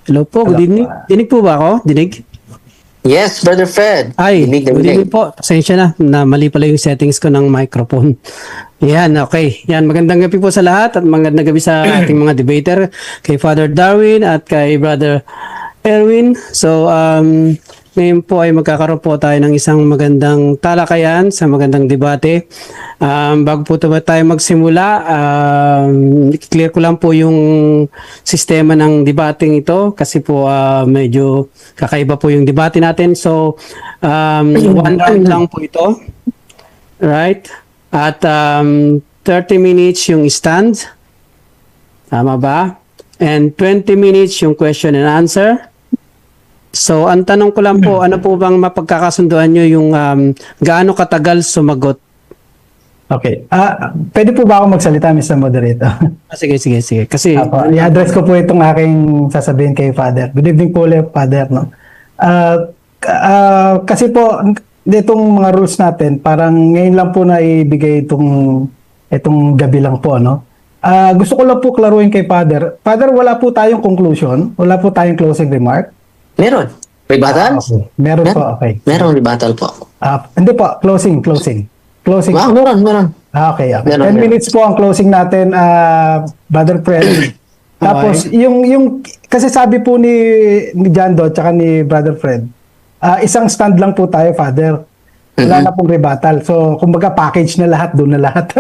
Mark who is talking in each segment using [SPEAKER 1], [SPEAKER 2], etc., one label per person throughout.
[SPEAKER 1] Hello po, good
[SPEAKER 2] Hello.
[SPEAKER 1] evening. Dinig po ba ako? Dinig?
[SPEAKER 3] Yes, Brother Fred.
[SPEAKER 1] Ay,
[SPEAKER 3] Dinig na
[SPEAKER 1] good
[SPEAKER 3] dinig.
[SPEAKER 1] evening po. Pasensya na mali pala yung settings ko ng microphone. Yan, okay. Yan, magandang gabi po sa lahat at magandang gabi sa ating mga debater, kay Father Darwin at kay Brother Erwin. So, ngayon po ay magkakaroon po tayo ng isang magandang talakayan sa magandang debate. Bago po tayo magsimula, clear ko lang po yung sistema ng debating ito kasi po medyo kakaiba po yung debate natin. So, one round lang po ito. Right? At 30 minutes yung stand. Tama ba? And 20 minutes yung question and answer. So, ang tanong ko lang po, ano po bang mapagkakasunduan nyo yung gaano katagal sumagot?
[SPEAKER 2] Okay. Pwede po ba ako magsalita, Mr. Moderator?
[SPEAKER 1] Sige. Kasi,
[SPEAKER 2] I-address ko po itong aking sasabihin kay Father. Good evening po ulit, Father. No? Kasi po, itong mga rules natin, parang ngayon lang po na ibigay itong gabi lang po. No? Gusto ko lang po klaruhin kay Father. Father, wala po tayong conclusion. Wala po tayong closing remark.
[SPEAKER 3] Meron. Rebuttal?
[SPEAKER 2] Okay. Meron po, okay.
[SPEAKER 3] Meron rebuttal po.
[SPEAKER 2] Hindi po, closing.
[SPEAKER 3] Wow, meron.
[SPEAKER 2] Okay.
[SPEAKER 3] Meron,
[SPEAKER 2] 10 minutes po ang closing natin, Brother Fred. Tapos, yung kasi sabi po ni Jando at ni Brother Fred, isang stand lang po tayo, Father. Wala na pong rebuttal. So, kumbaga package na lahat, doon na lahat.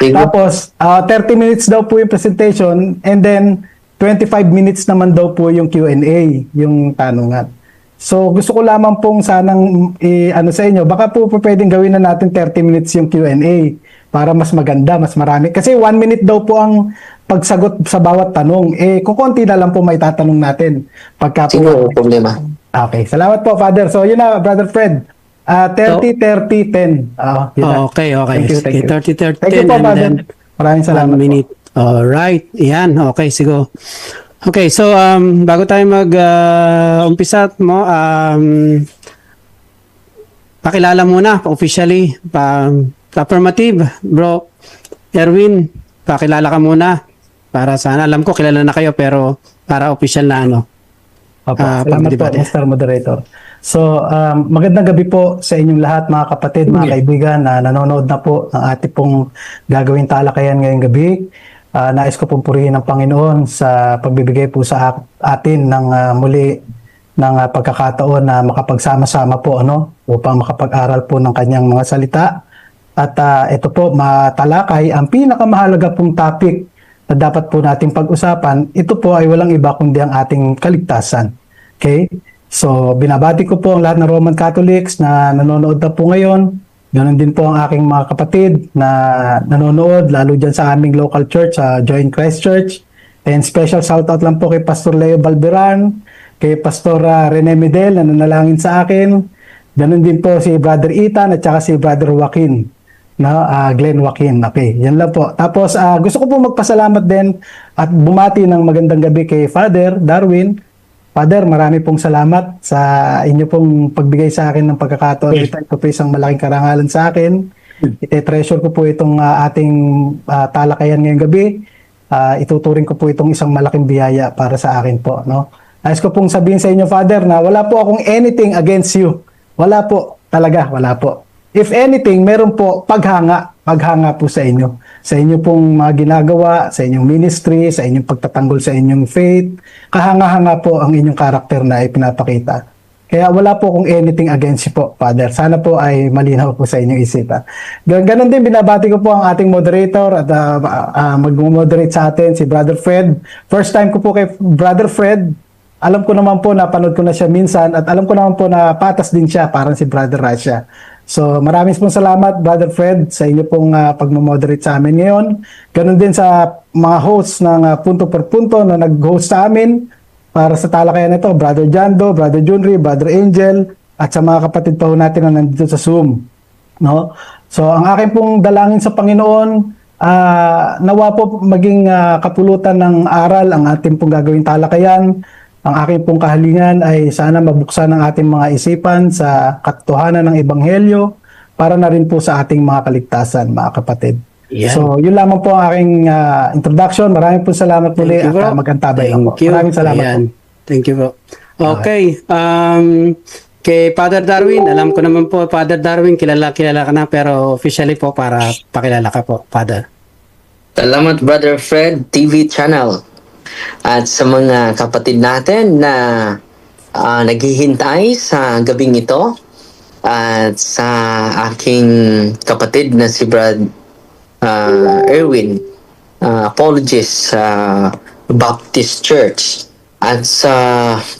[SPEAKER 2] Tapos, 30 minutes daw po yung presentation and then 25 minutes naman daw po yung Q&A, yung tanungan. So, gusto ko lamang pong sanang ano sa inyo, baka po pwedeng gawin na natin 30 minutes yung Q&A para mas maganda, mas marami. Kasi 1 minute daw po ang pagsagot sa bawat tanong. Kung konti na lang po may tatanong natin. Pagka po,
[SPEAKER 3] Siguro problema.
[SPEAKER 2] Okay, salamat po, Father. So, yun na, Brother Fred. 30-30-10. Yun na.
[SPEAKER 1] okay.
[SPEAKER 2] Thank you.
[SPEAKER 1] 30-30-10
[SPEAKER 2] Thank you po,
[SPEAKER 1] and
[SPEAKER 2] Father.
[SPEAKER 1] then
[SPEAKER 2] Maraming salamat
[SPEAKER 1] 1 minute. Alright, yan. Okay, siguro. Okay, so bago tayo mag-umpisa mo, pakilala muna officially. Affirmative, bro. Erwin, pakilala ka muna. Para sana, alam ko kilala na kayo pero para official na ano.
[SPEAKER 2] Opo, salamat po, Mr. Moderator. So, magandang gabi po sa inyong lahat, mga kapatid, mga kaibigan na nanonood na po ng ating pong gagawin talakayan ngayong gabi. Nais ko pong purihin ang Panginoon sa pagbibigay po sa atin ng muli ng pagkakataon na makapagsama-sama po upang makapag-aral po ng kanyang mga salita. At ito po, matalakay ang pinakamahalaga pong topic na dapat po nating pag-usapan. Ito po ay walang iba kundi ang ating kaligtasan. Okay? So, binabati ko po ang lahat ng Roman Catholics na nanonood na po ngayon. Ganon din po ang aking mga kapatid na nanonood, lalo dyan sa aming local church, sa Join Christ Church. And special shoutout lang po kay Pastor Leo Balberan, kay Pastor Rene Medel na nanalangin sa akin. Ganon din po si Brother Ethan at saka si Brother Joaquin, Glenn Joaquin. Okay, yan lang po. Tapos gusto ko po magpasalamat din at bumati ng magandang gabi kay Father Darwin. Father, marami pong salamat sa inyo pong pagbigay sa akin ng pagkakataon. Ito po isang malaking karangalan sa akin. Ite-treasure ko po itong ating talakayan ngayong gabi. Ituturing ko po itong isang malaking biyaya para sa akin po. Nais ko pong sabihin sa inyo, Father, na wala po akong anything against you. Wala po. Talaga, wala po. If anything, meron po paghanga po sa inyo. Sa inyo pong mga ginagawa, sa inyong ministry, sa inyong pagtatanggol sa inyong faith. Kahanga-hanga po ang inyong karakter na ipinapakita. Kaya wala po kung anything against you po, Father. Sana po ay malinaw po sa inyong isipan. Ganon din, binabati ko po ang ating moderator at mag-moderate sa atin, si Brother Fred. First time ko po kay Brother Fred. Alam ko naman po, napanood ko na siya minsan at alam ko naman po na patas din siya, parang si Brother Rasha. So maraming pong salamat, Brother Fred, sa inyo pong pag-moderate sa amin ngayon. Ganon din sa mga hosts ng Punto por Punto na nag-host sa amin para sa talakayan nito, Brother Jando, Brother Junri, Brother Angel, at sa mga kapatid pa ho natin na nandito sa Zoom. So ang akin pong dalangin sa Panginoon, nawa po maging kapulutan ng aral ang ating pong gagawin talakayan. Ang aking pong kahalingan ay sana mabuksan ang ating mga isipan sa katotohanan ng Ebanghelyo para na rin po sa ating mga kaligtasan, mga kapatid.
[SPEAKER 1] Yeah.
[SPEAKER 2] So, yun lamang po ang aking introduction. Maraming po salamat muli at magantabay ako. Maraming salamat po.
[SPEAKER 1] Thank you po. Okay. Kay Father Darwin, alam ko naman po, Father Darwin, kilala ka na, pero officially po para pakilala ka po, Father.
[SPEAKER 3] Salamat, Brother Fred TV channel. At sa mga kapatid natin na naghihintay sa gabing ito. At sa aking kapatid na si Brad Erwin, apologist sa Baptist Church. At sa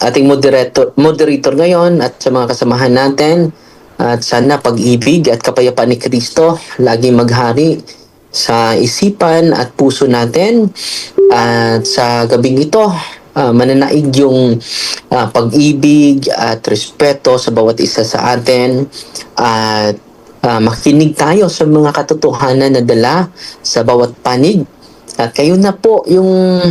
[SPEAKER 3] ating moderator ngayon at sa mga kasamahan natin, at sana pag-ibig at kapayapaan ni Kristo lagi maghari sa isipan at puso natin. At sa gabing ito, mananaig yung pag-ibig at respeto sa bawat isa sa atin. At makinig tayo sa mga katotohanan na dala sa bawat panig. At kayo na po yung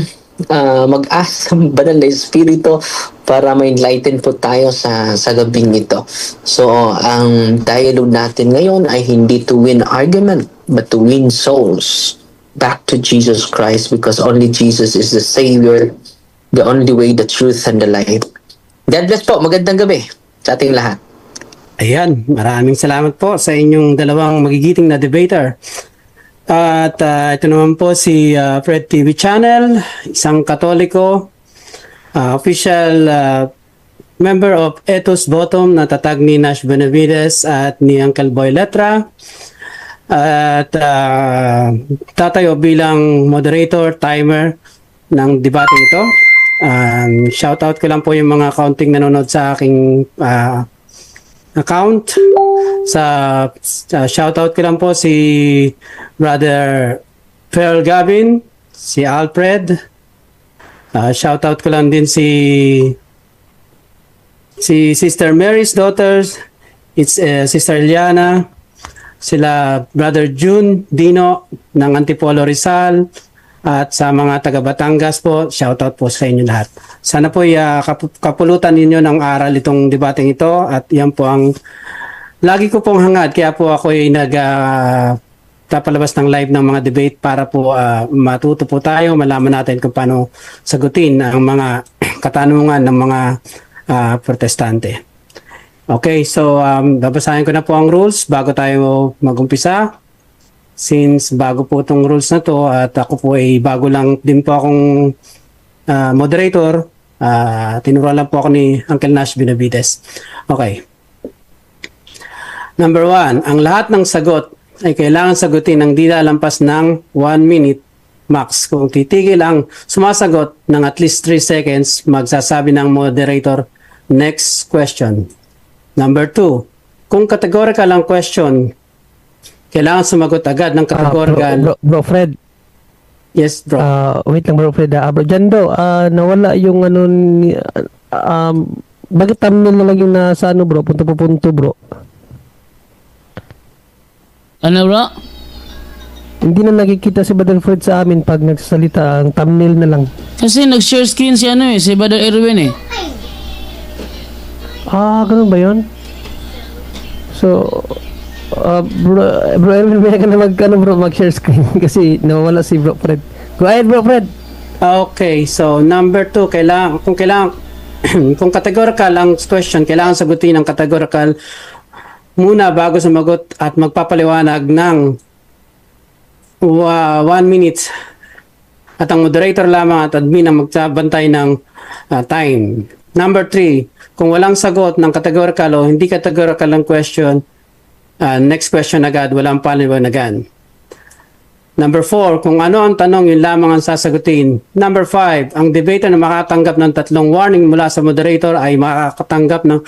[SPEAKER 3] mag-asa ng banal na Espiritu para ma-enlighten po tayo sa gabing ito. So, ang dialogue natin ngayon ay hindi to win argument, but to win souls back to Jesus Christ, because only Jesus is the Savior, the only way, the truth, and the life. God bless po. Magandang gabi sa ating lahat.
[SPEAKER 1] Ayan, maraming salamat po sa inyong dalawang magigiting na debater. At ito naman po si Fred TV Channel, isang Katoliko, official member of Ethos Bottom na tatag ni Nash Benavides at ni Uncle Boy Letra. At tatayo bilang moderator, timer ng debate ito. Shoutout ko lang po yung mga counting nanonood sa aking account. Sa shoutout ko lang po si Brother Ferl Gavin, si Alfred. Shoutout ko lang din si Sister Mary's daughters, it's Sister Liana, sila Brother June Dino ng Antipolo Rizal, at sa mga taga Batangas po, shoutout po sa inyo lahat. Sana po kapulutan ninyo ng aral itong debating ito, at yan po ang lagi ko pong hangad, kaya po ako ay tapalabas ng live ng mga debate para po matuto po tayo, malaman natin kung paano sagutin ang mga katanungan ng mga protestante. Okay, so babasahin ko na po ang rules bago tayo magumpisa. Since bago po itong rules na to at ako po ay bago lang din po akong moderator, tinuruan lang po ako ni Uncle Nash Benavides. Okay. Number 1, ang lahat ng sagot ay kailangan sagutin ng di lalampas ng 1 minute max. Kung titigil ang sumasagot ng at least 3 seconds, magsasabi ng moderator, next question. Number 2, kung categorical ang question, kailangan sumagot agad ng categorical.
[SPEAKER 4] Bro Fred.
[SPEAKER 1] Yes, bro.
[SPEAKER 4] Wait lang bro Fred. Bro Jando, nawala yung bakit thumbnail na lang yung nasa bro? Punto po punto bro.
[SPEAKER 5] Ano bro?
[SPEAKER 4] Hindi na nakikita si Brother Fred sa amin pag nagsasalita, ang thumbnail na lang.
[SPEAKER 5] Kasi nag-share screen si si Brother Erwin
[SPEAKER 4] Ganun ba yun? So, bro Erwin, may ka na mag-share screen kasi nawala si Bro Fred. Go ahead, Bro Fred.
[SPEAKER 1] Okay, so number 2, kung categorical ang question, kailangan sagutin ang categorical muna bago sumagot at magpapaliwanag ng 1 minute. At ang moderator lamang at admin ang magbantay ng time. Number 3, kung walang sagot ng categorical o hindi categorical ang question, next question agad, walang paliwanagan. Number 4, kung ano ang tanong, yun lamang ang sasagutin. Number 5, ang debater na makatanggap ng 3 warning mula sa moderator ay makakatanggap ng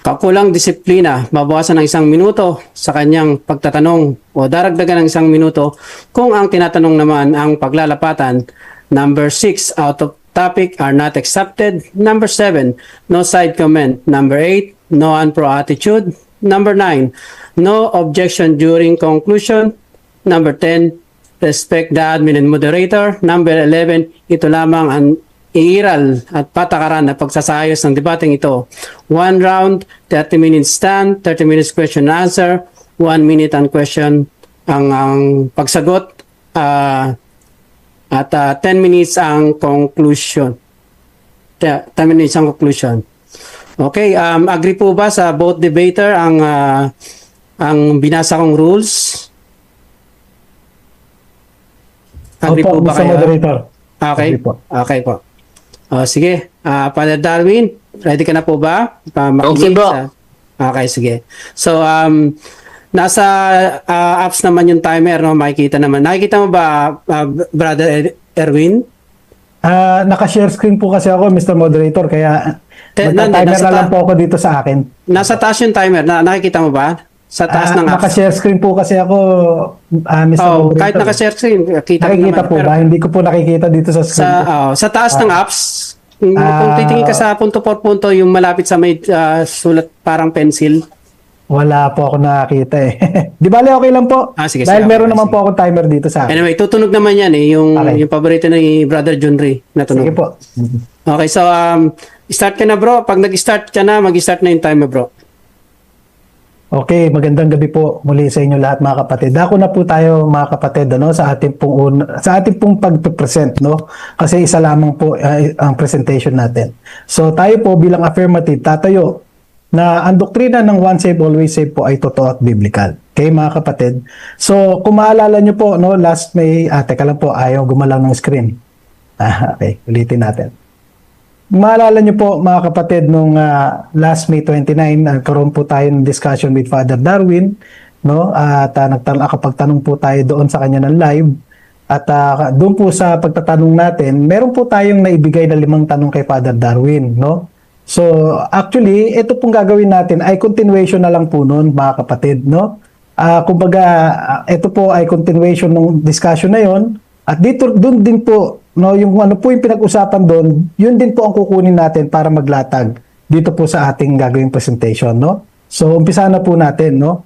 [SPEAKER 1] kakulang disiplina, mabawasan ng 1 minuto sa kanyang pagtatanong o daragdagan ng 1 minuto kung ang tinatanong naman ang paglalapatan. Number 6, out of topic are not accepted. Number 7, no side comment. Number 8, no unpro attitude. Number 9, no objection during conclusion. Number 10, respect the admin and moderator. Number 11, ito lamang ang iiral at patakaran na pagsasayos ng debating ito. 1 round, 30 minutes stand, 30 minutes question and answer, 1 minute ang question ang pagsagot, at 10 minutes ang conclusion. tayo na isang conclusion. Okay, agree po ba sa both debater ang binasa kong rules? Agree
[SPEAKER 2] Opo,
[SPEAKER 1] po ba
[SPEAKER 2] Mr.
[SPEAKER 1] kayo?
[SPEAKER 2] Moderator.
[SPEAKER 1] Okay.
[SPEAKER 2] Agree po.
[SPEAKER 1] Okay po. Sige. Father Darwin, ready ka na po ba?
[SPEAKER 3] Okay, bro.
[SPEAKER 1] Okay, sige. So, nasa apps naman yung timer, no? Makikita naman. Nakikita mo ba, Brother Erwin?
[SPEAKER 2] Naka-share screen po kasi ako, Mr. Moderator, kaya magta-timer
[SPEAKER 1] nasa
[SPEAKER 2] na lang po ako dito sa akin.
[SPEAKER 1] Nasa taas yung timer. Nakikita mo ba? Sa taas ng apps.
[SPEAKER 2] Naka-share screen po kasi ako, Mr.
[SPEAKER 1] Oh,
[SPEAKER 2] Moderator.
[SPEAKER 1] kahit naka-share screen, kita mo
[SPEAKER 2] Nakikita
[SPEAKER 1] naman.
[SPEAKER 2] po
[SPEAKER 1] Pero
[SPEAKER 2] ba? Hindi ko po nakikita dito sa screen.
[SPEAKER 1] sa taas ng apps, kung titingin ka sa punto por punto, yung malapit sa may sulat parang pencil.
[SPEAKER 2] Wala po ako nakakita eh. Di bale, okay lang po.
[SPEAKER 1] Sige,
[SPEAKER 2] Dahil
[SPEAKER 1] sige,
[SPEAKER 2] meron
[SPEAKER 1] okay,
[SPEAKER 2] naman
[SPEAKER 1] sige.
[SPEAKER 2] po ako timer dito sa akin.
[SPEAKER 1] Anyway, tutunog naman yan yung
[SPEAKER 2] Okay.
[SPEAKER 1] yung paborito ni Brother John Ray na tunog.
[SPEAKER 2] Sige po.
[SPEAKER 1] Okay, so start ka na bro. Pag nag-start ka na, mag-start na yung timer bro.
[SPEAKER 2] Okay, magandang gabi po muli sa inyo lahat mga kapatid. Dako na po tayo mga kapatid sa ating pong pag-present, no? Kasi isa lamang po ang presentation natin. So tayo po bilang affirmative tatayo na ang doktrina ng once save always save po ay totoo at biblical. Okay mga kapatid. So kung maalala nyo po last May, teka lang po, ayaw gumalaw ng screen. Okay, ulitin natin. Maalala niyo po mga kapatid nung last May 29, nagkaroon po tayo ng discussion with Father Darwin, no? At nakapagtanong po tayo doon sa kanya ng live. At doon po sa pagtatanong natin, meron po tayong naibigay na 5 tanong kay Father Darwin, no? So actually, ito pong gagawin natin ay continuation na lang po noon mga kapatid, no? Kumbaga, ito po ay continuation ng discussion na 'yon. At dito doon din po yung ano po yung pinag-usapan doon, yun din po ang kukunin natin para maglatag dito po sa ating gagawing presentation, no? So umpisa na po natin, no?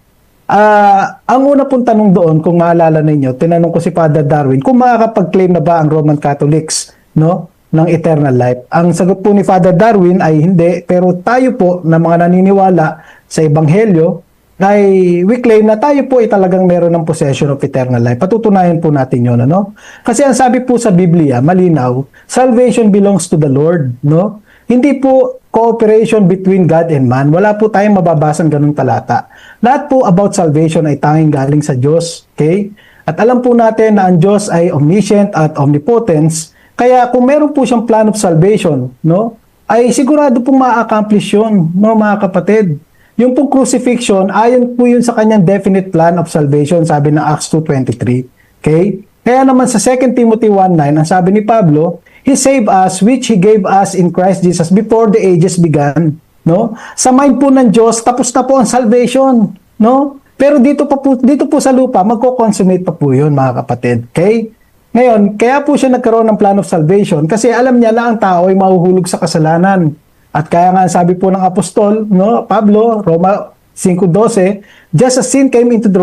[SPEAKER 2] Ang una pong tanong doon, kung maalala ninyo, tinanong ko si Father Darwin kung makakapag-claim na ba ang Roman Catholics, no, ng eternal life. Ang sagot po ni Father Darwin ay hindi, pero tayo po na mga naniniwala sa ebanghelyo ay we claim na tayo po ay talagang meron ng possession of eternal life. Patutunayan po natin yun, ano? Kasi ang sabi po sa Biblia, malinaw, salvation belongs to the Lord, no? Hindi po cooperation between God and man. Wala po tayong mababasan ganung talata. Lahat po about salvation ay tanging galing sa Diyos, okay? At alam po natin na ang Diyos ay omniscient at omnipotence, kaya kung meron po siyang plan of salvation, no? Ay sigurado pong ma-accomplish yun, no, mga kapatid. Yung pong crucifixion, ayon po yun sa kanyang definite plan of salvation, sabi ng Acts 2:23. Okay? Kaya naman sa 2 Timothy 1:9, ang sabi ni Pablo, He saved us, which He gave us in Christ Jesus before the ages began. No? Sa mind po ng Diyos, tapos na po ang salvation. No? Pero dito po sa lupa, magko-consummate pa po yun, mga kapatid. Okay? Ngayon, kaya po siya nagkaroon ng plan of salvation kasi alam niya na ang tao ay mahuhulog sa kasalanan. At kaya nga sabi po ng apostol, no, Pablo, Roma 5:12, just as sin came into the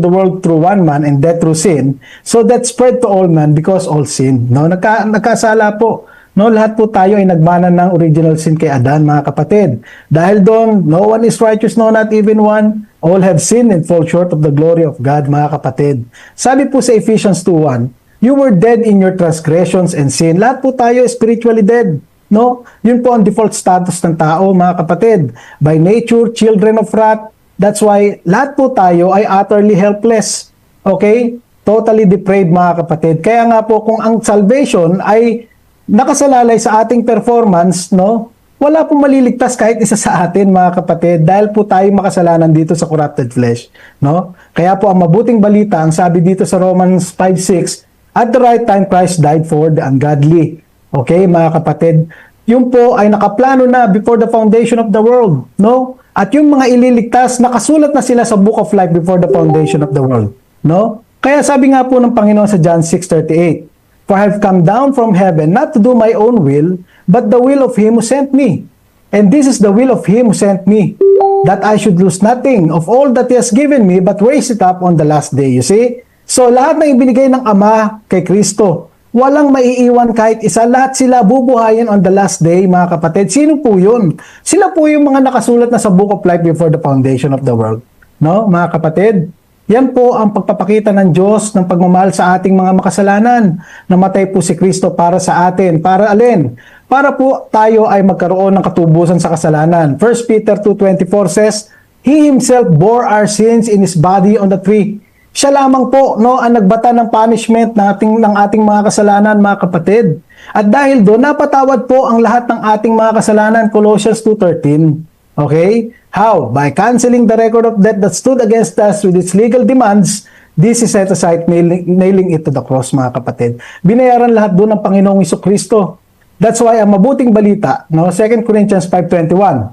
[SPEAKER 2] world through one man and death through sin, so that spread to all men because all sinned. No, nagkasala po. No, lahat po tayo ay nagmana ng original sin kay Adan, mga kapatid. Dahil doon, no one is righteous, no, not even one. All have sinned and fall short of the glory of God, mga kapatid. Sabi po sa Ephesians 2:1, you were dead in your transgressions and sin. Lahat po tayo spiritually dead. No? Yun po ang default status ng tao, mga kapatid. By nature, children of wrath. That's why lahat po tayo ay utterly helpless. Okay? Totally depraved, mga kapatid. Kaya nga po kung ang salvation ay nakasalalay sa ating performance, no? Wala pong maliligtas kahit isa sa atin, mga kapatid, dahil po tayo makasalanan dito sa corrupted flesh, no? Kaya po ang mabuting balita, ang sabi dito sa Romans 5:6, at the right time Christ died for the ungodly. Okay, mga kapatid, yun po ay nakaplano na before the foundation of the world, no? At yung mga ililigtas, nakasulat na sila sa Book of Life before the foundation of the world, no? Kaya sabi nga po ng Panginoon sa John 6:38, for I have come down from heaven not to do my own will, but the will of Him who sent me. And this is the will of Him who sent me, that I should lose nothing of all that He has given me, but raise it up on the last day. You see? So lahat na ibinigay ng Ama kay Kristo, walang maiiwan kahit isa. Lahat sila bubuhayin on the last day, mga kapatid. Sino po yun? Sila po yung mga nakasulat na sa Book of Life before the foundation of the world. No, mga kapatid? Yan po ang pagpapakita ng Diyos ng pagmamahal sa ating mga makasalanan. Namatay po si Kristo para sa atin. Para alin? para po tayo ay magkaroon ng katubusan sa kasalanan. 1 Peter 2:24 says, He Himself bore our sins in His body on the tree. Siya lamang po, no, ang nagbata ng punishment ng ating mga kasalanan, mga kapatid. At dahil doon, napatawad po ang lahat ng ating mga kasalanan, Colossians 2:13. Okay? How? By canceling the record of debt that stood against us with its legal demands, this is set aside, nailing it to the cross, mga kapatid. Binayaran lahat doon ng Panginoong Jesucristo. That's why ang mabuting balita, no, 2 Corinthians 5:21.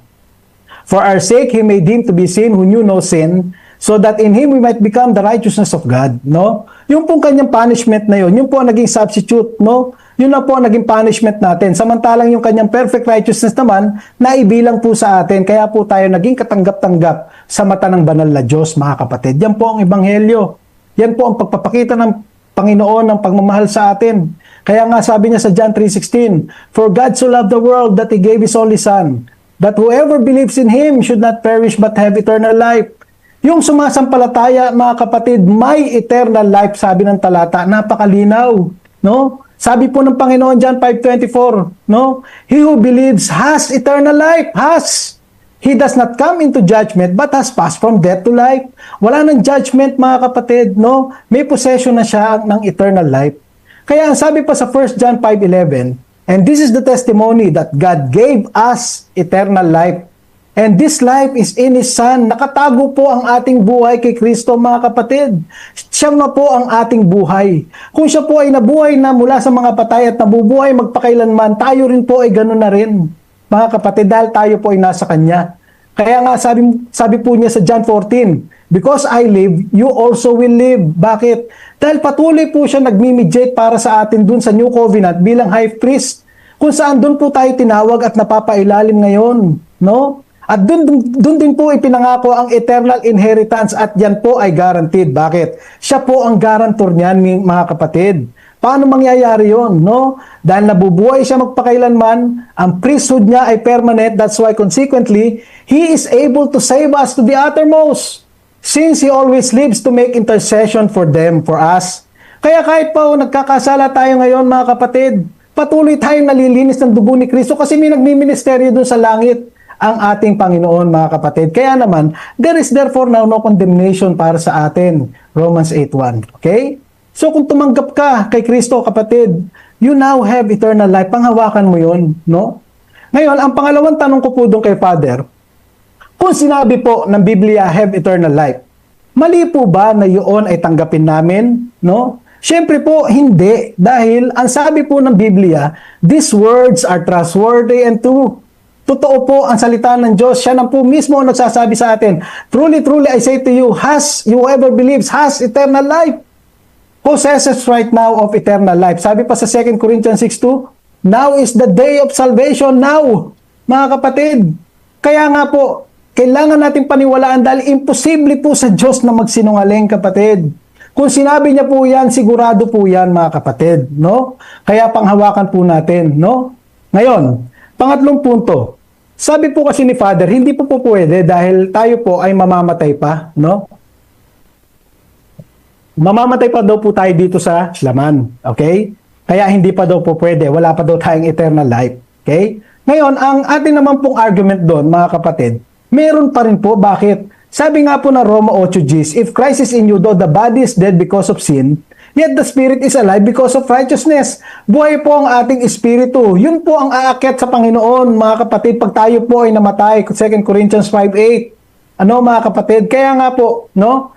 [SPEAKER 2] For our sake, He made Him to be sin who knew no sin, so that in Him we might become the righteousness of God, no? Yung pong kanyang punishment na yun po ang naging substitute, no? Yun na po ang naging punishment natin. Samantalang yung kanyang perfect righteousness naman, naibilang po sa atin. Kaya po tayo naging katanggap-tanggap sa mata ng banal na Diyos, mga kapatid. Yan po ang ebanghelyo. Yan po ang pagpapakita ng Panginoon ng pagmamahal sa atin. Kaya nga sabi niya sa John 3:16, For God so loved the world that He gave His only Son, that whoever believes in Him should not perish but have eternal life. Yung sumasampalataya, mga kapatid, may eternal life, sabi ng talata. Napakalinaw, no? Sabi po ng Panginoon John 5:24, no? He who believes has eternal life, has. He does not come into judgment but has passed from death to life. Wala nang judgment, mga kapatid, no? May possession na siya ng eternal life. Kaya ang sabi pa sa 1 John 5:11, and this is the testimony that God gave us eternal life. And this life is in His Son. Nakatago po ang ating buhay kay Kristo, mga kapatid. Siya na po ang ating buhay. Kung siya po ay nabuhay na mula sa mga patay at nabubuhay magpakailanman, tayo rin po ay gano'n na rin, mga kapatid, dahil tayo po ay nasa Kanya. Kaya nga sabi po niya sa John 14, Because I live, you also will live. Bakit? Dahil patuloy po siya nagmi-mediate para sa atin dun sa New Covenant bilang High Priest, kung saan dun po tayo tinawag at napapailalim ngayon, no? At dun din po ipinangako ang eternal inheritance at yan po ay guaranteed. Bakit? Siya po ang guarantor niyan, mga kapatid. Paano mangyayari yon, no? Dahil nabubuhay siya magpakailanman, ang priesthood niya ay permanent, that's why consequently, He is able to save us to the uttermost, since He always lives to make intercession for them, for us. Kaya kahit pa nagkakasala tayo ngayon, mga kapatid, patuloy tayong nalilinis ng dugo ni Kristo kasi may nagmi-ministeryo dun sa langit ang ating Panginoon, mga kapatid. Kaya naman, there is therefore now no condemnation para sa atin. Romans 8:1. Okay? So kung tumanggap ka kay Kristo, kapatid, you now have eternal life. Panghawakan mo yun, no? Ngayon, ang pangalawang tanong ko po doon kay Father, kung sinabi po ng Biblia, have eternal life, mali po ba na yun ay tanggapin namin, no? Siyempre po, hindi. Dahil ang sabi po ng Biblia, these words are trustworthy and true. Totoo po ang salita ng Diyos. Siya na po mismo ang nagsasabi sa atin, Truly, truly, I say to you, whoever believes has eternal life. Possesses right now of eternal life. Sabi pa sa 2 Corinthians 6:2, now is the day of salvation, now, mga kapatid. Kaya nga po, kailangan natin paniwalaan dahil imposible po sa Diyos na magsinungaling, kapatid. Kung sinabi niya po yan, sigurado po yan, mga kapatid, no? Kaya panghawakan po natin, no? Ngayon, pangatlong punto. Sabi po kasi ni Father, hindi po pwede dahil tayo po ay mamamatay pa, no? Mamamatay pa daw po tayo dito sa laman, okay? Kaya hindi pa daw po pwede, wala pa daw tayong eternal life, okay? Ngayon, ang atin naman pong argument doon, mga kapatid, meron pa rin po, bakit? Sabi nga po na Roma 8:10, if Christ is in you, though the body is dead because of sin, yet the spirit is alive because of righteousness. Buhay po ang ating espiritu. Yun po ang aakyat sa Panginoon, mga kapatid, pag tayo po ay namatay. 2 Corinthians 5:8. Ano, mga kapatid? Kaya nga po, no?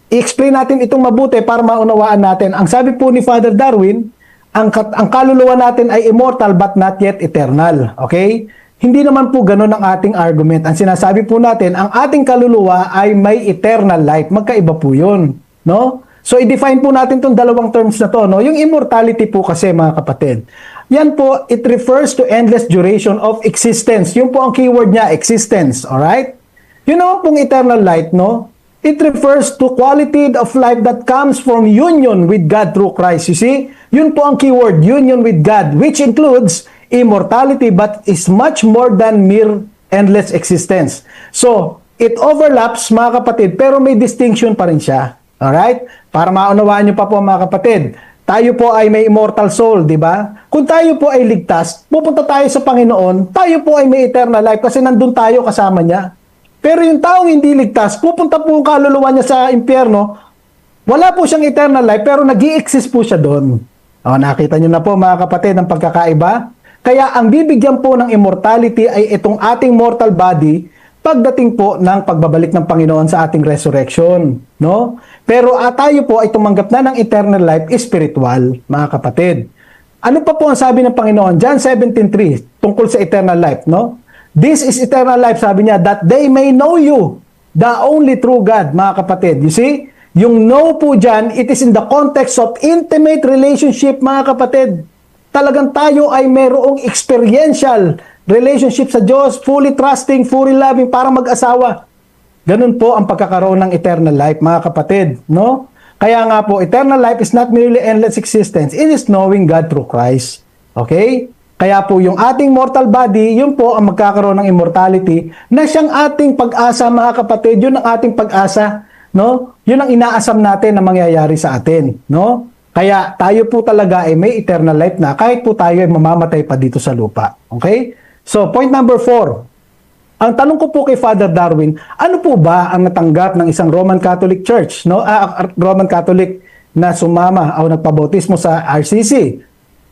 [SPEAKER 2] I-explain natin itong mabuti para maunawaan natin. Ang sabi po ni Father Darwin, ang kaluluwa natin ay immortal but not yet eternal. Okay? Hindi naman po ganun ang ating argument. Ang sinasabi po natin, ang ating kaluluwa ay may eternal life. Magkaiba po yun. No? So, i-define po natin itong dalawang terms na to. No? Yung immortality po kasi, mga kapatid, yan po, it refers to endless duration of existence. Yun po ang keyword niya, existence. Alright? Yun naman pong eternal life, no? It refers to quality of life that comes from union with God through Christ. You see? Yun po ang keyword, union with God, which includes immortality but is much more than mere endless existence. So, it overlaps, mga kapatid, pero may distinction pa rin siya. Alright? Para maunawaan nyo pa po, mga kapatid. tayo po ay may immortal soul, di ba? Kung tayo po ay ligtas, pupunta tayo sa Panginoon, tayo po ay may eternal life kasi nandun tayo kasama niya. Pero yung taong hindi ligtas, pupunta po ang kaluluwa niya sa impyerno, wala po siyang eternal life pero nag-i-exist po siya doon. O, nakita niyo na po mga kapatid ang pagkakaiba. Kaya ang bibigyan po ng immortality ay itong ating mortal body pagdating po ng pagbabalik ng Panginoon sa ating resurrection, no? Pero tayo po ay tumanggap na ng eternal life spiritual, mga kapatid. Ano pa po ang sabi ng Panginoon? John 17:3 tungkol sa eternal life, no? This is eternal life, sabi niya, that they may know you, the only true God, mga kapatid. You see? Yung know po dyan, it is in the context of intimate relationship, mga kapatid. Talagang tayo ay mayroong experiential relationship sa Diyos, fully trusting, fully loving, para mag-asawa. Ganun po ang pagkakaroon ng eternal life, mga kapatid, no? Kaya nga po, eternal life is not merely endless existence. It is knowing God through Christ. Okay? Kaya po yung ating mortal body, yun po ang magkakaroon ng immortality na siyang ating pag-asa, mga kapatid. Yun ang ating pag-asa, no? Yun ang inaasam natin na mangyayari sa atin, no? Kaya tayo po talaga ay may eternal life na kahit po tayo ay mamamatay pa dito sa lupa. Okay? So, point number 4. Ang tanong ko po kay Father Darwin, ano po ba ang natanggap ng isang Roman Catholic Church, no? Roman Catholic na sumama o nagpabautismo sa RCC?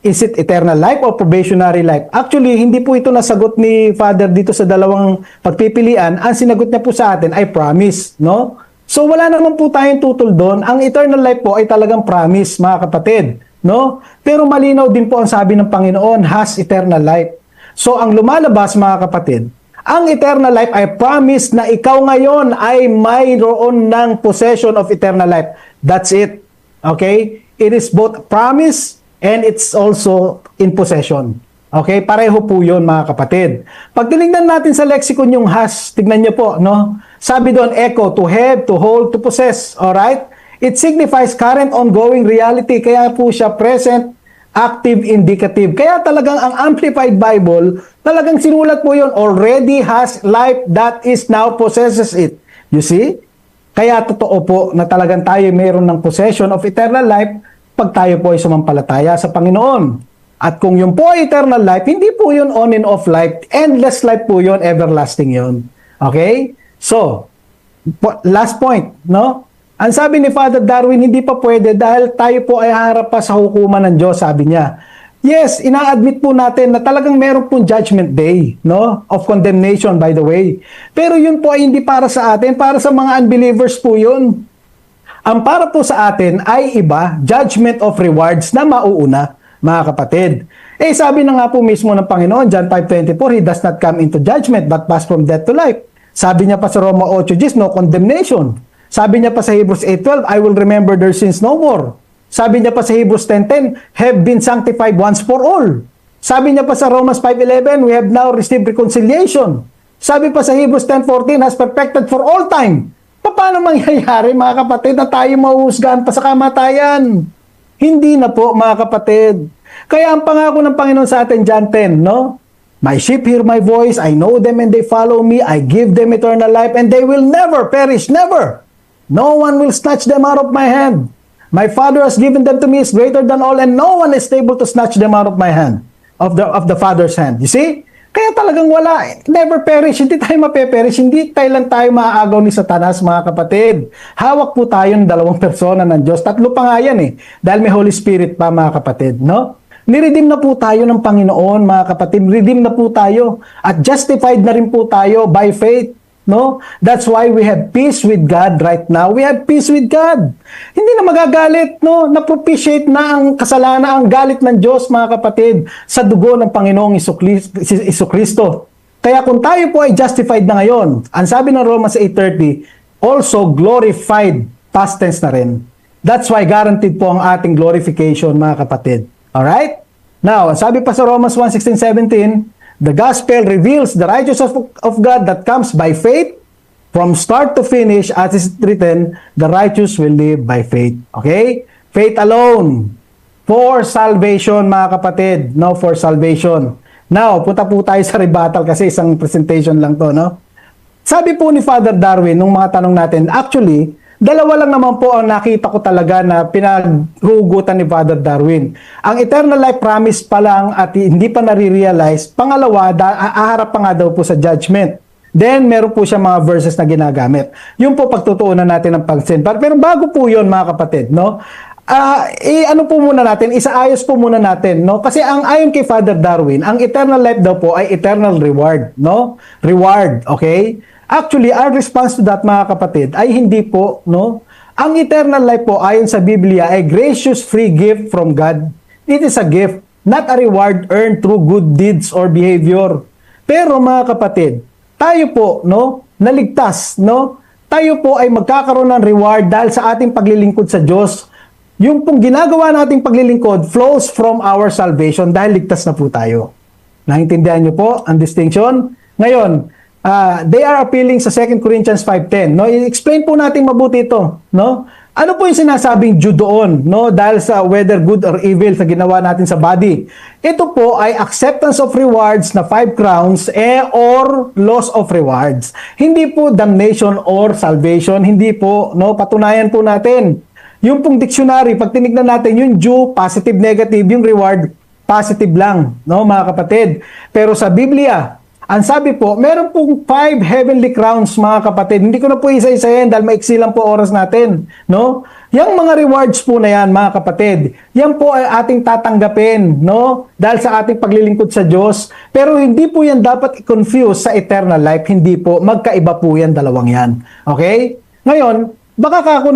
[SPEAKER 2] Is it eternal life or probationary life? Actually, hindi po ito nasagot ni Father dito sa dalawang pagpipilian. Ang sinagot niya po sa atin ay promise, no? So, wala naman po tayong tutol doon. Ang eternal life po ay talagang promise, mga kapatid, no? Pero malinaw din po ang sabi ng Panginoon, has eternal life. So, ang lumalabas, mga kapatid, ang eternal life ay promise na ikaw ngayon ay mayroon ng possession of eternal life. That's it. Okay? It is both promise and it's also in possession. Okay? Pareho po yun, mga kapatid. Pag tinignan natin sa lexicon yung has, tignan niyo po, no? Sabi doon, echo, to have, to hold, to possess. Alright? It signifies current ongoing reality. Kaya po siya present, active, indicative. Kaya talagang ang Amplified Bible, talagang sinulat po yun, already has life that is now possesses it. You see? Kaya totoo po na talagang tayo mayroon ng possession of eternal life pag tayo po ay sumampalataya sa Panginoon. At kung yun po ay eternal life, hindi po yun on and off life. Endless life po yun, everlasting yun. Okay? So, last point, no? Ang sabi ni Father Darwin, hindi pa pwede dahil tayo po ay harap pa sa hukuman ng Diyos, sabi niya. Yes, ina-admit po natin na talagang meron pong judgment day, no? Of condemnation, by the way. Pero yun po ay hindi para sa atin, para sa mga unbelievers po yun. Ang para po sa atin ay iba, judgment of rewards na mauuna, mga kapatid. Eh, sabi na nga po mismo ng Panginoon, John 5:24, He does not come into judgment but pass from death to life. Sabi niya pa sa Roma 8:10, no condemnation. Sabi niya pa sa Hebrews 8:12, I will remember their sins no more. Sabi niya pa sa Hebrews 10:10, have been sanctified once for all. Sabi niya pa sa Romans 5:11, we have now received reconciliation. Sabi pa sa Hebrews 10:14, has perfected for all time. Paano mangyayari, mga kapatid, na tayo mahuhusgahan pa sa kamatayan? Hindi na po, mga kapatid. Kaya ang pangako ng Panginoon sa atin, John 10, no? My sheep hear my voice, I know them and they follow me, I give them eternal life, and they will never perish, never. No one will snatch them out of my hand. My Father has given them to me is greater than all, and no one is able to snatch them out of my hand, of the Father's hand. You see? Kaya talagang wala, never perish, hindi tayo mapeperish, hindi lang tayo maaagaw ni Satanas, mga kapatid. Hawak po tayo ng dalawang persona ng Diyos. Tatlo pa nga yan dahil may Holy Spirit pa, mga kapatid, no? Niredeem na po tayo ng Panginoon, mga kapatid. Redeem na po tayo at justified na rin po tayo by faith. No? That's why we have peace with God right now. We have peace with God. Hindi na magagalit, no? Na-propitiate na ang kasalanan, ang galit ng Diyos, mga kapatid, sa dugo ng Panginoong Isukristo. Kaya kung tayo po ay justified na ngayon, ang sabi ng Romans 8:30, also glorified, past tense na rin. That's why guaranteed po ang ating glorification, mga kapatid. Alright? Now, sabi pa sa Romans 1:16-17, the gospel reveals the righteousness of God that comes by faith from start to finish, as is written, the righteous will live by faith. Okay? Faith alone. For salvation, mga kapatid. No, for salvation. Now, punta po tayo sa rebuttal kasi isang presentation lang to, no? Sabi po ni Father Darwin, nung mga tanong natin, actually, Dalawa lang naman po ang nakita ko talaga na pinaghugutan ni Father Darwin. Ang eternal life promise pa lang at hindi pa nare-realize. Pangalawa, aharap pa nga daw po sa judgment. Then, meron po siya mga verses na ginagamit. Yun po pagtutuunan natin ng pagsin. Pero bago po yun, mga kapatid, no? Ano po muna natin, isaayos po muna natin, no? Kasi ayon kay Father Darwin, ang eternal life daw po ay eternal reward, no? Reward, okay? Actually, our response to that, mga kapatid, ay hindi po, no? Ang eternal life po, ayon sa Biblia, ay gracious free gift from God. It is a gift, not a reward earned through good deeds or behavior. Pero, mga kapatid, tayo po, no? Naligtas, no? Tayo po ay magkakaroon ng reward dahil sa ating paglilingkod sa Diyos. Yung pong ginagawa nating paglilingkod flows from our salvation dahil ligtas na po tayo. Naintindihan niyo po ang distinction? Ngayon, they are appealing sa 2 Corinthians 5:10, no? I-explain po natin mabuti ito, no? Ano po yung sinasabing due doon, no? Dahil sa whether good or evil sa ginawa natin sa body. Ito po ay acceptance of rewards na 5 crowns or loss of rewards. Hindi po damnation or salvation, hindi po, no? Patunayan po natin. Yung pong dictionary, pag tinignan natin yung due, positive, negative, yung reward, positive lang, no, mga kapatid. Pero sa Biblia, ang sabi po, meron pong 5 heavenly crowns, mga kapatid. Hindi ko na po isa-isahin dahil maiksi lang po oras natin, no? Yang mga rewards po na yan, mga kapatid, yan po ay ating tatanggapin, no? Dahil sa ating paglilingkod sa Diyos. Pero hindi po yan dapat i-confuse sa eternal life. Hindi po. Magkaiba po yan, dalawang yan. Okay? Ngayon, baka ako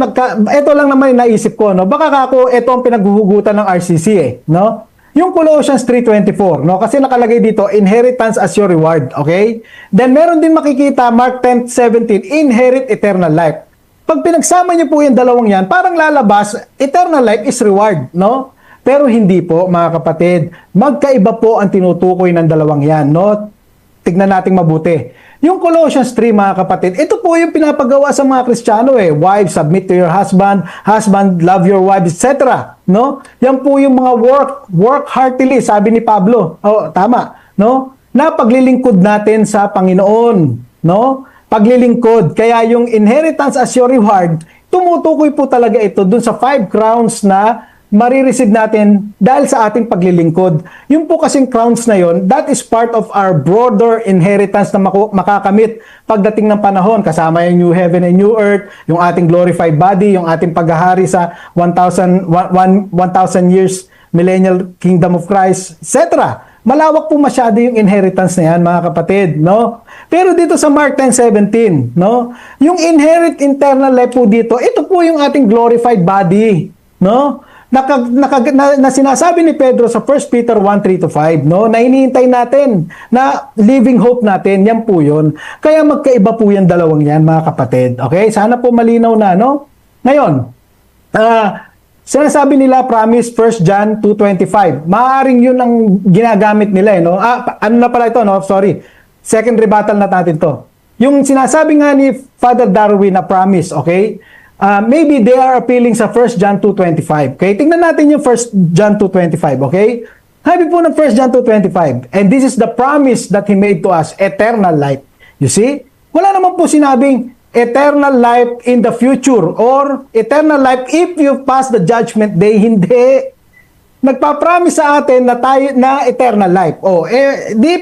[SPEAKER 2] ito lang naman yung naisip ko, no? Baka ako, ito ang pinaghuhugutan ng RCC, no? Yung Colossians 3:24, no? Kasi nakalagay dito, inheritance as your reward, okay? Then meron din makikita, Mark 10:17, inherit eternal life. Pag pinagsama niyo po yung dalawang yan, parang lalabas, eternal life is reward, no? Pero hindi po, mga kapatid. Magkaiba po ang tinutukoy ng dalawang yan, no? Tignan nating mabuti. Yung Colossians 3, mga kapatid, ito po yung pinapagawa sa mga Kristiyano, eh. Wives, submit to your husband. Husband, love your wife, etc. No? Yan po yung mga work heartily, sabi ni Pablo. Oh, tama, no? Na paglilingkod natin sa Panginoon, no? Paglilingkod. Kaya yung inheritance as your reward, tumutukoy po talaga ito dun sa 5 crowns na marireceive natin dahil sa ating paglilingkod. Yung po kasing crowns na yon, that is part of our broader inheritance na makakamit pagdating ng panahon. Kasama yung new heaven and new earth, yung ating glorified body, yung ating paghahari sa 1,000 years millennial kingdom of Christ, etc. Malawak po masyado yung inheritance na yan, mga kapatid, no? Pero dito sa Mark 10:17, no? Yung inherit eternal life po dito, ito po yung ating glorified body, no? Na sinasabi ni Pedro sa 1 Peter 1:3-5, no? Na hinihintay natin, na living hope natin, yan po yun. Kaya magkaiba po yan, dalawang yan, mga kapatid. Okay? Sana po malinaw na, no? Ngayon, sinasabi nila, promise 1 John 2:25. Maaring yun ang ginagamit nila, eh, no? Ano na pala ito, no? Sorry. Second rebuttal na natin to. Yung sinasabi nga ni Father Darwin na promise, okay? Maybe they are appealing sa 1 John 2:25. Okay? Tingnan natin yung 1 John 2:25, okay? Sabi po ng 1 John 2:25, and this is the promise that He made to us, eternal life. You see? Wala naman po sinabing eternal life in the future or eternal life if you pass the judgment day. Hindi. Nagpa-promise sa atin na tayo na eternal life. Di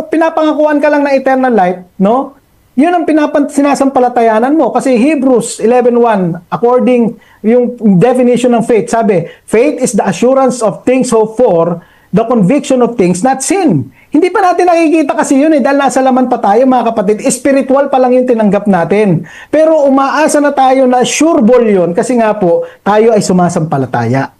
[SPEAKER 2] pinapangakuan ka lang ng eternal life, no? Yun ang sinasampalatayanan mo. Kasi Hebrews 11:1, according yung definition ng faith, sabi, faith is the assurance of things hoped for, the conviction of things not seen. Hindi pa natin nakikita kasi yun, dahil nasa laman pa tayo, mga kapatid. Spiritual pa lang yung tinanggap natin. Pero umaasa na tayo na sure ball yun kasi nga po, tayo ay sumasampalataya.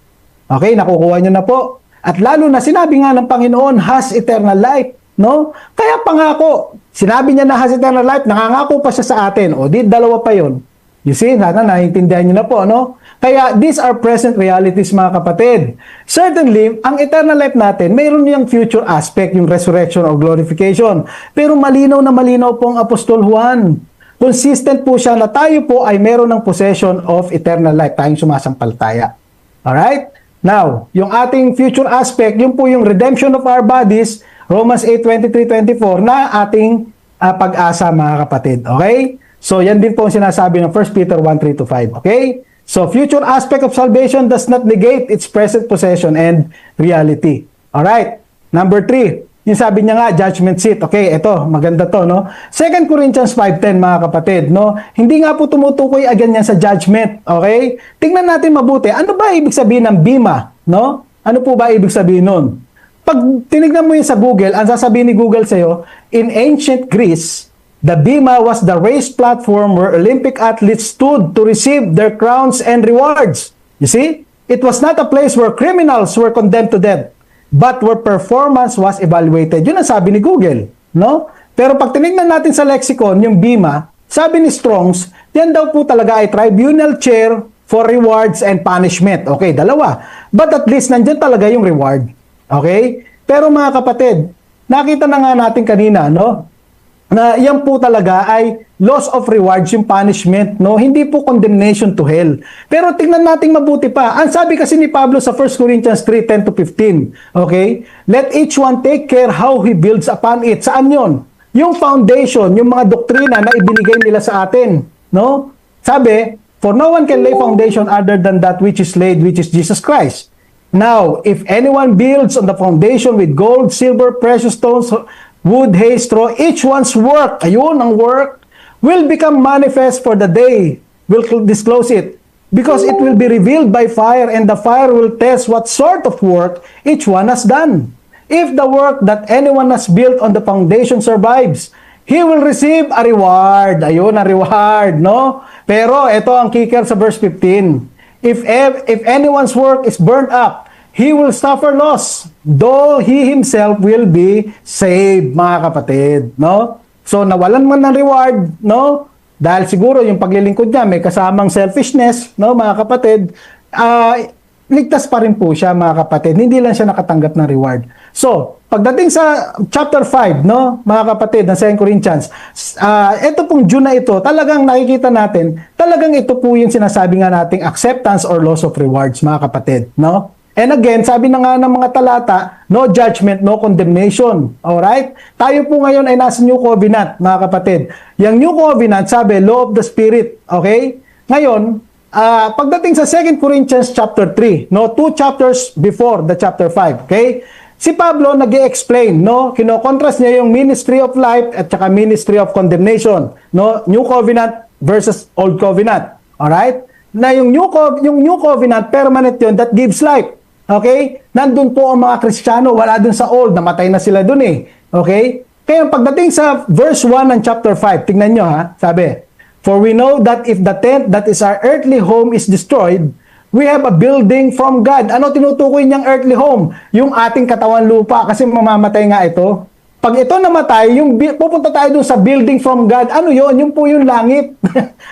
[SPEAKER 2] Okay, nakukuha nyo na po. At lalo na sinabi nga ng Panginoon, has eternal life. No? Kaya pangako, sinabi niya na has eternal life, nangangako pa siya sa atin. O, di dalawa pa yon. You see, naiintindihan niyo na po, no? Kaya, these are present realities, mga kapatid. Certainly, ang eternal life natin, mayroon yung future aspect, yung resurrection or glorification. Pero malinaw na malinaw po ang Apostol Juan. Consistent po siya na tayo po ay meron ng possession of eternal life, tayong sumasampalataya. Alright? Now, yung ating future aspect, yung po yung redemption of our bodies, Romans 8:23-24 na ating pag-asa, mga kapatid. Okay? So yan din po ang sinasabi ng 1 Peter 1:3-5. Okay? So future aspect of salvation does not negate its present possession and reality. Alright? Number 3, yung sabi niya nga, judgment seat. Okay, ito, maganda to, no? 2 Corinthians 5:10, mga kapatid, no? Hindi nga po tumutukoy agad yan sa judgment. Okay? Tingnan natin mabuti. Ano ba ibig sabihin ng bima? No? Ano po ba ibig sabihin nun? Pag tinignan mo yun sa Google, ang sasabihin ni Google sa'yo, in ancient Greece, the bima was the raised platform where Olympic athletes stood to receive their crowns and rewards. You see? It was not a place where criminals were condemned to death, but where performance was evaluated. Yun ang sabi ni Google, no? Pero pag tinignan natin sa lexicon, yung bima, sabi ni Strong's, yan daw po talaga ay tribunal chair for rewards and punishment. Okay, dalawa. But at least nandyan talaga yung reward. Okay? Pero mga kapatid, nakita na nga natin kanina, no? Na yan po talaga ay loss of rewards, yung punishment, no? Hindi po condemnation to hell. Pero tingnan natin mabuti pa. Ang sabi kasi ni Pablo sa 1 Corinthians 3:10-15, okay? Let each one take care how he builds upon it. Saan yon? Yung foundation, yung mga doktrina na ibinigay nila sa atin, no? Sabi, for no one can lay foundation other than that which is laid, which is Jesus Christ. Now, if anyone builds on the foundation with gold, silver, precious stones, wood, hay, straw, each one's work, ayun ang work, will become manifest, for the day will disclose it. Because it will be revealed by fire, and the fire will test what sort of work each one has done. If the work that anyone has built on the foundation survives, he will receive a reward. Ayun, a reward, no? Pero ito ang kicker sa verse 15. If anyone's work is burnt up, he will suffer loss, though he himself will be saved, mga kapatid, no? So, nawalan man ng reward, no? Dahil siguro yung paglilingkod niya may kasamang selfishness, no, mga kapatid, ligtas pa rin po siya, mga kapatid. Hindi lang siya nakatanggap ng reward. So, pagdating sa chapter 5, no, mga kapatid, ng 2 Corinthians, ito pong June na ito, talagang nakikita natin, talagang ito po yung sinasabi nga nating acceptance or loss of rewards, mga kapatid, no? And again, sabi na nga ng mga talata, no judgment, no condemnation. Alright? Tayo po ngayon ay nasa New Covenant, mga kapatid. Yung New Covenant, sabi, law of the Spirit. Okay? Ngayon, pagdating sa 2 Corinthians chapter 3, no, 2 chapters before the chapter 5, okay? Si Pablo nag-i-explain, no, kino-contrast niya yung ministry of life at saka ministry of condemnation, no, New Covenant versus Old Covenant. Alright? Na yung New Covenant, permanent yun, that gives life. Okay? Nandun po ang mga Kristiyano, wala dun sa Old, namatay na sila dun eh. Okay? Kaya pagdating sa verse 1 ng chapter 5, tingnan nyo ha, sabi, for we know that if the tent that is our earthly home is destroyed, we have a building from God. Ano tinutukoy niyang earthly home? Yung ating katawan lupa, kasi mamamatay nga ito. Pag ito namatay, pupunta tayo dun sa building from God. Ano yon? Yung po yung langit.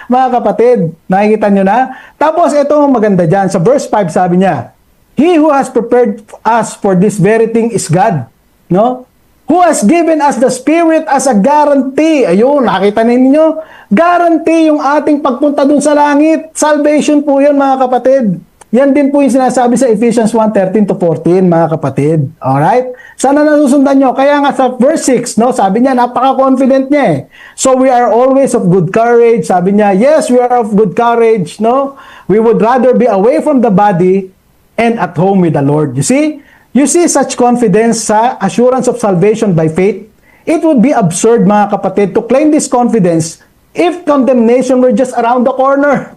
[SPEAKER 2] Mga kapatid, nakikita nyo na? Tapos ito maganda dyan. Sa verse 5 sabi niya, he who has prepared us for this very thing is God. No? Who has given us the Spirit as a guarantee. Ayun, nakita ninyo? Guarantee yung ating pagpunta dun sa langit. Salvation po yun, mga kapatid. Yan din po yung sinasabi sa Ephesians 1:13-14, mga kapatid. Alright? Sana nasusundan nyo. Kaya nga sa verse 6, no, sabi niya, napaka-confident niya eh. So we are always of good courage. Sabi niya, yes, we are of good courage. No? We would rather be away from the body and at home with the Lord. You see? You see such confidence sa assurance of salvation by faith? It would be absurd, mga kapatid, to claim this confidence if condemnation were just around the corner.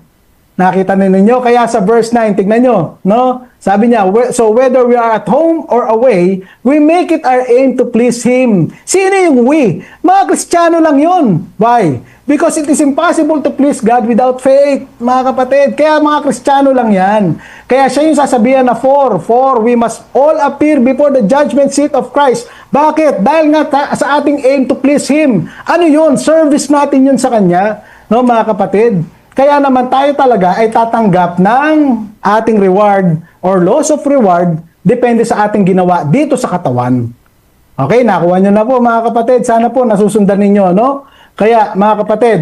[SPEAKER 2] Nakita ninyo? Kaya sa verse 9, tignan nyo, no? Sabi niya, so whether we are at home or away, we make it our aim to please Him. Sino yung we? Mga Kristiyano lang yun. Why? Because it is impossible to please God without faith, mga kapatid. Kaya mga Kristiyano lang yan. Kaya siya yung sasabihan na for we must all appear before the judgment seat of Christ. Bakit? Dahil nga sa ating aim to please Him. Ano yun? Service natin yun sa Kanya, no, mga kapatid? Kaya naman tayo talaga ay tatanggap ng ating reward or loss of reward depende sa ating ginawa dito sa katawan. Okay, nakuha nyo na po, mga kapatid. Sana po nasusundan ninyo, no? Kaya mga kapatid,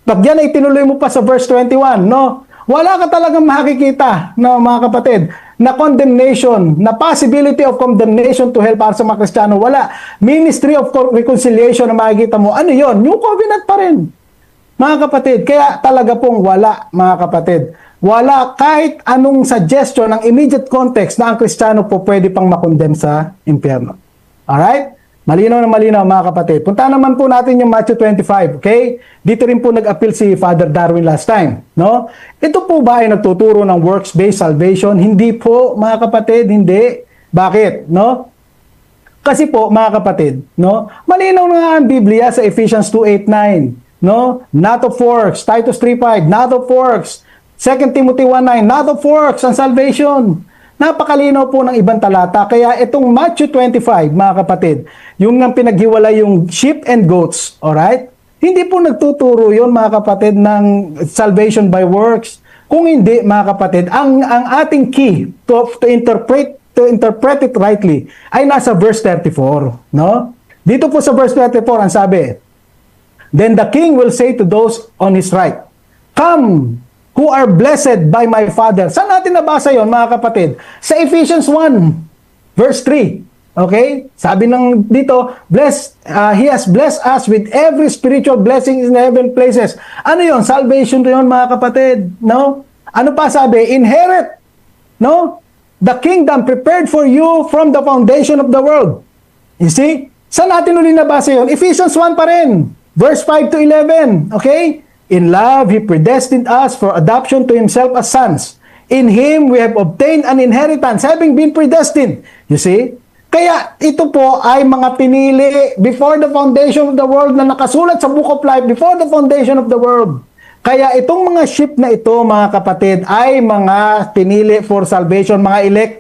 [SPEAKER 2] pag yan ay tinuloy mo pa sa verse 21, no? Wala ka talagang makikita, no, mga kapatid, na condemnation, na possibility of condemnation to hell para sa mga Kristiyano. Wala. Ministry of reconciliation na makikita mo. Ano yon? New Covenant pa rin. Mga kapatid, kaya talaga pong wala, mga kapatid. Wala kahit anong suggestion ng immediate context na ang Kristiyano po pwede pang makondem sa impyerno. Alright? Malinaw na malinaw, mga kapatid. Punta naman po natin yung Matthew 25, okay? Dito rin po nag-appeal si Father Darwin last time, no? Ito po ba ay nagtuturo ng works-based salvation? Hindi po, mga kapatid, hindi. Bakit, no? Kasi po, mga kapatid, no? Malinaw na nga ang Biblia sa Ephesians 2:8-9. No? Not of works. Titus 3:5, not of works. 2 Timothy 1:9, not of works ang salvation. Napakalinaw po ng ibang talata. Kaya itong Matthew 25, mga kapatid, yung nang pinaghiwalay yung sheep and goats, alright? Hindi po nagtuturo yon, mga kapatid, ng salvation by works. Kung hindi, mga kapatid, ang ating key to interpret it rightly ay nasa verse 34, no? Dito po sa verse 34, ang sabi, then the king will say to those on his right, come, who are blessed by my Father. Saan natin nabasa yon, mga kapatid? Sa Ephesians 1, verse 3. Okay? Sabi ng dito, He has blessed us with every spiritual blessing in heaven places. Ano yon? Salvation to yon, mga kapatid. No? Ano pa sabi? Inherit. No? The kingdom prepared for you from the foundation of the world. You see? Saan natin ulit nabasa yon? Ephesians 1 pa rin. Verse 5 to 11, okay? In love, He predestined us for adoption to Himself as sons. In Him, we have obtained an inheritance, having been predestined. You see? Kaya ito po ay mga pinili before the foundation of the world na nakasulat sa Book of Life before the foundation of the world. Kaya itong mga sheep na ito, mga kapatid, ay mga pinili for salvation, mga elect.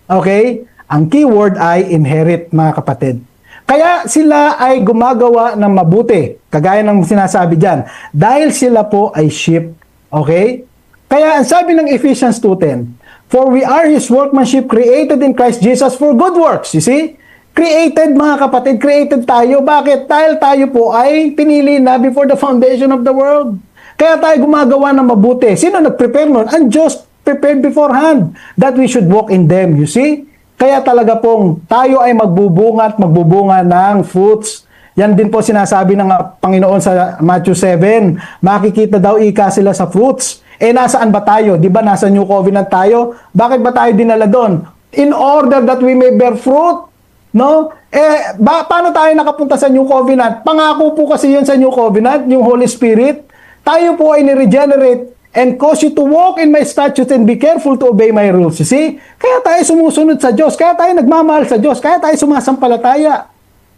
[SPEAKER 2] Okay? Ang keyword ay inherit, mga kapatid. Kaya sila ay gumagawa ng mabuti, kagaya ng sinasabi dyan, dahil sila po ay sheep. Okay? Kaya ang sabi ng Ephesians 2:10, for we are His workmanship created in Christ Jesus for good works. You see? Created, mga kapatid, created tayo. Bakit? Dahil tayo po ay pinili na before the foundation of the world. Kaya tayo gumagawa ng mabuti. Sino nag-prepare nun? Ang Diyos prepared beforehand that we should walk in them. You see? Kaya talaga pong tayo ay magbubunga at magbubunga ng fruits. Yan din po sinasabi ng Panginoon sa Matthew 7. Makikita daw ika sila sa fruits. Nasaan ba tayo? Di ba nasa New Covenant tayo? Bakit ba tayo dinala doon? In order that we may bear fruit. No? Paano tayo nakapunta sa New Covenant? Pangako po kasi yun sa New Covenant, yung Holy Spirit. Tayo po ay ni-regenerate and cause you to walk in my statutes and be careful to obey my rules. You see? Kaya tayo sumusunod sa Diyos. Kaya tayo nagmamahal sa Diyos. Kaya tayo sumasampalataya.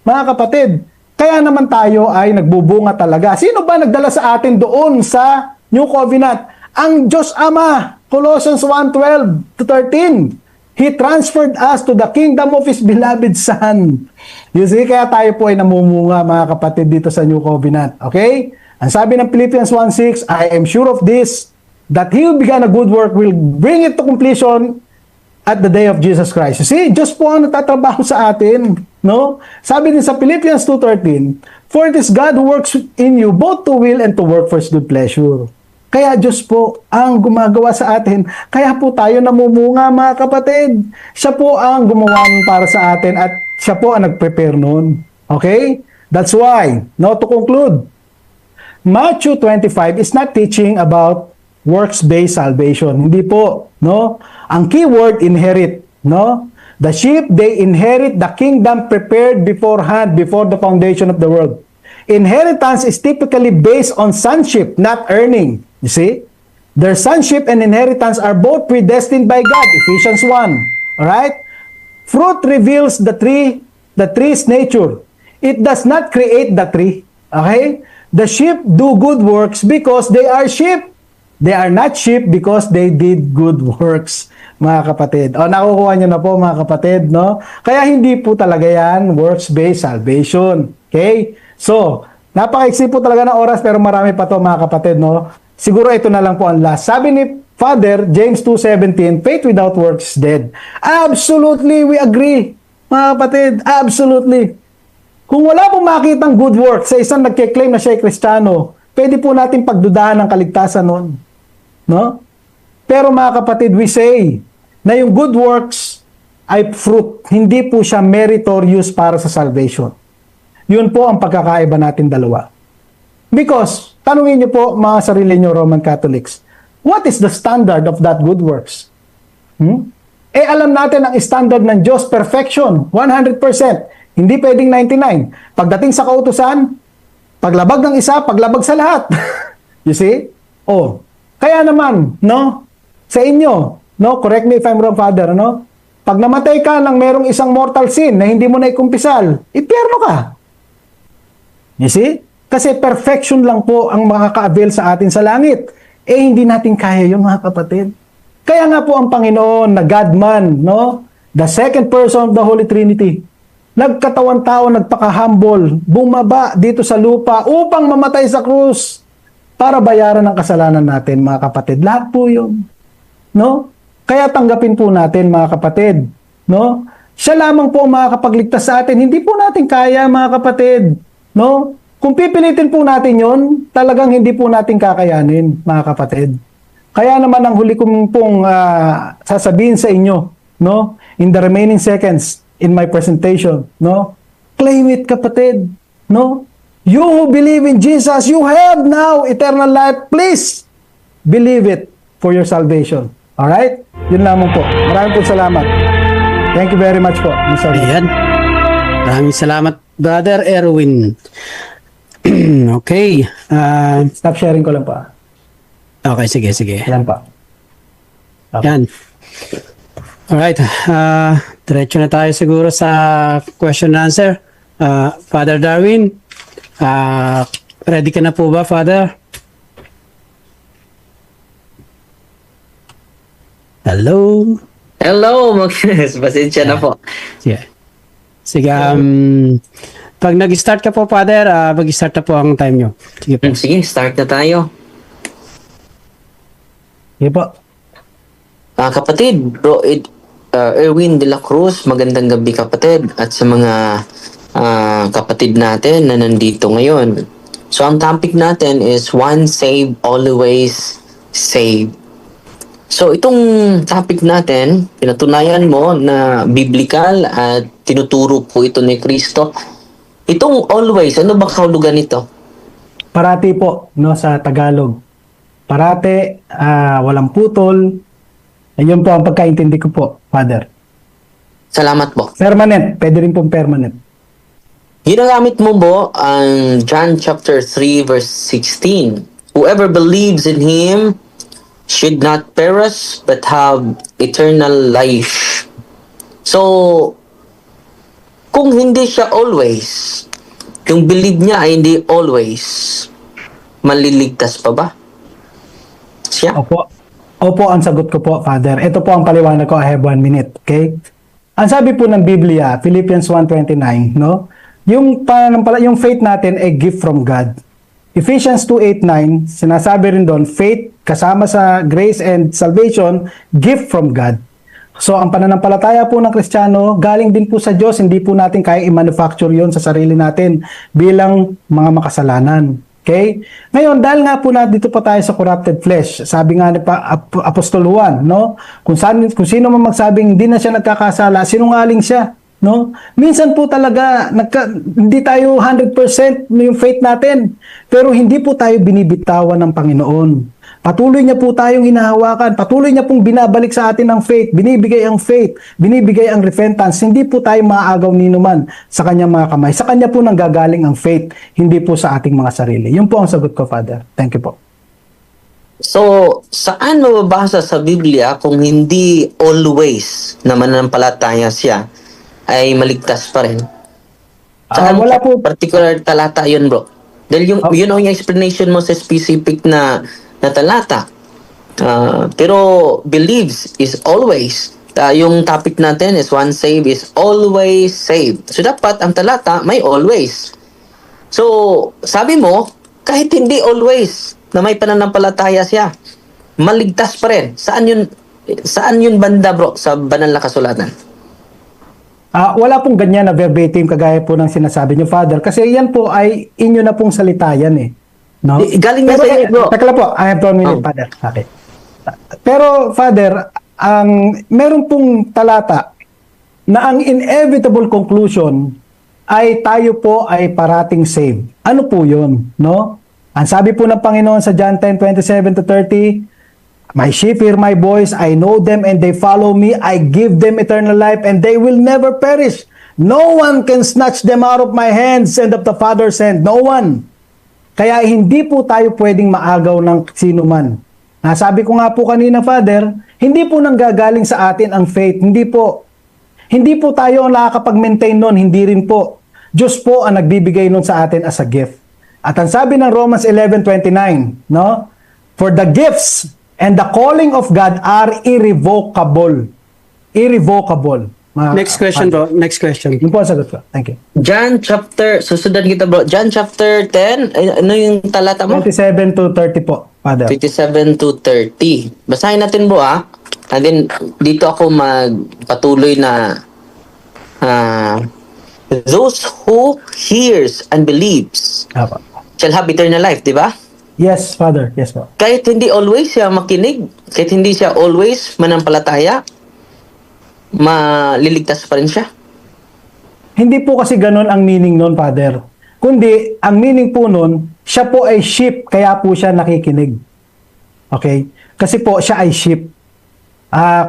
[SPEAKER 2] Mga kapatid, kaya naman tayo ay nagbubunga talaga. Sino ba nagdala sa atin doon sa New Covenant? Ang Diyos Ama. Colossians 1:12 to 13. He transferred us to the kingdom of His beloved Son. You see? Kaya tayo po ay namumunga, mga kapatid, dito sa New Covenant. Okay? Ang sabi ng Philippians 1:6, I am sure of this, that He who began a good work will bring it to completion at the day of Jesus Christ. You see, Diyos po ang natatrabaho sa atin. No? Sabi din sa Philippians 2:13, for it is God who works in you both to will and to work for His good pleasure. Kaya Diyos po ang gumagawa sa atin. Kaya po tayo namumunga, mga kapatid. Siya po ang gumawa para sa atin at siya po ang nag-prepare nun. Okay? That's why, now to conclude, Matthew 25 is not teaching about works-based salvation. Hindi po, no? Ang keyword inherit, no? The sheep, they inherit the kingdom prepared beforehand, before the foundation of the world. Inheritance is typically based on sonship, not earning. You see? Their sonship and inheritance are both predestined by God. Ephesians 1. Alright? Fruit reveals the tree's nature. It does not create the tree. Okay? The sheep do good works because they are sheep. They are not sheep because they did good works, mga kapatid. O, nakukuha nyo na po, mga kapatid, no? Kaya hindi po talaga yan works-based salvation. Okay? So, napaka-iksi po talaga ng oras pero marami pa to, mga kapatid, no? Siguro ito na lang po ang last. Sabi ni Father, James 2:17, faith without works is dead. Absolutely, we agree, mga kapatid. Absolutely. Kung wala pong makitang good work sa isang nagke-claim na siya ay Kristiyano, pwede po natin pagdudahan ng kaligtasan noon. No? Pero mga kapatid, we say na yung good works ay fruit. Hindi po siya meritorious para sa salvation. Yun po ang pagkakaiba natin dalawa. Because tanungin niyo po mga sarili niyo Roman Catholics, what is the standard of that good works? Eh alam natin ang standard ng Diyos, perfection, 100%. Hindi pwedeng 99. Pagdating sa kautusan, paglabag ng isa, paglabag sa lahat. You see? Oh. Kaya naman, no? Sa inyo, no? Correct me if I'm wrong, Father, no? Pag namatay ka ng merong isang mortal sin na hindi mo na ikumpisal, impyerno ka. You see? Kasi perfection lang po ang makaka-avail sa atin sa langit. Eh, hindi natin kaya yun, mga kapatid. Kaya nga po ang Panginoon na God-man, no? The second person of the Holy Trinity, nagkatawan-tao, nagpaka-humble, bumaba dito sa lupa upang mamatay sa krus para bayaran ang kasalanan natin, mga kapatid. Lahat po yun. No? Kaya tanggapin po natin, mga kapatid. No? Siya lamang po ang makakapagligtas sa atin. Hindi po natin kaya, mga kapatid. No? Kung pipilitin po natin yon, talagang hindi po natin kakayanin, mga kapatid. Kaya naman ang huli kong pong sasabihin sa inyo, no? In the remaining seconds in my presentation, no? Claim it, kapatid. No? You who believe in Jesus, you have now eternal life. Please believe it for your salvation. Alright? Yun lamang po. Maraming po salamat. Thank you very much po. Mr.
[SPEAKER 1] Ayan. Maraming salamat, Brother Erwin. Okay.
[SPEAKER 2] Stop sharing ko lang pa.
[SPEAKER 1] Okay, sige.
[SPEAKER 2] Yan pa.
[SPEAKER 1] Yan. Alright. Diretso na tayo siguro sa question and answer. Father Darwin, ready ka na po ba, Father? Hello?
[SPEAKER 3] Hello, Magnes. Pasensya na po.
[SPEAKER 1] Sige. Pag nag-start ka po, Father, mag-start na po ang time nyo. Sige po.
[SPEAKER 3] Sige, start na tayo.
[SPEAKER 2] Sige po.
[SPEAKER 3] Kapatid, Bro Erwin de la Cruz, magandang gabi kapatid. At sa mga kapatid natin na nandito ngayon. So, ang topic natin is one save, always save. So, itong topic natin, pinatunayan mo na biblical at tinuturo po ito ni Kristo. Itong always, ano ba kahulugan nito?
[SPEAKER 2] Parati po, no, sa Tagalog. Parate, walang putol. Ayun po ang pagkaintindi ko po, Father.
[SPEAKER 3] Salamat po.
[SPEAKER 2] Permanent, pwede rin pong permanent.
[SPEAKER 3] Ginagamit mo po ang John chapter 3 verse 16. Whoever believes in Him should not perish but have eternal life. So, kung hindi siya always, yung believe niya ay hindi always, maliligtas pa ba siya?
[SPEAKER 2] Opo, ang sagot ko po, Father. Ito po ang paliwanag ko. I have 1 minute, okay? Ang sabi po ng Biblia, Philippians 1:29, no? Yung faith natin ay gift from God. Ephesians 2:8-9, sinasabi rin doon, faith kasama sa grace and salvation, gift from God. So, ang pananampalataya po ng Kristiyano, galing din po sa Diyos, hindi po natin kaya i-manufacture yon sa sarili natin bilang mga makasalanan. Okay? Ngayon, dahil nga po dito pa tayo sa corrupted flesh, sabi nga ni Apostol Juan, no? Kung sino man magsabing hindi na siya nagkakasala, sinungaling siya. No? Minsan po talaga hindi tayo 100% yung faith natin, pero hindi po tayo binibitawan ng Panginoon. Patuloy niya po tayong hinahawakan, patuloy niya pong binabalik sa atin ang faith, binibigay ang faith, binibigay ang repentance. Hindi po tayo maaagaw ninuman sa kanyang mga kamay. Sa kanya po nanggagaling ang faith, hindi po sa ating mga sarili. Yun po ang sagot ko, Father. Thank you po.
[SPEAKER 3] So, saan mababasa sa Biblia kung hindi always na mananampalataya siya ay maligtas pa rin? Saan
[SPEAKER 2] Wala po.
[SPEAKER 3] particular talata yun, bro? Dahil yun ang explanation mo sa specific na talata. Pero believes is always. Yung topic natin is one save is always save. So, dapat ang talata may always. So, sabi mo, kahit hindi always na may pananampalataya siya, maligtas pa rin. Saan yun banda, bro, sa banal na kasulatan?
[SPEAKER 2] Wala pong ganyan na verbatim kagaya po ng sinasabi niyo, Father. Kasi yan po ay inyo na pong salita yan eh. No?
[SPEAKER 3] Galing na sa iyo, bro.
[SPEAKER 2] Teka lang po, I have 1 minute, Father. Okay. Pero, Father, meron pong talata na ang inevitable conclusion ay tayo po ay parating save. Ano po yun? No? Ang sabi po ng Panginoon sa John 10:27 to 30, "My sheep hear my voice, I know them and they follow me. I give them eternal life and they will never perish. No one can snatch them out of my hands and of the Father's hand." No one. Kaya hindi po tayo pwedeng maagaw ng sino man. Nasabi ko nga po kanina, Father, hindi po nanggagaling sa atin ang faith. Hindi po. Hindi po tayo ang nakakapag-maintain nun. Hindi rin po. Diyos po ang nagbibigay nun sa atin as a gift. At ang sabi ng Romans 11:29, no? "For the gifts and the calling of God are irrevocable." Irrevocable.
[SPEAKER 1] Next question, bro. Next question.
[SPEAKER 2] Yun po ang sagot ko. Thank you.
[SPEAKER 3] John chapter, susundan kita bro. John chapter 10, ano yung talata mo?
[SPEAKER 2] 27 to 30 po, Father.
[SPEAKER 3] 27 to 30. Basahin natin bro And then, dito ako magpatuloy na those who hears and believes
[SPEAKER 2] Apo.
[SPEAKER 3] shall have eternal life, di ba?
[SPEAKER 2] Yes, Father. Yes po.
[SPEAKER 3] Kahit hindi always siya makinig, kahit hindi siya always manampalataya, maliligtas pa rin siya.
[SPEAKER 2] Hindi po kasi ganun ang meaning nun, Father. Kundi, ang meaning po nun, siya po ay sheep, kaya po siya nakikinig. Okay? Kasi po, siya ay sheep.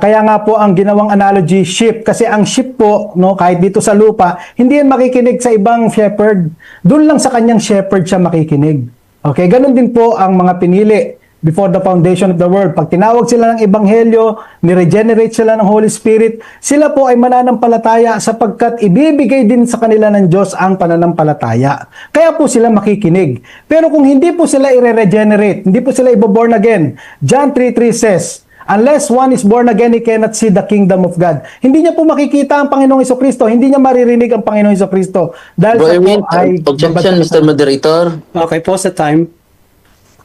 [SPEAKER 2] Kaya nga po ang ginawang analogy, sheep. Kasi ang sheep po, no, kahit dito sa lupa, hindi yan makikinig sa ibang shepherd. Doon lang sa kanyang shepherd siya makikinig. Okay? Ganun din po ang mga pinili before the foundation of the world. Pag tinawag sila ng ebanghelyo, ni-regenerate sila ng Holy Spirit, sila po ay mananampalataya sapagkat ibibigay din sa kanila ng Diyos ang pananampalataya. Kaya po sila makikinig. Pero kung hindi po sila i-regenerate, hindi po sila i-born again, John 3:3 says, "Unless one is born again, he cannot see the kingdom of God." Hindi niya po makikita ang Panginoong Hesukristo, hindi niya maririnig ang Panginoong Hesukristo. Dahil
[SPEAKER 3] Bro
[SPEAKER 2] sa
[SPEAKER 3] Erwin,
[SPEAKER 2] po ay...
[SPEAKER 3] objection Mr. Moderator.
[SPEAKER 1] Okay, pause the time.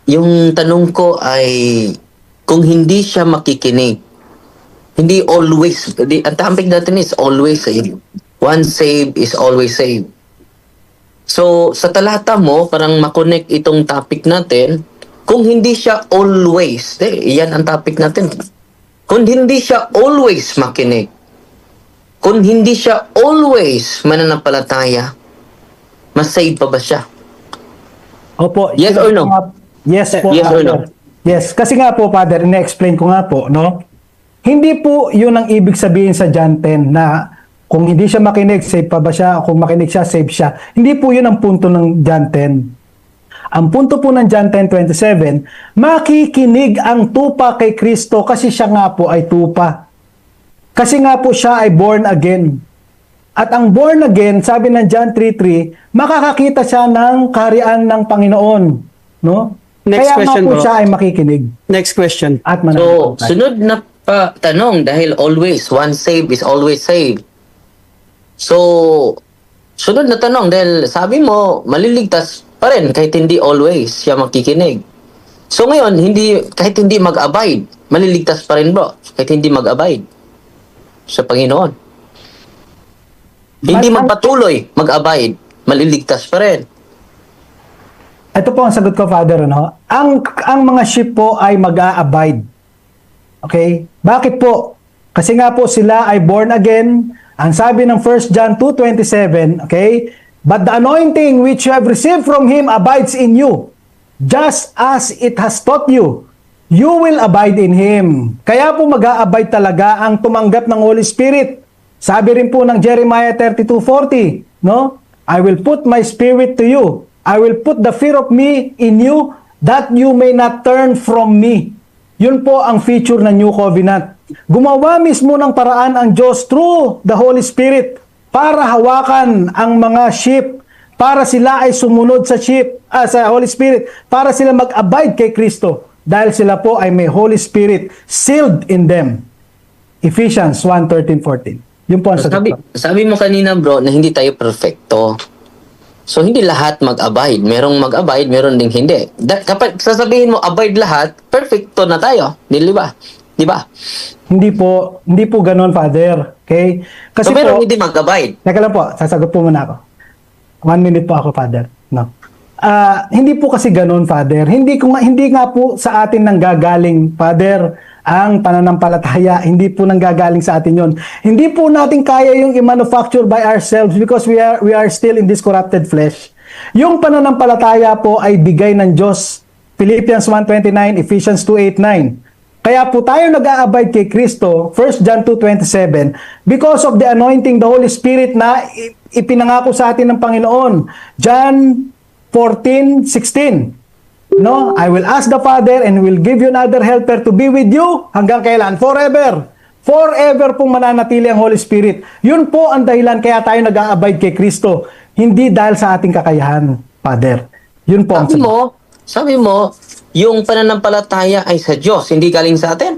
[SPEAKER 3] Yung tanong ko ay kung hindi siya makikinig, hindi always, ang topic natin is always saved. Once saved is always saved. So, sa talata mo, parang makonect itong topic natin, kung hindi siya always, yan ang topic natin. Kung hindi siya always makinig, kung hindi siya always mananampalataya, mas-save pa ba siya?
[SPEAKER 2] Opo.
[SPEAKER 3] Yes or no?
[SPEAKER 2] Yes po,
[SPEAKER 3] Yes or
[SPEAKER 2] Father.
[SPEAKER 3] no?
[SPEAKER 2] Yes. Kasi nga po, Father, ina-explain ko nga po, no? Hindi po yun ang ibig sabihin sa John 10 na kung hindi siya makinig, save pa ba siya? Kung makinig siya, save siya. Hindi po yun ang punto ng John 10. Ang punto po ng John 10:27, makikinig ang tupa kay Kristo kasi siya nga po ay tupa. Kasi nga po siya ay born again. At ang born again, sabi ng John 3:3, makakakita siya ng kaharian ng Panginoon. No?
[SPEAKER 1] Next
[SPEAKER 2] Kaya
[SPEAKER 1] question,
[SPEAKER 2] nga po
[SPEAKER 1] bro.
[SPEAKER 2] siya ay makikinig.
[SPEAKER 1] Next question.
[SPEAKER 2] At
[SPEAKER 3] So,
[SPEAKER 2] mananampalataya.
[SPEAKER 3] sunod na tanong dahil always, once saved is always saved. So, sunod na tanong dahil sabi mo, maliligtas pa rin kahit hindi always siya makikinig. So ngayon, kahit hindi mag-abide, maliligtas pa rin bro, kahit hindi mag-abide sa Panginoon. Hindi magpatuloy mag-abide, maliligtas pa rin.
[SPEAKER 2] Ito po ang sagot ko, Father. No? Ang mga sheep po ay mag-a-abide. Okay? Bakit po? Kasi nga po sila ay born again. Ang sabi ng 1 John 2:27, okay? "But the anointing which you have received from Him abides in you. Just as it has taught you, you will abide in Him." Kaya po mag-a-abide talaga ang tumanggap ng Holy Spirit. Sabi rin po ng Jeremiah 32:40, no? "I will put my spirit to you. I will put the fear of me in you that you may not turn from me." Yun po ang feature ng New Covenant. Gumawa mismo ng paraan ang Diyos through the Holy Spirit para hawakan ang mga sheep, para sila ay sumunod sa sa Holy Spirit, para sila mag-abide kay Kristo dahil sila po ay may Holy Spirit sealed in them. Ephesians 1:13-14. Yun po ang sagot ko.
[SPEAKER 3] Sabi mo kanina bro na hindi tayo perfecto. So hindi lahat mag-abide. Merong mag-abide, meron ding hindi. Kapag sasabihin mo abide lahat, perfecto na tayo. Di ba? Di ba?
[SPEAKER 2] Hindi po ganoon, Father. Okay? Kasi
[SPEAKER 3] So meron
[SPEAKER 2] po,
[SPEAKER 3] hindi mag-abide.
[SPEAKER 2] teka lang po, sasagot po muna ako. 1 minute po ako, Father. No. Hindi po kasi ganoon, Father. Hindi nga po sa atin nanggagaling, Father, ang pananampalataya. Hindi po nanggagaling sa atin yon. Hindi po natin kaya yung i-manufacture by ourselves because we are still in this corrupted flesh. Yung pananampalataya po ay bigay ng Diyos. Philippians 1:29, Ephesians 2:8-9. Kaya po tayo nag-a-abide kay Kristo, 1 John 2:27, because of the anointing, the Holy Spirit na ipinangako sa atin ng Panginoon. John 14:16. No, I will ask the Father and will give you another helper to be with you hanggang kailan? Forever. Forever pong mananatili ang Holy Spirit. Yun po ang dahilan kaya tayo nag-a-abide kay Kristo. Hindi dahil sa ating kakayahan, Father. Yun po ang
[SPEAKER 3] Sabi mo, yung pananampalataya ay sa Diyos, hindi galing sa atin.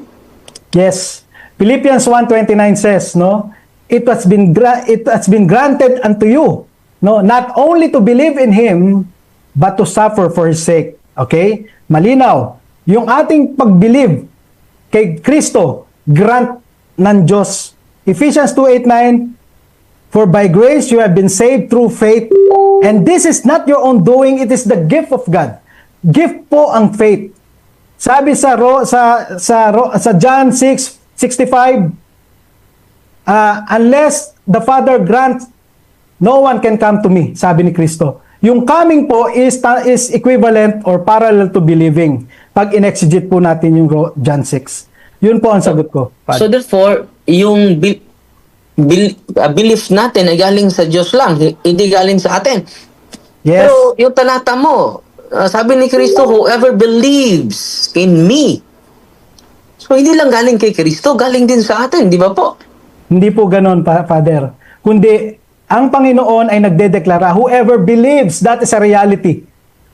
[SPEAKER 2] Yes. Philippians 1:29 says, no, it has been granted unto you, no, not only to believe in him but to suffer for his sake. Okay? Malinaw. Yung ating pag-believe kay Kristo, grant ng Diyos. Ephesians 2:8-9, for by grace you have been saved through faith, and this is not your own doing, it is the gift of God. Gift po ang faith. Sabi sa John 6:65, unless the Father grants, no one can come to me, sabi ni Kristo. Yung coming po is equivalent or parallel to believing. Pag in-exegete po natin yung John 6. Yun po ang sagot ko.
[SPEAKER 3] So therefore, yung belief natin ay galing sa Diyos lang, hindi galing sa atin.
[SPEAKER 2] Yes.
[SPEAKER 3] Pero yung talata mo, sabi ni Kristo, whoever believes in me. So hindi lang galing kay Kristo, galing din sa atin, di ba po?
[SPEAKER 2] Hindi po ganon, Father. Kundi, ang Panginoon ay nagdedeklara, whoever believes, that is a reality.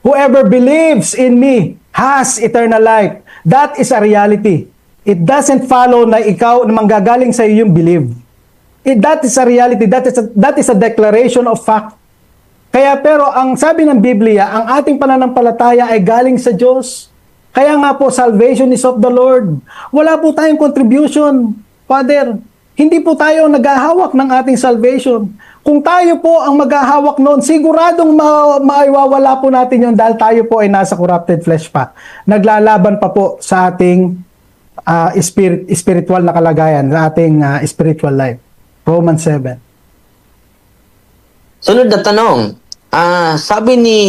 [SPEAKER 2] Whoever believes in me has eternal life. That is a reality. It doesn't follow na ikaw, na manggagaling sa iyo yung believe. That is a reality. That is a declaration of fact. Kaya pero ang sabi ng Biblia, ang ating pananampalataya ay galing sa Diyos. Kaya nga po, salvation is of the Lord. Wala po tayong contribution, Father. Hindi po tayo naghahawak ng ating salvation. Kung tayo po ang maghahawak noon, siguradong maiwawala po natin yun dahil tayo po ay nasa corrupted flesh pa. Naglalaban pa po sa ating spiritual na kalagayan, sa ating spiritual life. Romans 7.
[SPEAKER 3] Sunod na tanong, sabi ni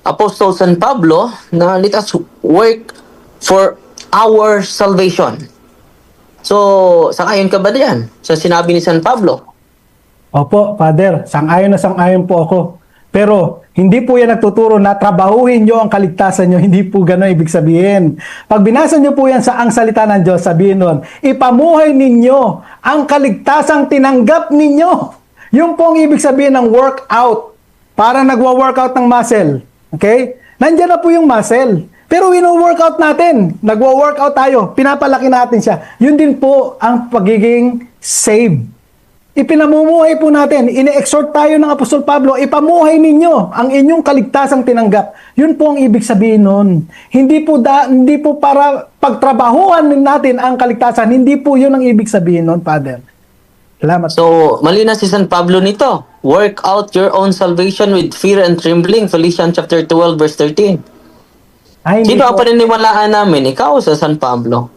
[SPEAKER 3] Apostle San Pablo na let us work for our salvation. So, sang-ayon ka ba diyan sa sinabi ni San Pablo?
[SPEAKER 2] Opo, Father, sang-ayon na sang-ayon po ako. Pero, hindi po yan nagtuturo na trabahuhin nyo ang kaligtasan nyo. Hindi po gano'n ibig sabihin. Pag binasa nyo po yan sa ang salita ng Diyos, sabihin nun, ipamuhay ninyo ang kaligtasang tinanggap ninyo. Yung po ang ibig sabihin ng workout. Para nagwa-workout ng muscle. Okay? Nandiyan na po yung muscle. Pero wino-workout natin. Nagwa-workout tayo. Pinapalaki natin siya. Yun din po ang pagiging saved. Ipinamumuhay po natin. Ine-exhort tayo ng Apostol Pablo, ipamuhay ninyo ang inyong kaligtasang tinanggap. Yun po ang ibig sabihin nun. Hindi po para pagtrabahuan natin ang kaligtasan. Hindi po yun ang ibig sabihin nun, Father. Salamat.
[SPEAKER 3] So, mali na si San Pablo nito. Work out your own salvation with fear and trembling. Philippians chapter 12 verse 13.
[SPEAKER 2] Ay, hindi
[SPEAKER 3] Sino ang
[SPEAKER 2] po.
[SPEAKER 3] paniniwalaan namin? Ikaw o sa San Pablo?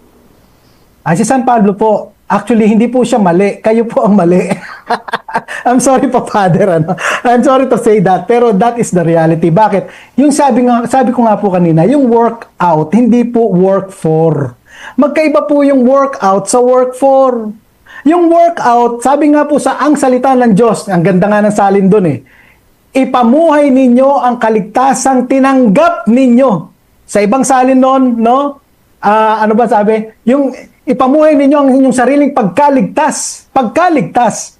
[SPEAKER 2] Si San Pablo po, actually, hindi po siya mali. Kayo po ang mali. I'm sorry po, Father. I'm sorry to say that. Pero that is the reality. Bakit? Yung sabi ko nga po kanina, yung workout, hindi po work for. Magkaiba po yung workout sa work for. Yung workout, sabi nga po sa ang salita ng Diyos, ang ganda nga ng salin doon eh, ipamuhay ninyo ang kaligtasang tinanggap ninyo. Sa ibang salin noon, no? Ano ba sabi? Yung ipamuhay ninyo ang inyong sariling pagkaligtas. Pagkaligtas.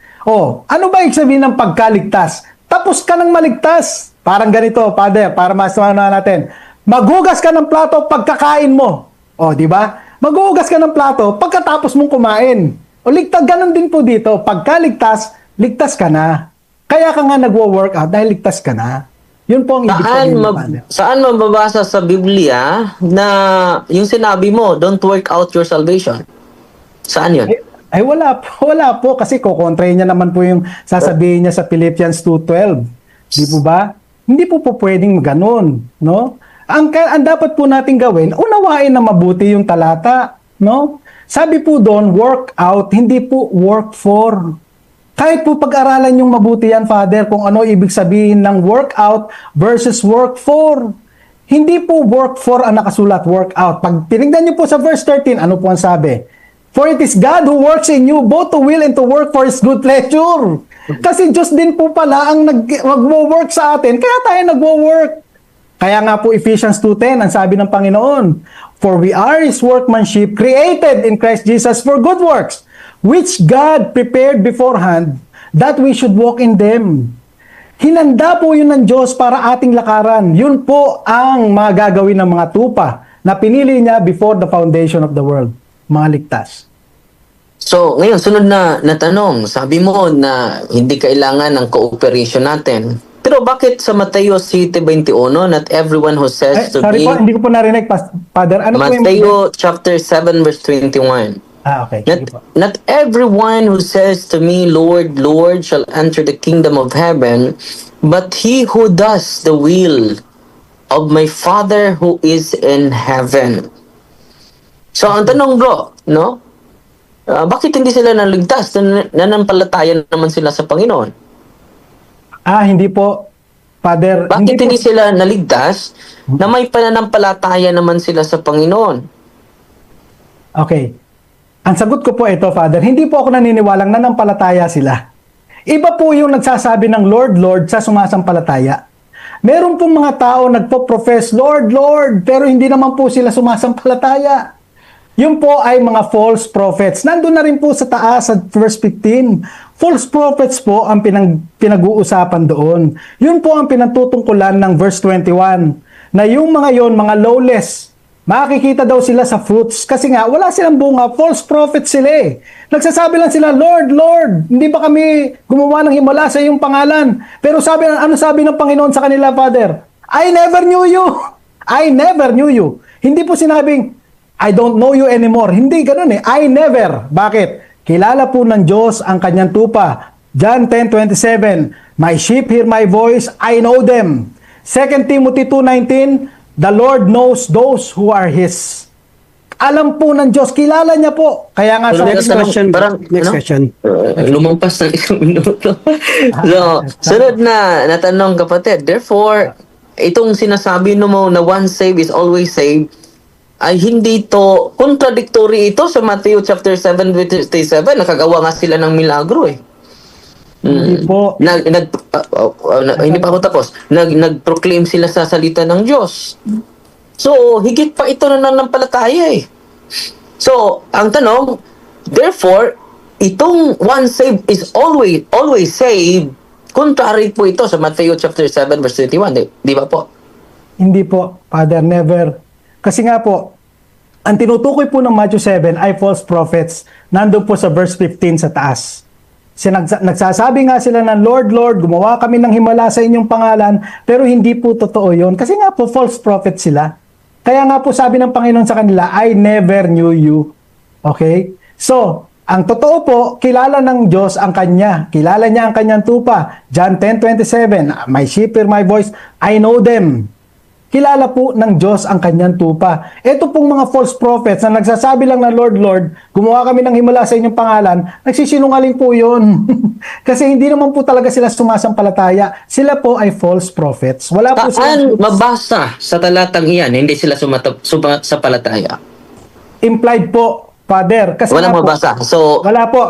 [SPEAKER 2] Ano ba ibig sabihin ng pagkaligtas? Tapos ka ng maligtas. Parang ganito, Father, para masama natin. Maghugas ka ng plato pagkakain mo. Di ba? Maghugas ka ng plato pagkatapos mong kumain. Ligtas, ganun din po dito. Pagkaligtas, ligtas ka na. Kaya ka nga nagwo-workout dahil ligtas ka na. Yun po ang ibig sabihin.
[SPEAKER 3] Saan mababasa sa Biblia na yung sinabi mo, don't work out your salvation? Saan yun?
[SPEAKER 2] Ay wala po kasi kukontrahin niya naman po yung sasabihin niya sa Philippians 2:12. Di po ba? Hindi po pwedeng ganun, no? Ang dapat po nating gawin, unawain na mabuti yung talata, no? Sabi po doon, work out, hindi po work for. Kahit po pag-aralan yung mabuti yan, Father, kung ano ibig sabihin ng workout versus work for. Hindi po work for ang nakasulat, workout. Pag tinignan niyo po sa verse 13, ano po ang sabi? For it is God who works in you both to will and to work for His good pleasure. Kasi Diyos din po pala ang nag-work sa atin, kaya tayo nag-work. Kaya nga po Ephesians 2:10, ang sabi ng Panginoon, for we are His workmanship, created in Christ Jesus for good works, which God prepared beforehand that we should walk in them. Hinanda po yun ng Diyos para ating lakaran. Yun po ang mga gagawin ng mga tupa na pinili niya before the foundation of the world. Mga ligtas.
[SPEAKER 3] So, ngayon, sunod na tanong. Sabi mo na hindi kailangan ng cooperation natin. Pero bakit sa Mateo 7:21, not everyone who says to
[SPEAKER 2] Sorry
[SPEAKER 3] me,
[SPEAKER 2] po, hindi ko po narinig, Father. Ano po yung...
[SPEAKER 3] Mateo chapter 7 verse 21.
[SPEAKER 2] Okay. Sige po.
[SPEAKER 3] Not everyone who says to me, Lord, Lord, shall enter the kingdom of heaven, but he who does the will of my Father who is in heaven. So, ang tanong bro, no? Bakit hindi sila naligtas? Nanampalataya naman sila sa Panginoon.
[SPEAKER 2] Hindi po, Father.
[SPEAKER 3] Bakit
[SPEAKER 2] po-
[SPEAKER 3] hindi sila naligtas na may pananampalataya naman sila sa Panginoon?
[SPEAKER 2] Okay. Ang sagot ko po ito, Father, hindi po ako naniniwalang nanampalataya sila. Iba po yung nagsasabi ng Lord, Lord sa sumasampalataya. Meron pong mga tao nagpo-profess, Lord, Lord, pero hindi naman po sila sumasampalataya. Yun po ay mga false prophets. Nandun na rin po sa taas, sa verse 15. False prophets po ang pinag-uusapan doon. Yun po ang pinatutungkulan ng verse 21. Na yung mga yon, mga lawless, makikita daw sila sa fruits. Kasi nga, wala silang bunga. False prophets sila eh. Nagsasabi lang sila, Lord, Lord, hindi ba kami gumawa ng himala sa iyong pangalan? Pero ano sabi ng Panginoon sa kanila, Father? I never knew you. I never knew you. Hindi po sinabing, I don't know you anymore. Hindi ganun eh. I never. Bakit? Kilala po ng Diyos ang kanyang tupa. John 10:27, my sheep hear my voice, I know them. 2 Timothy 2:19, the Lord knows those who are His. Alam po ng Diyos, kilala niya po. Kaya nga sa
[SPEAKER 1] Next question. Next question.
[SPEAKER 3] Lumampas ng isang minuto. So, sunod na tanong kapatid. Therefore, itong sinasabi mo na once saved is always saved, ay hindi to contradictory ito sa Matthew chapter 7:37. Nakagawa nga sila ng milagro eh.
[SPEAKER 2] Hindi po.
[SPEAKER 3] Hindi pa ako tapos. Nag-proclaim sila sa salita ng Diyos. So, higit pa ito na nanampalataya eh. So, ang tanong, therefore, itong once saved is always saved. Contrary po ito sa Matthew chapter 7 verse 21. Di ba po?
[SPEAKER 2] Hindi po, Father, never. Kasi nga po, ang tinutukoy po ng Matthew 7 ay false prophets. Nandun po sa verse 15 sa taas. Nagsasabi nga sila ng Lord, Lord, gumawa kami ng himala sa inyong pangalan, pero hindi po totoo yun. Kasi nga po, false prophet sila. Kaya nga po sabi ng Panginoon sa kanila, I never knew you. Okay? So, ang totoo po, kilala ng Diyos ang Kanya. Kilala niya ang Kanyang tupa. John 10:27, my sheep hear my voice, I know them. Kilala po ng Diyos ang Kanyang tupa. Ito pong mga false prophets na nagsasabi lang na Lord, Lord, gumawa kami ng himala sa inyong pangalan, nagsisinungaling po yun. Kasi hindi naman po talaga sila sumasampalataya. Sila po ay false prophets. Wala po
[SPEAKER 3] Saan mabasa sa talatang iyan, hindi sila sumasampalataya?
[SPEAKER 2] implied po, Father. Kasi
[SPEAKER 3] Walang
[SPEAKER 2] nga po,
[SPEAKER 3] mabasa. So,
[SPEAKER 2] wala po.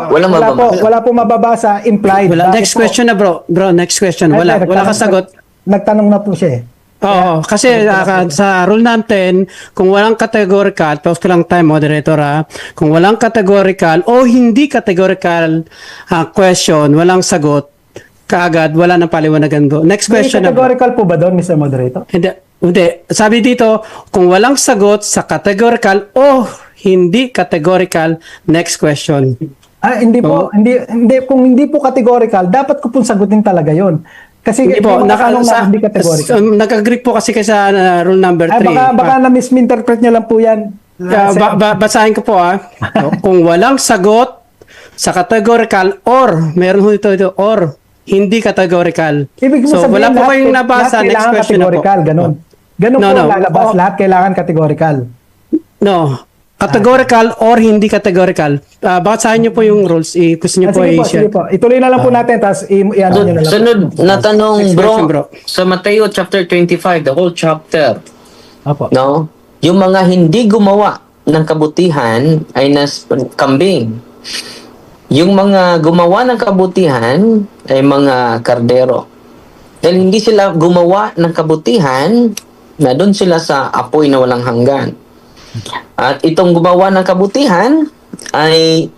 [SPEAKER 2] Wala po mababasa. Implied.
[SPEAKER 1] Wala.
[SPEAKER 2] Bakit
[SPEAKER 1] Next
[SPEAKER 2] po?
[SPEAKER 1] question na bro. Bro, next question.
[SPEAKER 2] Ay,
[SPEAKER 1] Wala kasagot.
[SPEAKER 2] Nagtanong na po siya eh.
[SPEAKER 1] Oo, kasi sa rule natin, kung walang categorical, pause ko lang time, moderator kung walang categorical o hindi categorical question, walang sagot, kaagad, wala nang paliwanagan do. Next question na bro.
[SPEAKER 2] Categorical po ba doon, Mr. Moderator?
[SPEAKER 1] Hindi. Sabi dito, kung walang sagot sa categorical o hindi categorical, next question.
[SPEAKER 2] Hindi po. Hindi, kung hindi po categorical, dapat ko pong sagutin talaga yon. Kasi
[SPEAKER 1] Hindi po,
[SPEAKER 2] hindi categorical.
[SPEAKER 1] nag-agree po kasi kayo sa rule number 3.
[SPEAKER 2] Baka na-misinterpret niyo lang po yan.
[SPEAKER 1] Basahin ko po kung walang sagot sa categorical or meron dito or hindi categorical.
[SPEAKER 2] Ibig mo
[SPEAKER 1] So
[SPEAKER 2] sabihin,
[SPEAKER 1] wala po
[SPEAKER 2] lahat-
[SPEAKER 1] kayong nabasa.
[SPEAKER 2] lahat
[SPEAKER 1] Next
[SPEAKER 2] kailangan
[SPEAKER 1] question na po.
[SPEAKER 2] categorical, ganun. Ganun
[SPEAKER 1] No,
[SPEAKER 2] po
[SPEAKER 1] no.
[SPEAKER 2] lalabas.
[SPEAKER 1] Oo.
[SPEAKER 2] Lahat kailangan categorical.
[SPEAKER 1] No. Categorical or hindi categorical. Basahin niyo po yung rules. Gusto niyo po
[SPEAKER 2] Sige po, sige
[SPEAKER 1] i-share.
[SPEAKER 2] po. Ituloy na lang po natin, tapos i-ano nyo na lang.
[SPEAKER 3] Sunod na tanong,
[SPEAKER 1] Next question, bro.
[SPEAKER 3] Sa Mateo chapter 25, the whole chapter,
[SPEAKER 2] Opo.
[SPEAKER 3] no? Yung mga hindi gumawa ng kabutihan ay kambing. Yung mga gumawa ng kabutihan ay mga kardero. Dahil hindi sila gumawa ng kabutihan, na doon sila sa apoy na walang hanggan. At itong gumawa ng kabutihan ay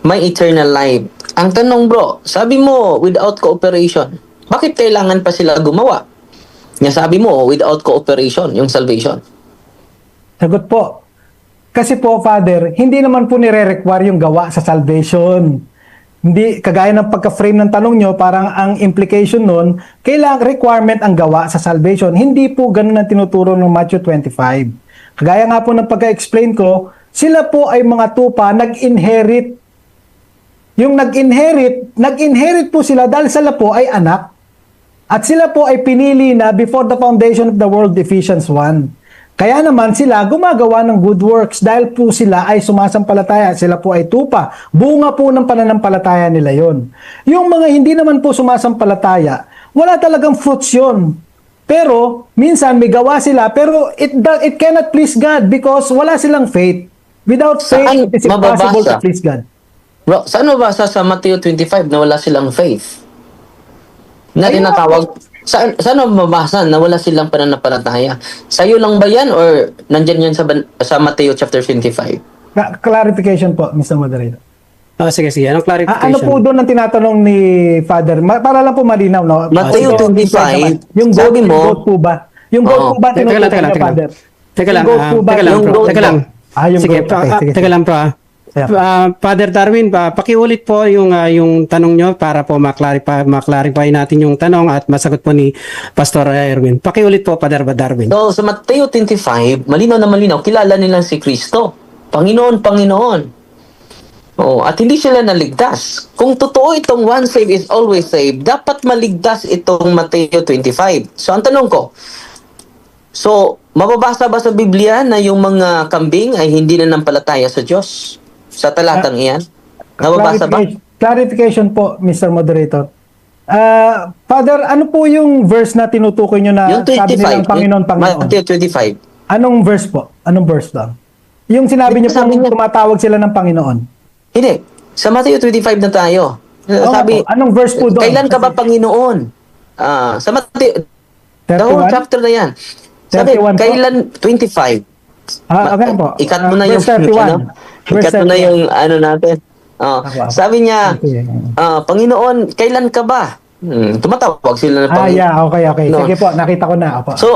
[SPEAKER 3] may eternal life. Ang tanong, bro, sabi mo without cooperation, bakit kailangan pa sila gumawa? Nga sabi mo without cooperation, yung salvation.
[SPEAKER 2] Sagot po. Kasi po, Father, hindi naman po nire-require yung gawa sa salvation. Hindi, kagaya ng pagka-frame ng tanong nyo, parang ang implication nun, kailangan requirement ang gawa sa salvation. Hindi po ganun ang tinuturo ng Matthew 25. Kagaya nga po ng pagka-explain ko, sila po ay mga tupa, nag-inherit. Yung nag-inherit po sila dahil sila po ay anak. At sila po ay pinili na before the foundation of the world, Ephesians 1. Kaya naman sila gumagawa ng good works dahil po sila ay sumasampalataya. Sila po ay tupa. Bunga po ng pananampalataya nila yon. Yung mga hindi naman po sumasampalataya, wala talagang fruits yun. Pero minsan may gawa sila pero it cannot please God because wala silang faith. Without faith,
[SPEAKER 3] Saan
[SPEAKER 2] it is impossible
[SPEAKER 3] mababasa?
[SPEAKER 2] to please God.
[SPEAKER 3] Bro, saan mabasa sa Mateo 25 na wala silang faith? Na
[SPEAKER 2] Ayun
[SPEAKER 3] tinatawag, saan mababasa na wala silang pananampalataya? Sa'yo lang ba yan or nandyan yan sa Mateo chapter 25?
[SPEAKER 2] Clarification po, Mr. Moderator.
[SPEAKER 1] Sige. Anong clarification?
[SPEAKER 2] Ano po doon ang tinatanong ni Father? Para lang po malinaw, no?
[SPEAKER 3] Mateo
[SPEAKER 2] Ito,
[SPEAKER 3] 25,
[SPEAKER 2] yung goat,
[SPEAKER 3] sabi mo,
[SPEAKER 2] yung goat po ba? Yung goat
[SPEAKER 3] Oo.
[SPEAKER 2] po ba
[SPEAKER 1] Teka lang,
[SPEAKER 2] tinutukoy niya, Father?
[SPEAKER 1] Teka lang,
[SPEAKER 2] Yung goat po ba?
[SPEAKER 1] teka lang,
[SPEAKER 3] Yung
[SPEAKER 1] bro.
[SPEAKER 3] goat
[SPEAKER 1] Teka lang.
[SPEAKER 2] Yung
[SPEAKER 1] Sige,
[SPEAKER 2] goat. Okay, sige.
[SPEAKER 1] teka lang, bro.
[SPEAKER 2] Yeah.
[SPEAKER 1] Father Darwin, pakiulit po yung tanong nyo para po ma-clarify natin yung tanong at masagot po ni Pastor Erwin. Pakiulit po, Father Darwin.
[SPEAKER 3] So, sa Mateo 25, malinaw na malinaw, kilala nila si Kristo. Panginoon. Oh, at hindi sila naligtas. Kung totoo itong one saved is always saved, dapat maligtas itong Mateo 25. So, ang tanong ko, mababasa ba sa Biblia na yung mga kambing ay hindi na nampalataya sa Diyos? Sa talatang iyan? Nababasa ba?
[SPEAKER 2] Clarification po, Mr. Moderator. Father, ano po yung verse na tinutukoy nyo na
[SPEAKER 3] Yung
[SPEAKER 2] sabi
[SPEAKER 3] 25.
[SPEAKER 2] nilang Panginoon?
[SPEAKER 3] Mateo 25.
[SPEAKER 2] Anong verse po? Anong verse doon? Yung sinabi niyo po,
[SPEAKER 3] Sabi niya-
[SPEAKER 2] tumatawag sila ng Panginoon.
[SPEAKER 3] Hindi. Sa Mateo 25 na tayo.
[SPEAKER 2] Oo nga
[SPEAKER 3] Sabi,
[SPEAKER 2] po. Anong verse po doon?
[SPEAKER 3] kailan ka ba Panginoon? Sa Mateo, the whole
[SPEAKER 2] 31?
[SPEAKER 3] chapter na yan. Sabi,
[SPEAKER 2] 31 po?
[SPEAKER 3] kailan 25?
[SPEAKER 2] Okay po.
[SPEAKER 3] Ikat mo na
[SPEAKER 2] Verse
[SPEAKER 3] yung
[SPEAKER 2] 31.
[SPEAKER 3] ano?
[SPEAKER 2] Verse
[SPEAKER 3] Ikat mo na
[SPEAKER 2] 31.
[SPEAKER 3] yung ano natin.
[SPEAKER 2] Ako.
[SPEAKER 3] Sabi niya,
[SPEAKER 2] Okay.
[SPEAKER 3] Panginoon, kailan ka ba? Tumatawag sila ng Panginoon.
[SPEAKER 2] Yeah, okay.
[SPEAKER 3] No.
[SPEAKER 2] Sige po, nakita ko na. Opo.
[SPEAKER 3] So,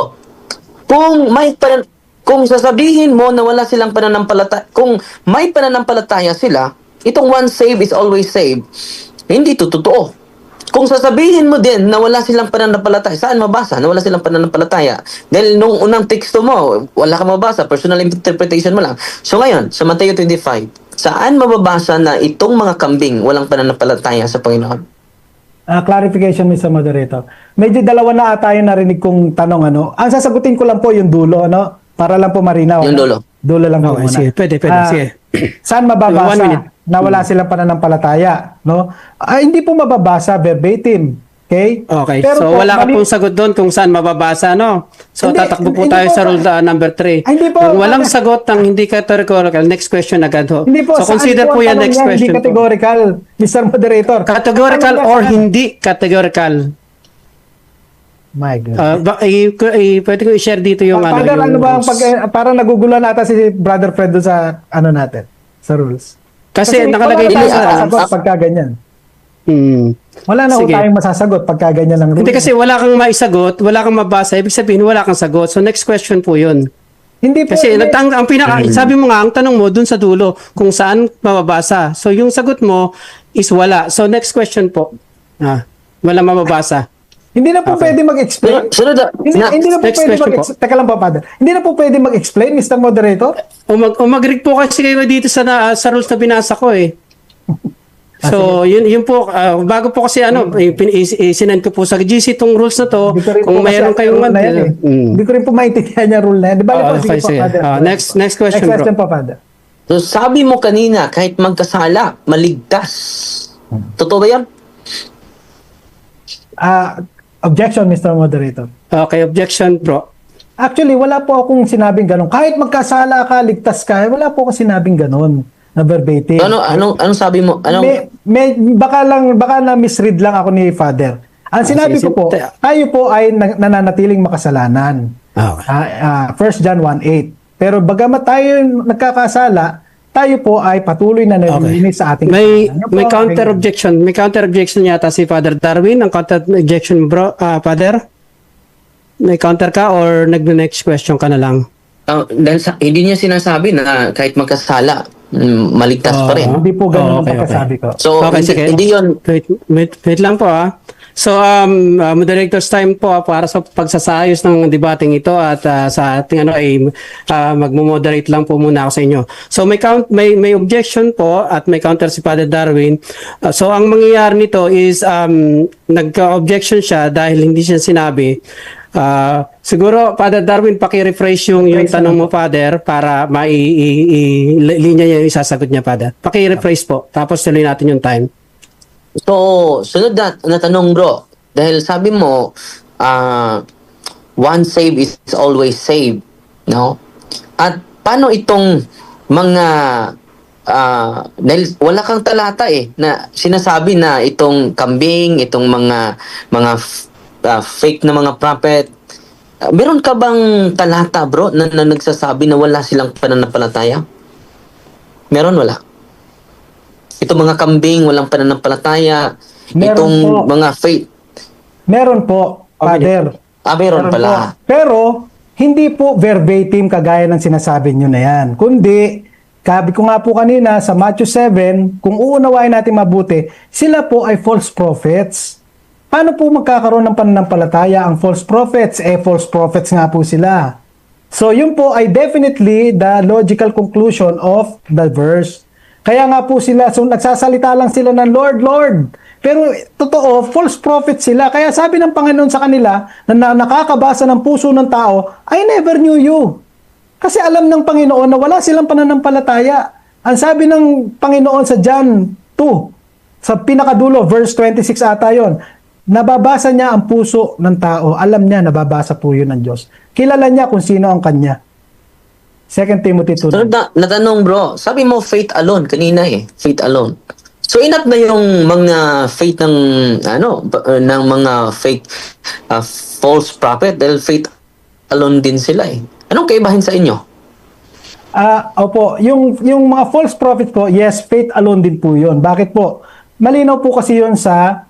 [SPEAKER 3] kung sasabihin mo na wala silang pananampalataya, kung may pananampalataya sila, itong one save is always saved, hindi to totoo. Kung sasabihin mo din na wala silang pananampalataya, saan mabasa na wala silang pananampalataya? Dahil nung unang teksto mo, wala ka mabasa, personal interpretation mo lang. So ngayon, sa Mateo 25, saan mababasa na itong mga kambing walang pananampalataya sa Panginoon?
[SPEAKER 2] Clarification, Mr. Moderator. Medyo dalawa na ata yung narinig kong tanong. Ang sasagutin ko lang po yung dulo, para lang po marinaw.
[SPEAKER 3] Yung dulo.
[SPEAKER 2] Dulo lang po
[SPEAKER 1] Okay,
[SPEAKER 2] muna.
[SPEAKER 1] sige. Pwede, sige.
[SPEAKER 2] Saan
[SPEAKER 1] 1
[SPEAKER 2] mababasa
[SPEAKER 1] minute.
[SPEAKER 2] na wala silang pananampalataya? Hindi po mababasa verbatim. Okay?
[SPEAKER 1] Okay,
[SPEAKER 2] Pero
[SPEAKER 1] so
[SPEAKER 2] po,
[SPEAKER 1] wala ka pong sagot doon kung saan mababasa, no? So
[SPEAKER 2] Hindi,
[SPEAKER 1] tatakbo po
[SPEAKER 2] hindi
[SPEAKER 1] tayo
[SPEAKER 2] po,
[SPEAKER 1] sa rule number 3.
[SPEAKER 2] Hindi po,
[SPEAKER 1] Kung walang
[SPEAKER 2] Father.
[SPEAKER 1] sagot ng hindi categorical, next question agad ho.
[SPEAKER 2] Hindi po,
[SPEAKER 1] So
[SPEAKER 2] saan
[SPEAKER 1] consider po
[SPEAKER 2] ang
[SPEAKER 1] yan
[SPEAKER 2] tanong
[SPEAKER 1] next
[SPEAKER 2] niya,
[SPEAKER 1] question
[SPEAKER 2] Hindi
[SPEAKER 1] po.
[SPEAKER 2] categorical, Mr. Moderator.
[SPEAKER 1] Categorical
[SPEAKER 2] Tanong niya
[SPEAKER 1] or
[SPEAKER 2] saan?
[SPEAKER 1] hindi categorical.
[SPEAKER 2] My God.
[SPEAKER 1] Pwede ko i-share dito yung ano.
[SPEAKER 2] Father,
[SPEAKER 1] yung
[SPEAKER 2] ano ba ang
[SPEAKER 1] rules.
[SPEAKER 2] parang nagugulan ata si Brother Fred doon sa natin, sa rules.
[SPEAKER 1] Kasi nakalagay
[SPEAKER 2] wala
[SPEAKER 1] dito
[SPEAKER 2] na tayong
[SPEAKER 1] sa...
[SPEAKER 2] masasagot pagka ganyan.
[SPEAKER 1] Sige.
[SPEAKER 2] Wala na ho tayong masasagot pagka ganyan lang.
[SPEAKER 1] Hindi kasi wala kang maisagot, wala kang mabasa, ibig sabihin wala kang sagot. So next question po yun.
[SPEAKER 2] Hindi po.
[SPEAKER 1] Kasi
[SPEAKER 2] hindi.
[SPEAKER 1] ang pinaka sabi mo nga ang tanong mo dun sa dulo kung saan mababasa. So yung sagot mo is wala. So next question po. Wala mababasa.
[SPEAKER 2] Hindi na po pwede mag-explain.
[SPEAKER 3] Sunod na.
[SPEAKER 2] Hindi na po
[SPEAKER 1] Next
[SPEAKER 2] pwede
[SPEAKER 1] question
[SPEAKER 2] mag-explain. Teka lang po, Father. Hindi na po pwede mag-explain, Mr. Moderator.
[SPEAKER 1] Mag-read po kasi kayo dito sa rules na binasa ko eh. So, yun po, bago po kasi sinend ko po sa GC itong rules na to,
[SPEAKER 2] Hindi ko rin
[SPEAKER 1] kung
[SPEAKER 2] po
[SPEAKER 1] mayroon
[SPEAKER 2] kasi
[SPEAKER 1] kayong
[SPEAKER 2] rule na yan eh. Hindi ko rin po maintindihan yung rule na yan. Di ba?
[SPEAKER 1] Okay, sige.
[SPEAKER 2] Father.
[SPEAKER 1] Next question,
[SPEAKER 2] Next question
[SPEAKER 1] bro.
[SPEAKER 2] po, Father.
[SPEAKER 3] So sabi mo kanina, kahit magkasala, maligtas. Totoo ba yan?
[SPEAKER 2] Objection, Mr. Moderator.
[SPEAKER 1] Okay, objection, bro.
[SPEAKER 2] Actually, wala po akong sinabing ganun. Kahit magkasala ka, ligtas ka, wala po akong sinabing ganun na verbatim.
[SPEAKER 3] Anong sabi mo?
[SPEAKER 2] Baka na misread lang ako ni Father. Ang sinabi
[SPEAKER 1] sige,
[SPEAKER 2] ko po,
[SPEAKER 1] sige.
[SPEAKER 2] tayo po ay nananatiling makasalanan.
[SPEAKER 1] Okay.
[SPEAKER 2] 1 John 1:8. Pero bagamat tayo nagkakasala, tayo po ay patuloy na nalilinis sa ating
[SPEAKER 1] May
[SPEAKER 2] kasalanan. Yan po
[SPEAKER 1] may
[SPEAKER 2] ang
[SPEAKER 1] counter
[SPEAKER 2] aking-
[SPEAKER 1] objection. May counter objection yata si Father Darwin. Ang counter objection, bro, Father? May counter ka or nag-next question ka na lang?
[SPEAKER 3] Dahil hindi niya sinasabi na kahit magkasala, maligtas pa rin.
[SPEAKER 2] Hindi po ganun ang
[SPEAKER 1] Okay.
[SPEAKER 2] pagkasabi ko.
[SPEAKER 3] So,
[SPEAKER 1] Okay, sige.
[SPEAKER 3] hindi yun.
[SPEAKER 1] Wait lang po So, moderator's time po para sa pagsasayos ng debating ito at sa ating ay magmo-moderate lang po muna ako sa inyo. So, may objection po at may counter si Father Darwin. So, ang mangyayari nito is nagka-objection siya dahil hindi siya sinabi. Siguro, Father Darwin, paki-refresh yung tanong mo, Father, para linya niya yung isasagot niya, Father. Paki-refresh po. Tapos tuloy natin yung time.
[SPEAKER 3] So, sunod na tanong, bro. Dahil sabi mo, one save is always save. No? At paano itong mga dahil wala kang talata na sinasabi na itong kambing, itong mga fake na mga prophet. Meron ka bang talata, bro, na nagsasabi na wala silang pananampalataya? Meron, wala? Itong mga kambing, walang pananampalataya.
[SPEAKER 2] Meron
[SPEAKER 3] Itong
[SPEAKER 2] po.
[SPEAKER 3] mga faith.
[SPEAKER 2] Meron po, Father.
[SPEAKER 3] Meron pala.
[SPEAKER 2] po. Pero, hindi po verbatim kagaya ng sinasabi nyo na yan. Kundi, sabi ko nga po kanina sa Matthew 7, kung uunawain natin mabuti, sila po ay false prophets. Paano po magkakaroon ng pananampalataya ang false prophets? False prophets nga po sila. So, yun po ay definitely the logical conclusion of the verse. Kaya nga po sila, so nagsasalita lang sila ng Lord, Lord. Pero totoo, false prophet sila. Kaya sabi ng Panginoon sa kanila na nakakabasa ng puso ng tao, I never knew you. Kasi alam ng Panginoon na wala silang pananampalataya. Ang sabi ng Panginoon sa John 2, sa pinakadulo, verse 26 ata yun, nababasa niya ang puso ng tao. Alam niya, nababasa po yun ng Diyos. Kilala niya kung sino ang kanya. 2 Timothy 2.
[SPEAKER 3] Sunod na tanong, bro. Sabi mo faith alone kanina faith alone. So inat na yung mga faith ng ng mga fake false prophet dahil faith alone din sila Anong kaibahan sa inyo?
[SPEAKER 2] Opo, yung mga false prophet po, yes, faith alone din po 'yun. Bakit po? Malinaw po kasi 'yun sa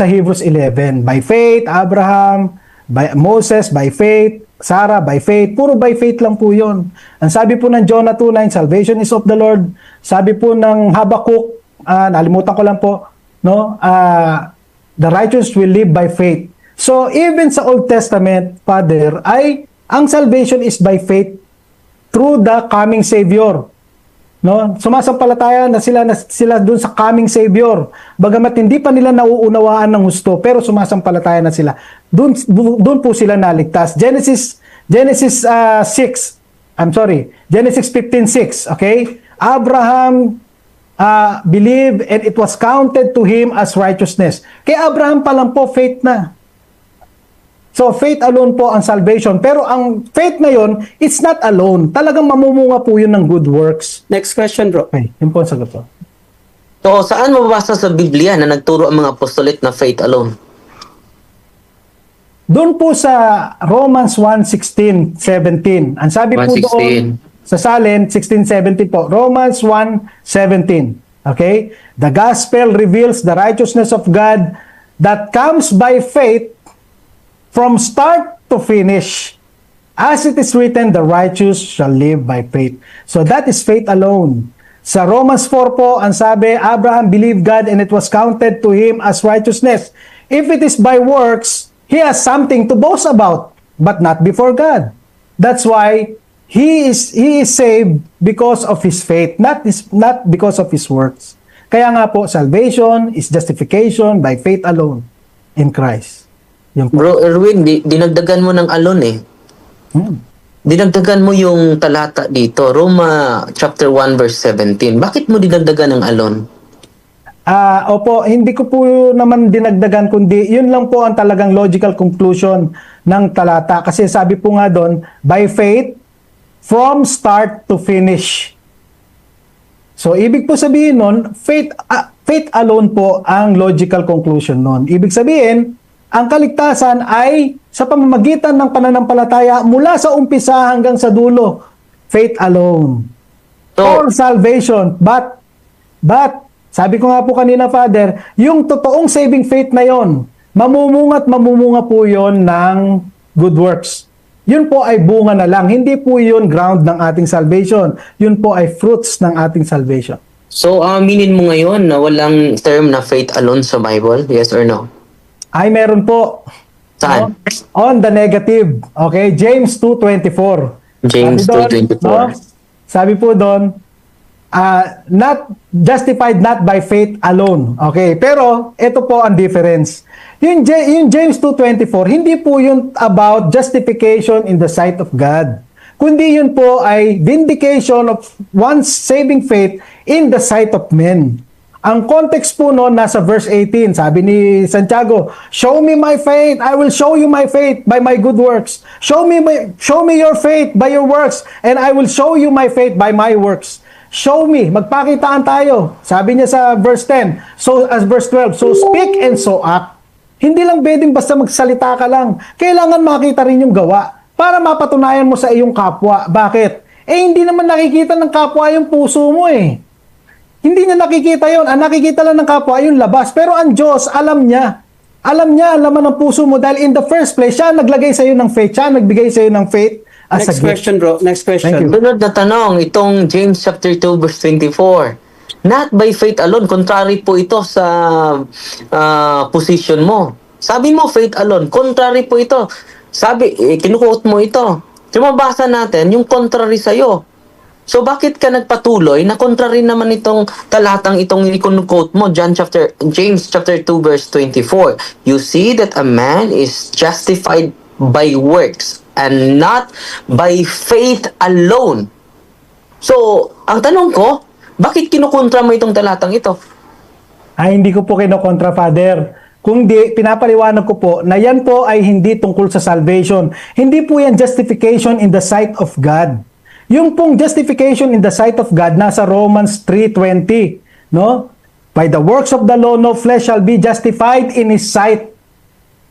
[SPEAKER 2] Hebrews 11. By faith Abraham, by Moses by faith, Sarah by faith, puro by faith lang po 'yun. Ang sabi po ng Jonah 2:9, salvation is of the Lord. Sabi po ng Habakkuk, nalimutan ko lang po, no? The righteous will live by faith. So even sa Old Testament, Father, ay ang salvation is by faith through the coming Savior. No? Sumasampalataya na sila dun sa coming Savior. Bagamat hindi pa nila nauunawaan ng husto, pero sumasampalataya na sila. Dun po sila naligtas. Genesis 15:6, okay? Abraham believed and it was counted to him as righteousness. Kay Abraham pa lang po faith na. So, faith alone po ang salvation. Pero ang faith na yon, it's not alone. Talagang mamumunga po yun ng good works.
[SPEAKER 1] Next question, bro.
[SPEAKER 2] Okay, yun po ang sagot po.
[SPEAKER 3] So saan mababasa sa Biblia na nagturo ang mga apostolate na faith alone?
[SPEAKER 2] Doon po sa Romans 1:16, 17. Ang sabi po
[SPEAKER 3] 1:16.
[SPEAKER 2] doon sa Salin 16:17 po. Romans 1:17. Okay? The gospel reveals the righteousness of God that comes by faith from start to finish. As it is written, the righteous shall live by faith. So that is faith alone. Sa Romans 4 po, ang sabi, Abraham believed God and it was counted to him as righteousness. If it is by works, he has something to boast about, but not before God. That's why he is saved because of his faith, not because of his works. Kaya nga po, salvation is justification by faith alone in Christ. Yun po.
[SPEAKER 3] Bro Erwin, dinagdagan mo ng alone dinagdagan mo yung talata dito, Roma chapter 1 verse 17. Bakit mo dinagdagan ng alone?
[SPEAKER 2] Opo, hindi ko po naman dinagdagan, kundi yun lang po ang talagang logical conclusion ng talata. Kasi sabi po nga doon, by faith, from start to finish. So, ibig po sabihin nun, faith alone po ang logical conclusion nun. Ibig sabihin, ang kaligtasan ay sa pamamagitan ng pananampalataya mula sa umpisa hanggang sa dulo. Faith alone.
[SPEAKER 3] So,
[SPEAKER 2] For salvation. But, sabi ko nga po kanina, Father, yung totoong saving faith na yon, mamumunga po yon ng good works. Yun po ay bunga na lang. Hindi po yun ground ng ating salvation. Yun po ay fruits ng ating salvation.
[SPEAKER 3] so aminin mo ngayon na walang term na faith alone sa Bible? Yes or no?
[SPEAKER 2] Ay, meron po.
[SPEAKER 3] Saan?
[SPEAKER 2] On the negative. Okay? James 2:24.
[SPEAKER 3] James
[SPEAKER 2] Sabi doon,
[SPEAKER 3] 2:24.
[SPEAKER 2] no? Sabi po doon, not justified not by faith alone. Okay? Pero, ito po ang difference. Yung James 2:24, hindi po yun about justification in the sight of God. Kundi yun po ay vindication of one's saving faith in the sight of men. Ang context po noon nasa verse 18. Sabi ni Santiago, "Show me my faith, I will show you my faith by my good works. Show me your faith by your works, and I will show you my faith by my works." Show me, magpakitaan tayo. Sabi niya sa verse 10, as verse 12, "So speak and so act." Hindi lang pwedeng basta magsalita ka lang. Kailangan makita rin yung gawa para mapatunayan mo sa iyong kapwa. Bakit? Hindi naman nakikita ng kapwa yung puso mo eh. Hindi niya nakikita yon. Ang nakikita lang ng kapwa yung labas. Pero ang Diyos, alam niya. Alam niya, ang laman ng puso mo. Dahil in the first place, siya naglagay sa iyo ng faith. Siya nagbigay sa iyo ng faith as a
[SPEAKER 1] Next
[SPEAKER 2] gift.
[SPEAKER 1] question, bro. Next question.
[SPEAKER 2] Thank you.
[SPEAKER 3] Sunod na tanong, itong James chapter 2 verse 24. Not by faith alone, contrary po ito sa position mo. Sabi mo faith alone, contrary po ito. Sabi, kinukuot mo ito. Mabasa natin yung contrary sa'yo. So bakit ka nagpatuloy na contrary naman itong talatang itong i-quote mo, James chapter 2 verse 24. You see that a man is justified by works and not by faith alone. So, ang tanong ko, bakit kinukontra mo itong talatang ito?
[SPEAKER 2] Ay, hindi ko po kinokontra, Father. Kung di, pinapaliwanag ko po na yan po ay hindi tungkol sa salvation. Hindi po yan justification in the sight of God. Yung pong justification in the sight of God nasa Romans 3:20, no? By the works of the law no flesh shall be justified in his sight.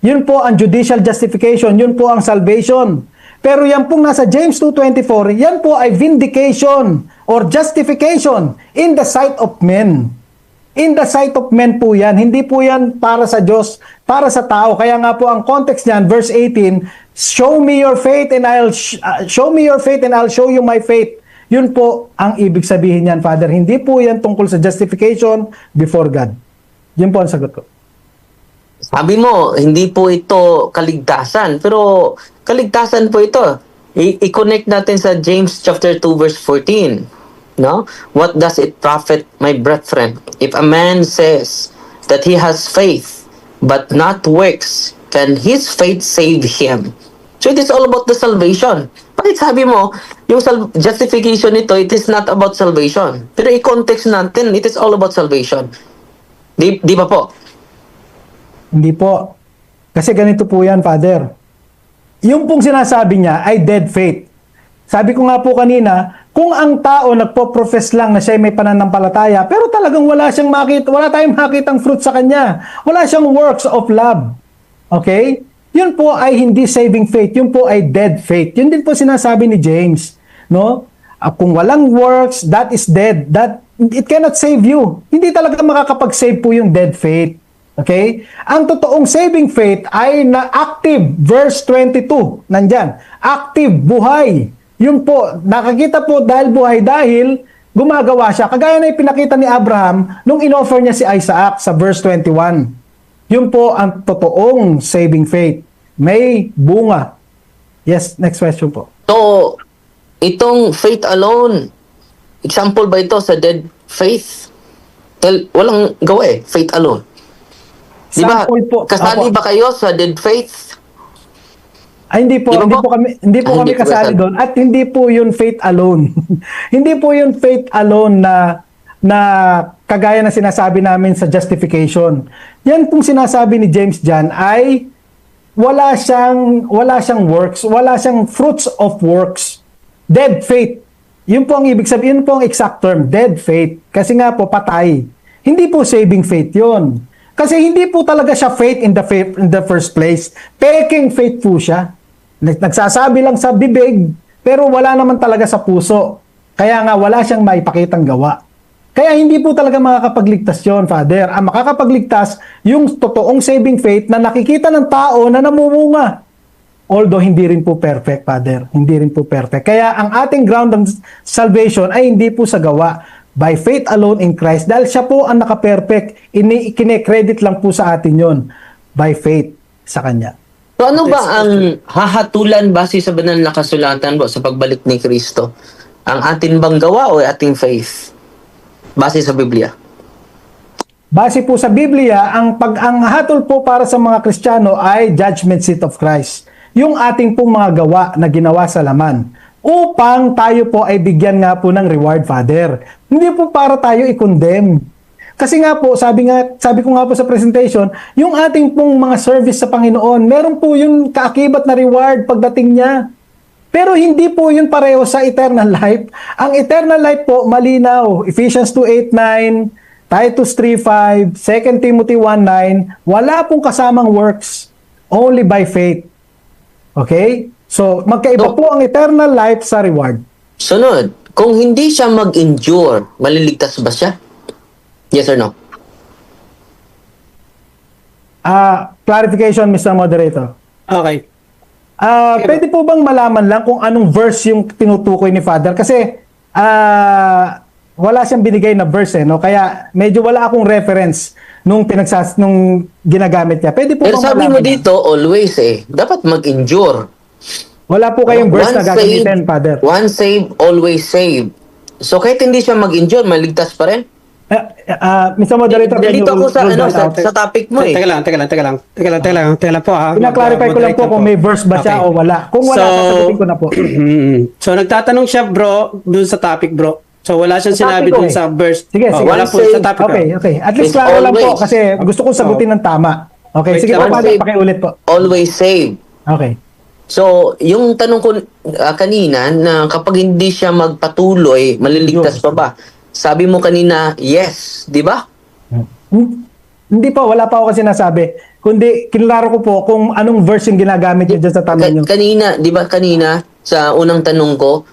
[SPEAKER 2] Yun po ang judicial justification, yun po ang salvation. Pero yan pong nasa James 2:24, yan po ay vindication or justification in the sight of men. In the sight of men po yan. Hindi po yan para sa Diyos, para sa tao. Kaya nga po ang context niyan, verse 18, show me your faith and I'll show you my faith. Yun po ang ibig sabihin niyan, Father. Hindi po yan tungkol sa justification before God. Yun po ang sagot ko.
[SPEAKER 3] Sabi mo, hindi po ito kaligtasan. Pero kaligtasan po ito. I-connect natin sa James chapter 2 verse 14. No? What does it profit, my brethren, if a man says that he has faith but not works, can his faith save him? So it is all about the salvation. Bakit sabi mo, yung justification nito, it is not about salvation. Pero i-context natin, it is all about salvation. Di ba po?
[SPEAKER 2] Hindi po. Kasi ganito po yan, Father. Yung pong sinasabi niya ay dead faith. Sabi ko nga po kanina, kung ang tao nagpo-profess lang na siya may pananampalataya, pero talagang wala tayong makitang fruit sa kanya. Wala siyang works of love. Okay? Yun po ay hindi saving faith. Yun po ay dead faith. Yun din po sinasabi ni James. No? Kung walang works, that is dead. It cannot save you. Hindi talaga makakapag-save po yung dead faith. Okay? Ang totoong saving faith ay na active. Verse 22. Nandyan. Active, buhay. Yun po, nakakita po dahil buhay dahil gumagawa siya. Kagaya na ipinakita ni Abraham nung inoffer niya si Isaac sa verse 21. Yun po ang totoong saving faith. May bunga. Yes, next question po.
[SPEAKER 3] So, itong faith alone, example ba ito sa dead faith? Walang gawa eh, faith alone. Di ba?
[SPEAKER 2] Sample po.
[SPEAKER 3] Kasali
[SPEAKER 2] Apo.
[SPEAKER 3] ba kayo sa dead faith?
[SPEAKER 2] Ay, hindi po,
[SPEAKER 3] Di ba
[SPEAKER 2] hindi
[SPEAKER 3] po?
[SPEAKER 2] po kami, hindi po
[SPEAKER 3] Ah,
[SPEAKER 2] kami
[SPEAKER 3] hindi po
[SPEAKER 2] kasali
[SPEAKER 3] kasali.
[SPEAKER 2] doon at hindi po yun faith alone. Hindi po yun faith alone na kagaya na sinasabi namin sa justification. Yan pong sinasabi ni James Jan ay wala siyang works, wala siyang fruits of works. Dead faith. Yun po ang ibig sabihin, yun po ang exact term, dead faith. Kasi nga po patay. Hindi po saving faith yun. Kasi hindi po talaga siya faith in the first place. Peking faith po siya. Nagsasabi lang sa bibig, pero wala naman talaga sa puso. Kaya nga wala siyang maipakitang gawa. Kaya hindi po talaga makakapagligtas yun, Father. Ang makakapagligtas, yung totoong saving faith na nakikita ng tao na namumunga. Although hindi rin po perfect, Father. Hindi rin po perfect. Kaya ang ating ground ng salvation ay hindi po sa gawa. By faith alone in Christ. Dahil siya po ang naka-perfect. Kine-credit lang po sa atin yon. By faith sa Kanya.
[SPEAKER 3] So ano ba ang hahatulan base sa banal na kasulatan po sa pagbalik ni Kristo? Ang atin bang gawa o ating faith? Base sa Biblia.
[SPEAKER 2] Base po sa Biblia, ang hatol po para sa mga Kristiyano ay judgment seat of Christ. Yung ating pong mga gawa na ginawa sa laman. Upang tayo po ay bigyan nga po ng reward, Father. Hindi po para tayo i-condemn. Kasi nga po, sabi ko nga po sa presentation, yung ating pong mga service sa Panginoon, meron po yung kaakibat na reward pagdating niya. Pero hindi po yun pareho sa eternal life. Ang eternal life po, malinaw. Ephesians 2:8-9, Titus 3:5, 2 Timothy 1:9, wala pong kasamang works. Only by faith. Okay? So, magkaiba po ang eternal life sa reward.
[SPEAKER 3] Sunod, kung hindi siya mag-endure, maliligtas ba siya? Yes or no?
[SPEAKER 2] Clarification, Mr. Moderator.
[SPEAKER 1] Okay.
[SPEAKER 2] Pwede po bang malaman lang kung anong verse yung tinutukoy ni Father? Kasi wala siyang binigay na verse no? Kaya medyo wala akong reference nung ginagamit niya. Pwede po
[SPEAKER 3] Pero
[SPEAKER 2] bang
[SPEAKER 3] sabi
[SPEAKER 2] malaman
[SPEAKER 3] mo
[SPEAKER 2] lang?
[SPEAKER 3] dito, always dapat mag-endure.
[SPEAKER 2] Wala po kayong verse
[SPEAKER 3] One
[SPEAKER 2] na gagamitin,
[SPEAKER 3] save,
[SPEAKER 2] Father.
[SPEAKER 3] One save, always save. So kahit hindi siya mag-endure, maligtas pa rin?
[SPEAKER 2] Mr. Moderator, can you
[SPEAKER 3] Dito ako sa,
[SPEAKER 2] rule
[SPEAKER 3] ano,
[SPEAKER 2] that out?
[SPEAKER 3] sa topic mo
[SPEAKER 1] Teka lang po ha.
[SPEAKER 2] Pina-clarify ko lang po kung may verse ba siya
[SPEAKER 1] Okay.
[SPEAKER 2] o wala. Kung wala, sasagutin ko na po.
[SPEAKER 1] So nagtatanong siya bro dun sa topic bro. So wala siyang
[SPEAKER 2] Sa
[SPEAKER 1] sinabi
[SPEAKER 2] topic ko
[SPEAKER 1] dun
[SPEAKER 2] eh.
[SPEAKER 1] sa verse.
[SPEAKER 2] Sige, sige.
[SPEAKER 1] Wala po sa topic.
[SPEAKER 2] Okay. At least
[SPEAKER 3] It's
[SPEAKER 2] klaro lang po
[SPEAKER 3] always.
[SPEAKER 2] kasi gusto kong sagutin ng tama. Okay,
[SPEAKER 1] Wait
[SPEAKER 2] sige po,
[SPEAKER 1] lang.
[SPEAKER 2] Father, pakiulit po.
[SPEAKER 3] Always save.
[SPEAKER 2] Okay.
[SPEAKER 3] So, yung tanong ko kanina na kapag hindi siya magpatuloy, maliligtas pa ba? Sabi mo kanina, yes, di ba?
[SPEAKER 2] Hindi po, wala pa ako kasi nasabi. Kundi, kinlaro ko po kung anong verse yung ginagamit niyo dyan sa tanong niyo.
[SPEAKER 3] Kanina, di ba kanina, sa unang tanong ko,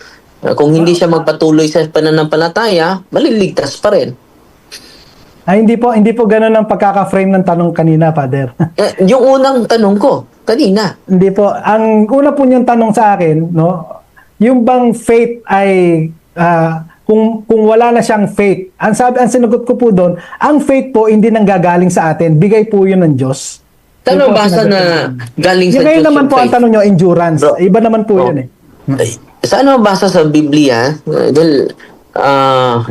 [SPEAKER 3] kung hindi siya magpatuloy sa pananampalataya, maliligtas pa rin.
[SPEAKER 2] Ay, hindi po ganun ang pagkaka-frame ng tanong kanina, Father.
[SPEAKER 3] Yung unang tanong ko, kanina.
[SPEAKER 2] Hindi po. Ang una po niyong tanong sa akin, no, yung bang faith ay, kung wala na siyang faith, ang sinagot ko po doon, ang faith po hindi nanggagaling sa atin, bigay po yun ng Diyos.
[SPEAKER 3] Tano
[SPEAKER 2] Yun po ang
[SPEAKER 3] basa
[SPEAKER 2] sinagot
[SPEAKER 3] na
[SPEAKER 2] ko.
[SPEAKER 3] galing sa
[SPEAKER 2] Yung ngayon
[SPEAKER 3] Diyos
[SPEAKER 2] naman
[SPEAKER 3] yung
[SPEAKER 2] po ang
[SPEAKER 3] faith?
[SPEAKER 2] tanong nyo, endurance.
[SPEAKER 3] Bro.
[SPEAKER 2] Iba naman po yun eh.
[SPEAKER 3] Saan mabasa sa Biblia? Dahil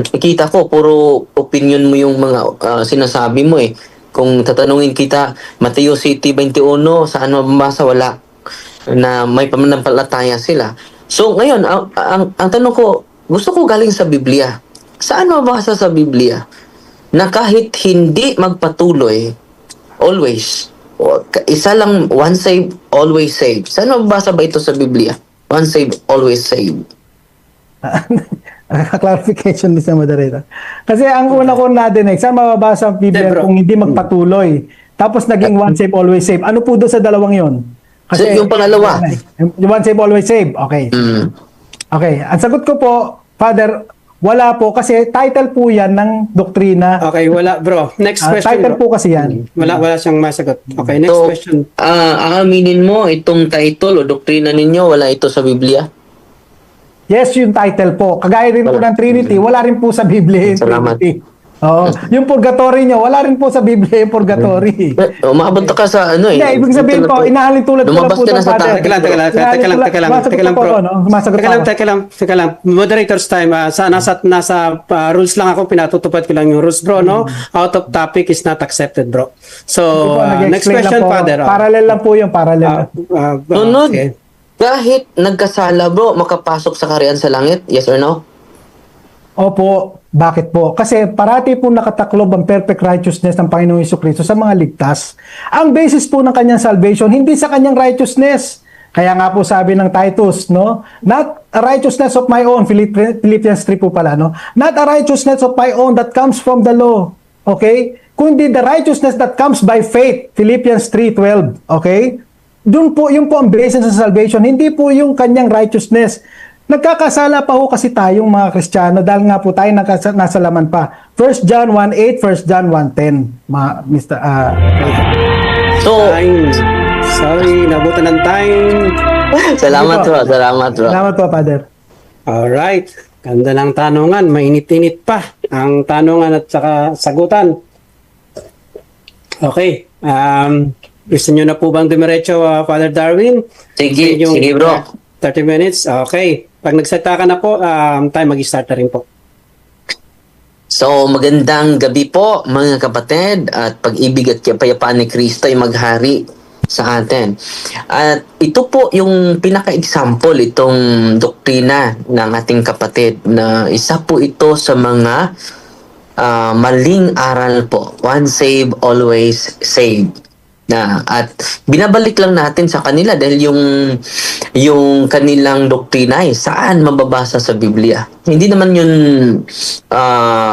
[SPEAKER 3] nakita ko, puro opinion mo yung mga sinasabi mo eh. Kung tatanungin kita, Mateo City 21, saan mabasa? Wala. Na may pananampalataya sila. So ngayon, ang tanong ko, gusto ko galing sa Biblia. Saan mabasa sa Biblia na kahit hindi magpatuloy, always, isa lang, one save, always save. Saan mabasa ba ito sa Biblia? One save, always save.
[SPEAKER 2] Clarification, Mr. Moderator. Kasi ang una ko nadinig, saan mababasa ang Biblia
[SPEAKER 1] Hindi, bro.
[SPEAKER 2] kung hindi magpatuloy? Tapos naging one save, always save. Ano po doon sa dalawang yon?
[SPEAKER 3] So, yung pangalawa.
[SPEAKER 2] Yung one save, always save. Okay. Okay. Ang sagot ko po, Father, wala po kasi title po yan ng doktrina.
[SPEAKER 1] Okay, wala bro. Next question.
[SPEAKER 2] Title
[SPEAKER 1] bro.
[SPEAKER 2] po kasi yan.
[SPEAKER 1] Wala siyang masagot. Okay, next
[SPEAKER 3] So,
[SPEAKER 1] question.
[SPEAKER 3] aaminin mo itong title o doktrina ninyo, wala ito sa Biblia?
[SPEAKER 2] Yes, yung title po. Kagaya rin po
[SPEAKER 3] Wala.
[SPEAKER 2] ng Trinity, wala rin po sa Biblia yung
[SPEAKER 3] Salamat.
[SPEAKER 2] Trinity. Oo. Yung purgatory nyo, wala rin po sa Biblia yung purgatory.
[SPEAKER 3] Umabot ka sa ano eh.
[SPEAKER 2] Hindi, ibig sabihin po, inahalin tulad ko lang
[SPEAKER 3] Lumabas
[SPEAKER 2] po
[SPEAKER 3] ka na
[SPEAKER 2] ito,
[SPEAKER 3] sa
[SPEAKER 2] Father.
[SPEAKER 3] tayo.
[SPEAKER 1] Teka lang,
[SPEAKER 2] Sumasagot
[SPEAKER 1] teka lang,
[SPEAKER 2] pa po
[SPEAKER 1] bro.
[SPEAKER 2] ako, no? Sumasagot pa ako.
[SPEAKER 1] Teka lang. Moderator's time. Nasa rules lang ako, pinatutupad ko lang yung rules, bro, no? Out of topic is not accepted, bro. So,
[SPEAKER 2] Po,
[SPEAKER 1] next
[SPEAKER 2] nag-explain
[SPEAKER 1] question,
[SPEAKER 2] lang po.
[SPEAKER 1] Father.
[SPEAKER 2] Parallel lang po yung parallel.
[SPEAKER 3] Sunod.
[SPEAKER 1] Okay.
[SPEAKER 3] Kahit nagkasala bro, makapasok sa kaharian sa langit? Yes or no?
[SPEAKER 2] Opo, bakit po? Kasi parati po nakataklob ang perfect righteousness ng Panginoong Jesucristo sa mga ligtas. Ang basis po ng kanyang salvation, hindi sa kanyang righteousness. Kaya nga po sabi ng Titus, no? Not a righteousness of my own, Philippians 3 po pala, no? Not a righteousness of my own that comes from the law. Okay? Kundi the righteousness that comes by faith, Philippians 3:12. Okay? Doon po, yun po ang basis sa salvation, hindi po yung kanyang righteousness. Nagkakasala pa ho kasi tayong mga Kristiyano dahil nga po tayo nasa laman pa. 1 John 1:8, 1 John 1:10. Mr.
[SPEAKER 3] So,
[SPEAKER 1] Time. Sorry, nabutan ng time.
[SPEAKER 3] salamat bro.
[SPEAKER 2] Salamat po, Father.
[SPEAKER 1] Alright. Ganda ng tanungan. Mainit-init pa ang tanungan at saka sagutan. Okay. Gusto nyo na po bang dumiretso, Father Darwin?
[SPEAKER 3] Sige,
[SPEAKER 1] Yung,
[SPEAKER 3] sige bro.
[SPEAKER 1] 30 minutes? Okay. Pag nagseta ka na po, tayo mag-start na rin po.
[SPEAKER 3] So, magandang gabi po mga kapatid at pag-ibig at kapayapaan ni Kristo ay maghari sa atin. At ito po yung pinaka-example, itong doktrina ng ating kapatid na isa po ito sa mga maling aral po. Once saved, always saved. At binabalik lang natin sa kanila dahil yung kanilang doktrina ay saan mababasa sa Biblia. Hindi naman yun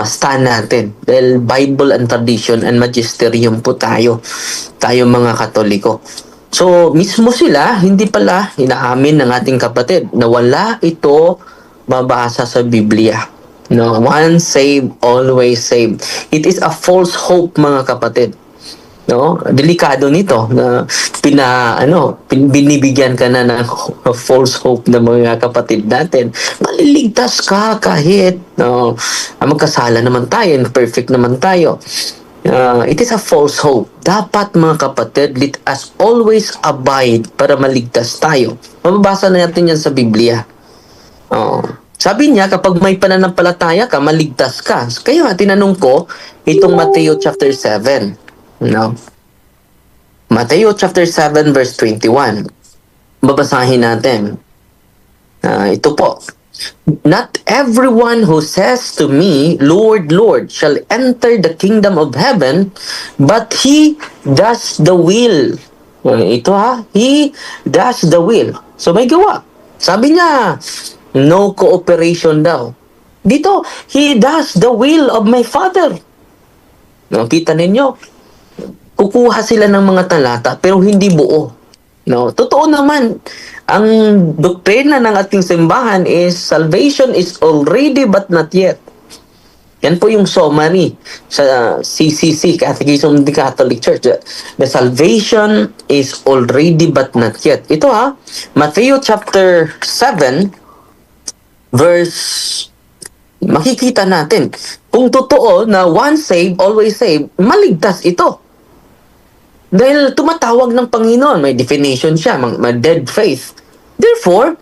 [SPEAKER 3] stand natin dahil Bible and tradition and magisterium po tayo mga Katoliko. So mismo sila hindi pala inaamin ng ating kapatid na wala ito mabasa sa Biblia. No, once saved, always saved. It is a false hope mga kapatid. No, delikado nito na binibigyan ka na ng false hope ng mga kapatid natin. Maliligtas ka kahit magkasala naman tayo, perfect naman tayo. It is a false hope. Dapat mga kapatid, let us always abide para maligtas tayo. Mababasa na natin yan sa Biblia. Sabi niya, kapag may pananampalataya ka, maligtas ka. Kaya nga, tinanong ko, itong Mateo chapter 7. No. Mateo chapter 7 verse 21. Babasahin natin. Ito po. Not everyone who says to me, Lord, Lord, shall enter the kingdom of heaven, but he does the will. Ito he does the will. So may gawa. Sabi niya, no cooperation daw. Dito, he does the will of my Father. No, kita ninyo? Kukuha sila ng mga talata pero hindi buo. No, totoo naman. Ang doktrina ng ating simbahan is salvation is already but not yet. Yan po yung summary sa CCC, Catechism of the Catholic Church. The salvation is already but not yet. Ito Matthew chapter 7 verse, makikita natin kung totoo na once saved, always saved, maligtas ito. Dahil tumatawag ng Panginoon, may definition siya, may dead faith. Therefore,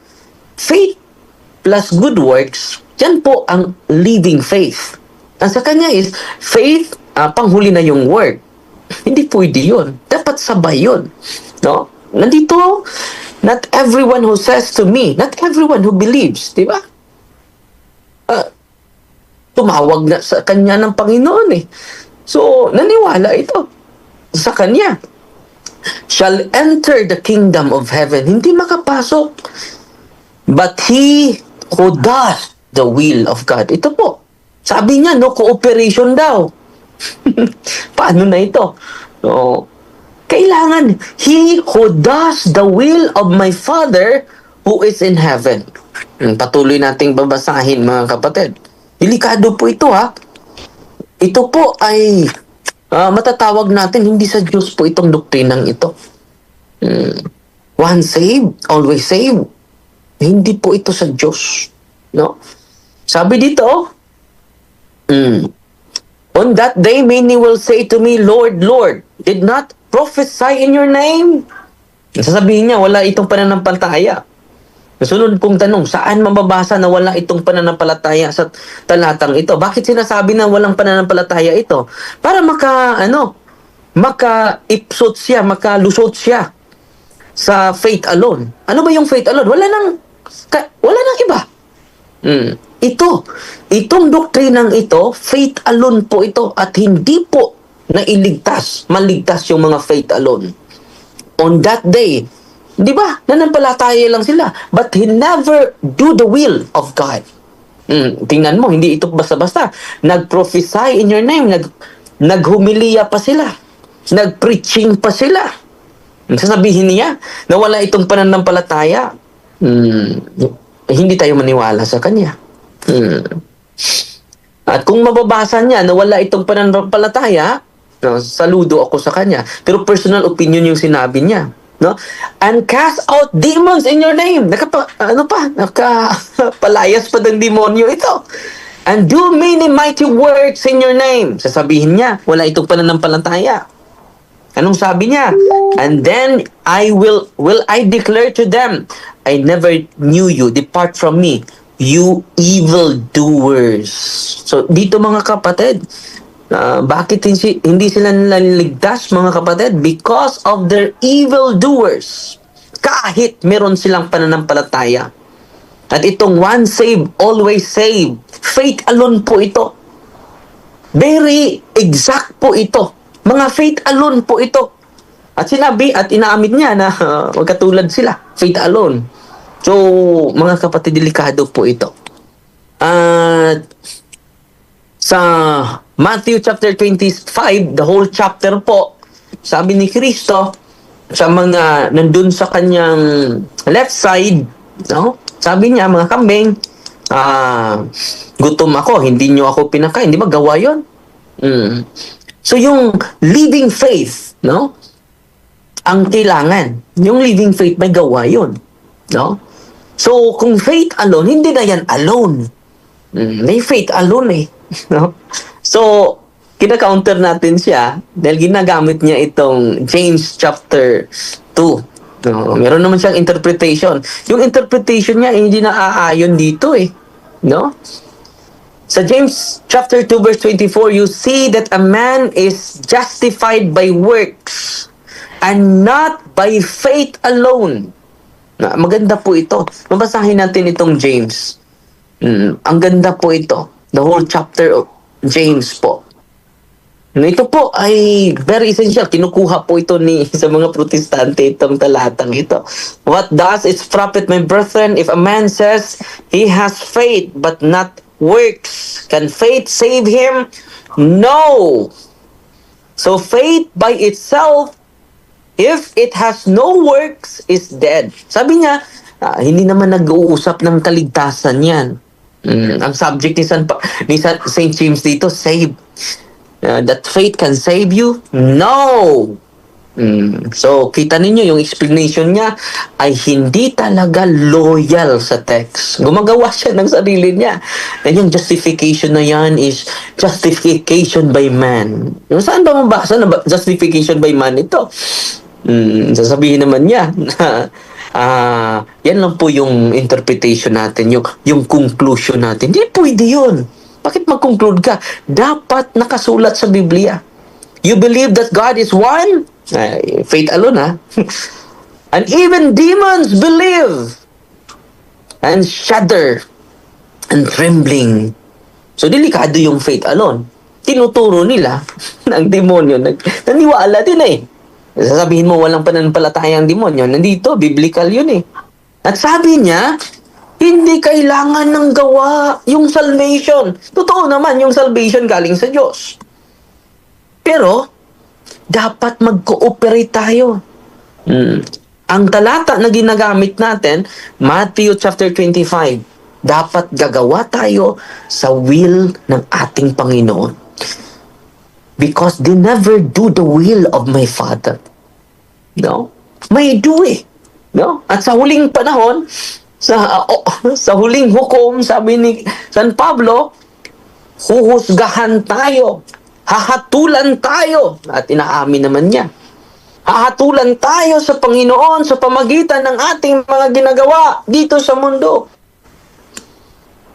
[SPEAKER 3] faith plus good works, yan po ang living faith. Ang sa kanya is, faith, panghuli na yung work. Hindi pwede yun. Dapat sabay yun. No? Nandito, not everyone who says to me, not everyone who believes, di ba? Tumawag na sa kanya ng Panginoon eh. So, naniwala ito sa kanya. Shall enter the kingdom of heaven. Hindi makapasok. But he who does the will of God. Ito po. Sabi niya, no cooperation daw. Paano na ito? No. Kailangan, he who does the will of my Father who is in heaven. Patuloy nating babasahin mga kapatid. Delikado po ito Ito po ay matatawag natin hindi sa Diyos po itong doktrinang ito. Once saved, always saved. Hindi po ito sa Diyos. No? Sabi dito, On that day, many will say to me, Lord, Lord, did not prophesy in your name? Sasabihin niya, wala itong pananampalataya. Sunod kong tanong, saan mababasa na wala itong pananampalataya sa talatang ito? Bakit sinasabi na walang pananampalataya ito? Para maka-ipsot siya, makalusot siya sa faith alone. Ano ba yung faith alone? Wala nang iba. Itong doktrinang ito, faith alone po ito at hindi po maligtas yung mga faith alone. On that day, di ba, nanampalataya lang sila, but he never do the will of God. Tingnan mo, hindi ito basta-basta. Nag-prophesy in your name, naghumiliya pa sila, nag-preaching pa sila. Sasabihin niya na wala itong pananampalataya. Hindi tayo maniwala sa kanya. At kung mababasa niya na wala itong pananampalataya, no, saludo ako sa kanya. Pero personal opinion yung sinabi niya. No? And cast out demons in your name. Nakapalayas pa ng demonyo ito. And do many mighty works in your name. Sasabihin niya, wala itong pananampalataya. Anong sabi niya? And then will I declare to them, I never knew you. Depart from me, you evildoers. So dito mga kapatid, bakit hindi sila naliligtas mga kapatid? Because of their evildoers. Kahit meron silang pananampalataya. At itong once saved, always saved. Faith alone po ito. Very exact po ito. Mga faith alone po ito. At sinabi at inaamit niya na magkatulad sila. Faith alone. So, mga kapatid, delikado po ito. At sa Matthew chapter 25, the whole chapter po, sabi ni Kristo, sa mga nandun sa kanyang left side, no? Sabi niya, mga kambing, gutom ako, hindi nyo ako pinakain. Di ba gawa yun? So yung living faith, no? Ang kailangan. Yung living faith, may gawa yun. No? So kung faith alone, hindi na yan alone. May faith alone eh. No? So, kina-counter natin siya dahil ginagamit niya itong James chapter 2. No? Meron naman siyang interpretation. Yung interpretation niya, hindi na aayon dito eh. No? Sa James chapter 2 verse 24, you see that a man is justified by works and not by faith alone. Maganda po ito. Mabasahin natin itong James. Ang ganda po ito. The whole chapter of James po. Ito po ay very essential. Kinukuha po ito sa mga protestante itong talatang ito. What does it profit, my brethren, if a man says he has faith but not works? Can faith save him? No. So faith by itself, if it has no works, is dead. Sabi niya, hindi naman nag-uusap ng kaligtasan yan. Ang subject ni St. James dito, save. That faith can save you? No. So, kita ninyo, yung explanation niya ay hindi talaga loyal sa text. Gumagawa siya ng sarili niya. And yung justification na yan is justification by man. Saan ba mabasa na justification by man ito? Sasabihin naman niya na yan lang po yung interpretation natin, yung conclusion natin. Hindi pwede yun. Bakit mag-conclude ka? Dapat nakasulat sa Biblia. You believe that God is one? Faith alone, ha? And even demons believe and shudder and trembling. So, delikado yung faith alone. Tinuturo nila ng demonyo. Naniwala din eh. Sasabihin mo walang pananampalataya ang demonyo. Nandito, biblical yun eh. At sabi niya, hindi kailangan ng gawa yung salvation. Totoo naman, yung salvation galing sa Diyos. Pero, dapat mag-cooperate tayo. Ang talata na ginagamit natin, Matthew chapter 25, dapat gagawa tayo sa will ng ating Panginoon. Because they never do the will of my Father. No? May do eh. No? At sa huling panahon, sa huling hukom, sabi ni San Pablo, huhusgahan tayo hahatulan tayo, at inaamin naman niya, hahatulan tayo sa Panginoon sa pamagitan ng ating mga ginagawa dito sa mundo.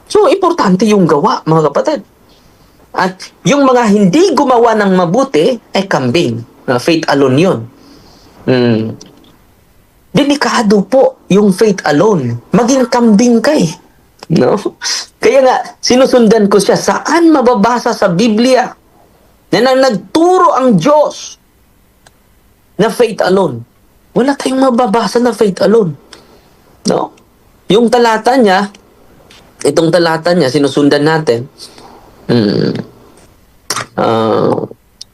[SPEAKER 3] So, importante yung gawa, mga kapatid. At yung mga hindi gumawa ng mabuti ay kambing. Faith alone yun. Delikado po yung faith alone. Maging kambing ka eh. No? Kaya nga, sinusundan ko siya. Saan mababasa sa Biblia na nagturo ang Diyos na faith alone? Wala tayong mababasa na faith alone. No? Yung talata niya, itong talata niya, sinusundan natin.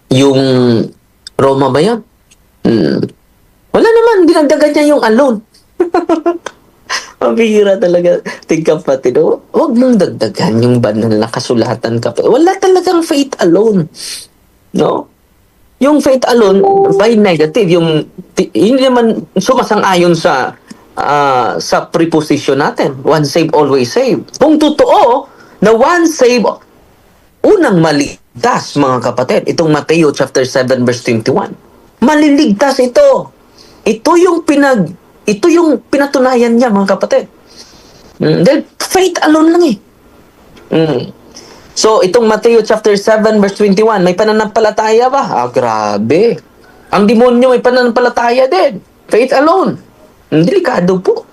[SPEAKER 3] Yung Roma ba yan? Wala naman, dinagdagan niya yung alone. Mabihira talaga. Kapatid, huwag mong dagdagan yung banal na kasulatan, kapatid. Wala talagang faith alone. No? Yung faith alone, by negative, hindi naman sumasang-ayon sa preposition natin. One save, always save. Kung totoo na one save, unang maligtas, mga kapatid. Itong Mateo chapter 7 verse 21. Maliligtas ito. Ito yung pinatunayan niya, mga kapatid. Dahil faith alone lang eh. So, itong Mateo chapter 7 verse 21, may pananampalataya ba? Grabe. Ang demonyo may pananampalataya din. Faith alone. Delikado po.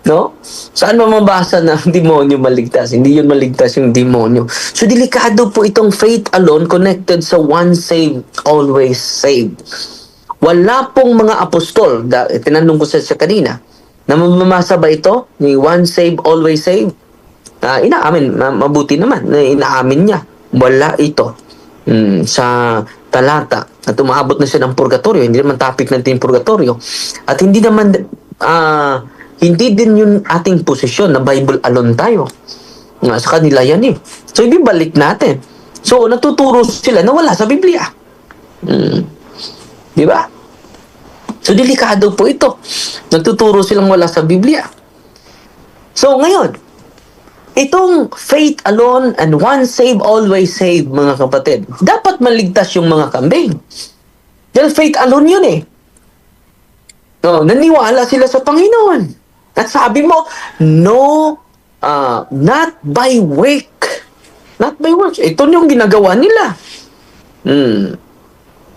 [SPEAKER 3] No? Saan mabasa na demonyo maligtas? Hindi yun maligtas yung demonyo. So, delikado po itong faith alone connected sa one saved, always saved. Wala pong mga apostol, tinanong ko sa kanina, na mamamasa ba ito? Ni one saved, always saved? Inaamin, mabuti naman, inaamin niya. Wala ito. Sa talata, at umaabot na siya ng purgatorio, hindi naman topic natin yung purgatorio. At hindi naman, hindi din yung ating posisyon na Bible alone tayo. Sa kanila yan eh. So, ibibalik natin. So, natuturo sila na wala sa Biblia. Di ba? So, delikado po ito. Nagtuturo silang wala sa Biblia. So, ngayon, itong faith alone and one save, always save, mga kapatid, dapat maligtas yung mga kambing. Dahil faith alone yun eh. No, naniwala sila sa Panginoon. At sabi mo, no, not by work. Not by works. Ito yung ginagawa nila.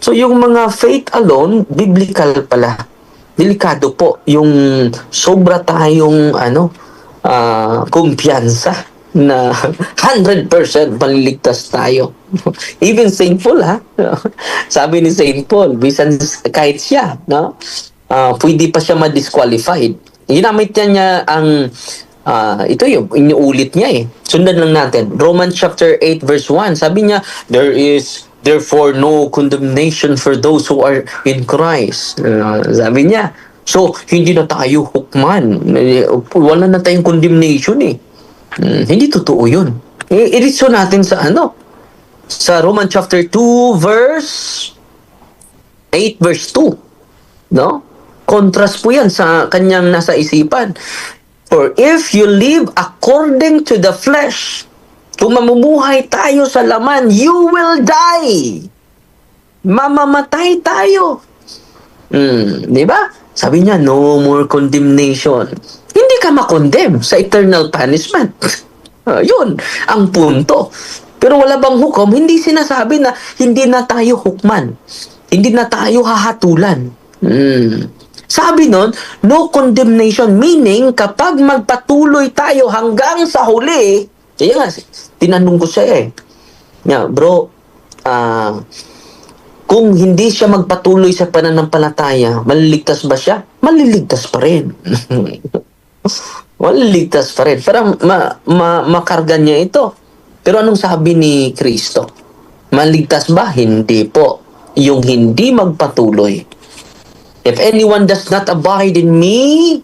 [SPEAKER 3] So, yung mga faith alone, biblical pala. Delikado po. Yung sobra tayong, kumpiyansa na 100% maliligtas tayo. Even Saint Paul, ha? Sabi ni Saint Paul, bisan kahit siya, no? Pwede pa siya ma-disqualified. Ginamit niya ang, ito yung inuulit niya eh. Sundan lang natin. Romans chapter 8 verse 1, sabi niya, there is therefore no condemnation for those who are in Christ. Sabi niya. So, hindi na tayo hukman. Wala na tayong condemnation eh. Hindi totoo yun. I-reason natin sa sa Romans chapter 2 verse 8 verse 2. No? Contrast po yan sa kanyang nasa isipan. For if you live according to the flesh, kung mamumuhay tayo sa laman, you will die. Mamamatay tayo. Di ba? Sabi niya, no more condemnation. Hindi ka makondemn sa eternal punishment. Yun, ang punto. Pero wala bang hukom? Hindi sinasabi na hindi na tayo hukman. Hindi na tayo hahatulan. Sabi nun, no condemnation. Meaning, kapag magpatuloy tayo hanggang sa huli, kaya nga, tinanong ko siya eh. Bro, kung hindi siya magpatuloy sa pananampalataya, maliligtas ba siya? Maliligtas pa rin. Maliligtas pa rin. Para makarga niya ito. Pero anong sabi ni Kristo? Maligtas ba? Hindi po. Yung hindi magpatuloy. If anyone does not abide in me,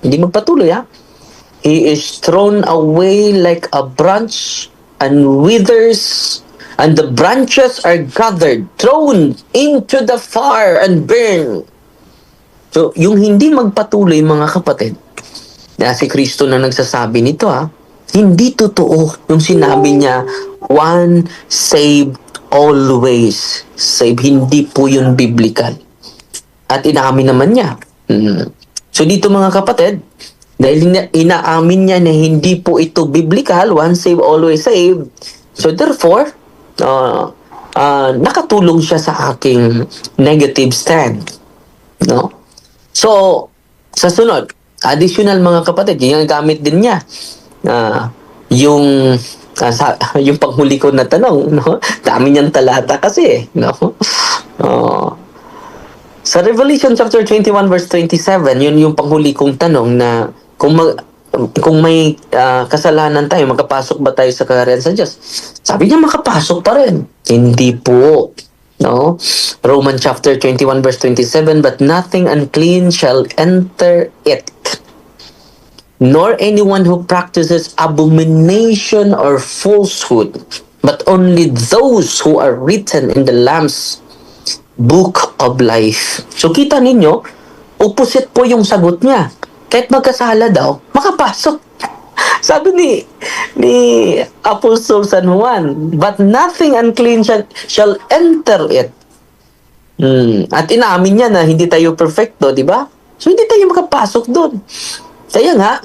[SPEAKER 3] hindi magpatuloy ha? He is thrown away like a branch and withers, and the branches are gathered, thrown into the fire and burned. So, yung hindi magpatuloy, mga kapatid, na si Kristo na nagsasabi nito hindi totoo yung sinabi niya, one saved, always saved. Hindi po yun biblical. At inaamin naman niya. So dito mga kapatid, dahil inaamin niya na hindi po ito biblical, once saved, always saved. So therefore, nakatulong siya sa aking negative stand. No? So, sa sunod, additional mga kapatid, yung gamit din niya. Yung yung panghuli ko na tanong, no? Dami niyang talata kasi, no? Sa Revelation chapter 21 verse 27, yun yung panghuli kong tanong na kung may kasalanan tayo, makapasok ba tayo sa kaharian sa Diyos? Sabi niya makapasok pa rin. Hindi po. No? Romans chapter 21 verse 27, but nothing unclean shall enter it, nor anyone who practices abomination or falsehood, but only those who are written in the Lamb's book of life. So kita ninyo, opposite po yung sagot niya. Kahit magkasala daw, makapasok. Sabi ni Apostle San Juan, but nothing unclean shall enter it. At inaamin niya na hindi tayo perfecto, di ba? So hindi tayo makapasok doon. Kaya nga,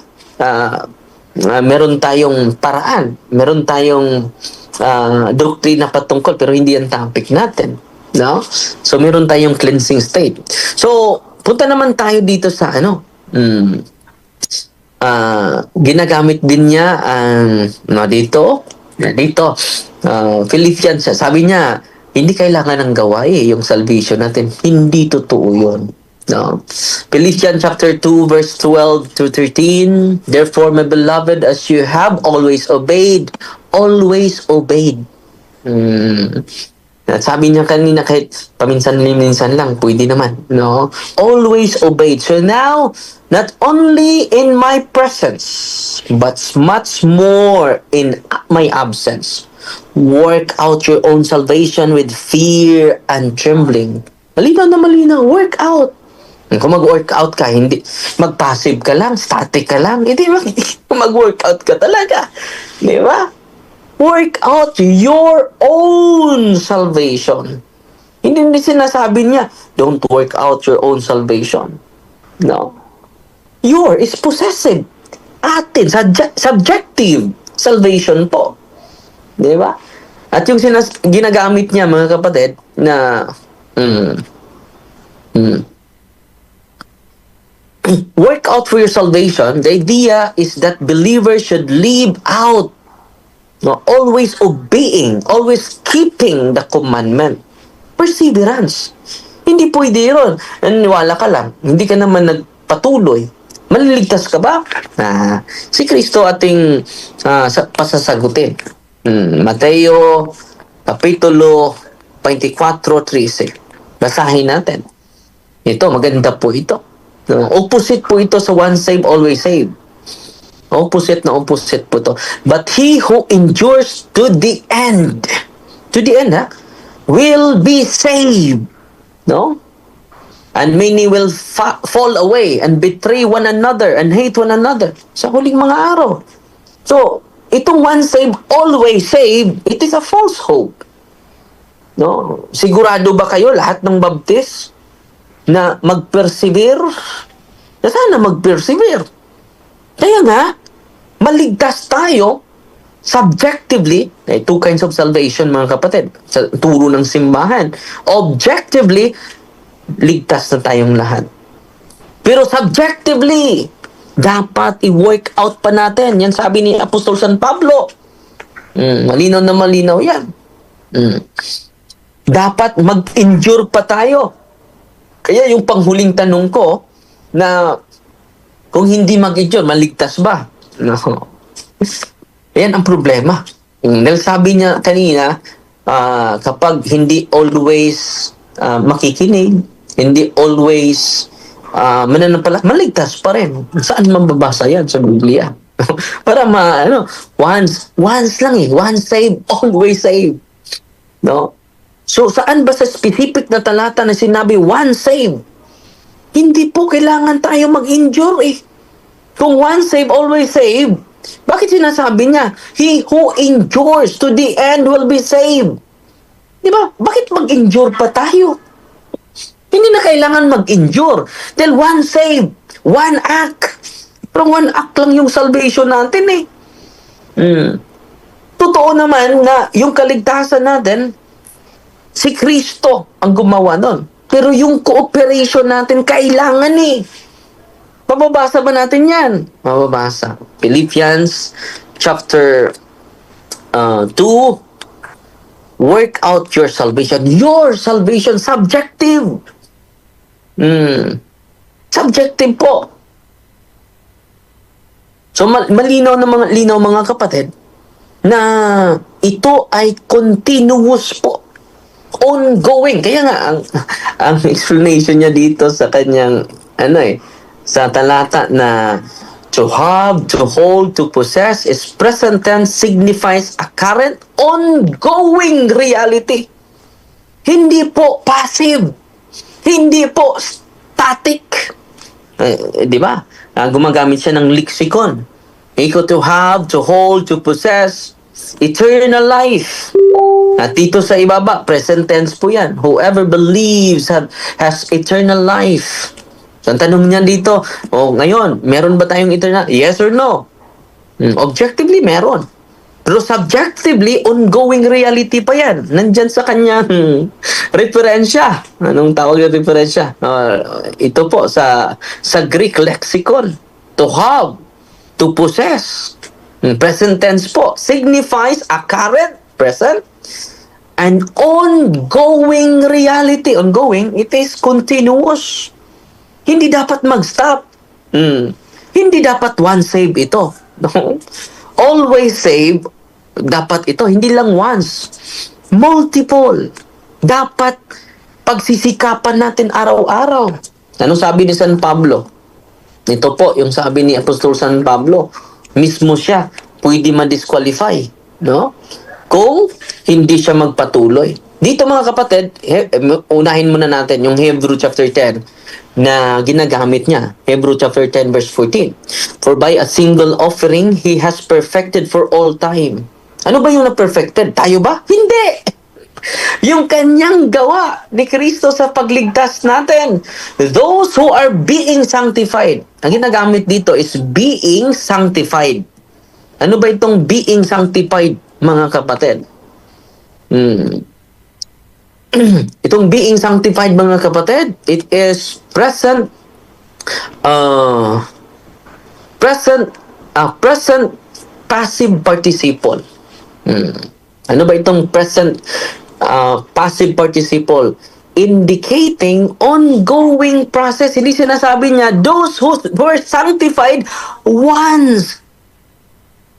[SPEAKER 3] meron tayong paraan, meron tayong doktrina patungkol, pero hindi yan topic natin. No? So, meron tayong cleansing state. So, punta naman tayo dito sa ginagamit din niya ang dito, Philippians, sabi niya, hindi kailangan ng gawain yung salvation natin. Hindi totoo yun. No? Philippians chapter 2 verse 12 to 13, therefore, my beloved, as you have always obeyed. At sabi niya kanina, kahit paminsan-minsan lang, pwede naman, no? Always obeyed. So now, not only in my presence, but much more in my absence, work out your own salvation with fear and trembling. Malinaw na malinaw, work out. Kung mag-workout ka, hindi, mag-passive ka lang, static ka lang, hindi mag-workout ka talaga. Di ba? Work out your own salvation. Hindi sinasabi niya, don't work out your own salvation. No. Your is possessive. Atin, subjective salvation po. Di ba? At yung ginagamit niya, mga kapatid, na work out for your salvation, the idea is that believers should live out, no, always obeying, always keeping the commandment. Perseverance. Hindi pwede yun. Naniwala ka lang. Hindi ka naman nagpatuloy. Maliligtas ka ba? Si Kristo ating pasasagutin. Mateo, Kapitulo 24:13. Basahin natin. Ito, maganda po ito. Opposite po ito sa once saved, always saved. Opposite po to. But he who endures to the end, will be saved. No? And many will fall away and betray one another and hate one another sa huling mga araw. So, itong once saved, always saved, it is a false hope. No? Sigurado ba kayo lahat ng baptist na mag-persevere? Na sana mag-persevere. Kaya nga, maligtas tayo subjectively. Two kinds of salvation, mga kapatid, sa turo ng simbahan. Objectively, ligtas na tayong lahat. Pero subjectively, dapat i-work out pa natin. Yan sabi ni Apostol San Pablo. Malinaw na malinaw yan. Dapat mag-endure pa tayo. Kaya yung panghuling tanong ko, na kung hindi mag-endure, maligtas ba? No. Yan ang problema. Dahil sabi niya kanina, kapag hindi always makikinig, hindi always mananampalataya, maligtas pa rin. Saan mababasa yan sa Biblia? Para once lang once saved, always saved. No? So, saan ba sa specific na talata na sinabi, once saved? Hindi po kailangan tayo mag-endure Kung once saved, always saved, bakit sinasabi niya, he who endures to the end will be saved? Di ba? Bakit mag-endure pa tayo? Hindi na kailangan mag-endure. Dahil one save, one act. Pero one act lang yung salvation natin eh. Totoo naman na yung kaligtasan natin, si Kristo ang gumawa nun. Pero yung cooperation natin, kailangan eh. Mababasa ba natin yan? Mababasa. Philippians chapter 2, work out your salvation. Your salvation, subjective. Subjective po. So, malinaw na mga kapatid, na ito ay continuous po. Ongoing. Kaya nga, ang explanation niya dito sa kanyang, sa talata na to have, to hold, to possess is present tense, signifies a current, ongoing reality. Hindi po passive. Hindi po static. Di ba? Gumagamit siya ng lexicon. Iko to have, to hold, to possess, eternal life. At dito sa ibaba, present tense po yan. Whoever believes has eternal life. So, ang tanong niya dito, ngayon, meron ba tayong eternal? Yes or no? Objectively, meron. Pero subjectively, ongoing reality pa yan. Nandyan sa kanyang referensya. Anong tawag yung referensya? Ito po, sa Greek lexicon. To have, to possess. Present tense po. Signifies a current, present, and ongoing reality. Ongoing, it is continuous. Hindi dapat mag-stop. Hindi dapat one save ito. No? Always save, dapat ito. Hindi lang once. Multiple. Dapat pagsisikapan natin araw-araw. Ano sabi ni San Pablo? Ito po, yung sabi ni Apostol San Pablo. Mismo siya, pwede ma-disqualify. No? Kung hindi siya magpatuloy. Dito mga kapatid, unahin muna natin yung Hebrew chapter 10 na ginagamit niya. Hebrew chapter 10 verse 14. For by a single offering, He has perfected for all time. Ano ba yung na-perfected? Tayo ba? Hindi! Yung kanyang gawa ni Kristo sa pagligtas natin. Those who are being sanctified. Ang ginagamit dito is being sanctified. Ano ba itong being sanctified, mga kapatid? Itong being sanctified, mga kapatid, it is present passive participle. Ano ba itong present passive participle? Indicating ongoing process. Hindi sinasabi niya, those who were sanctified once.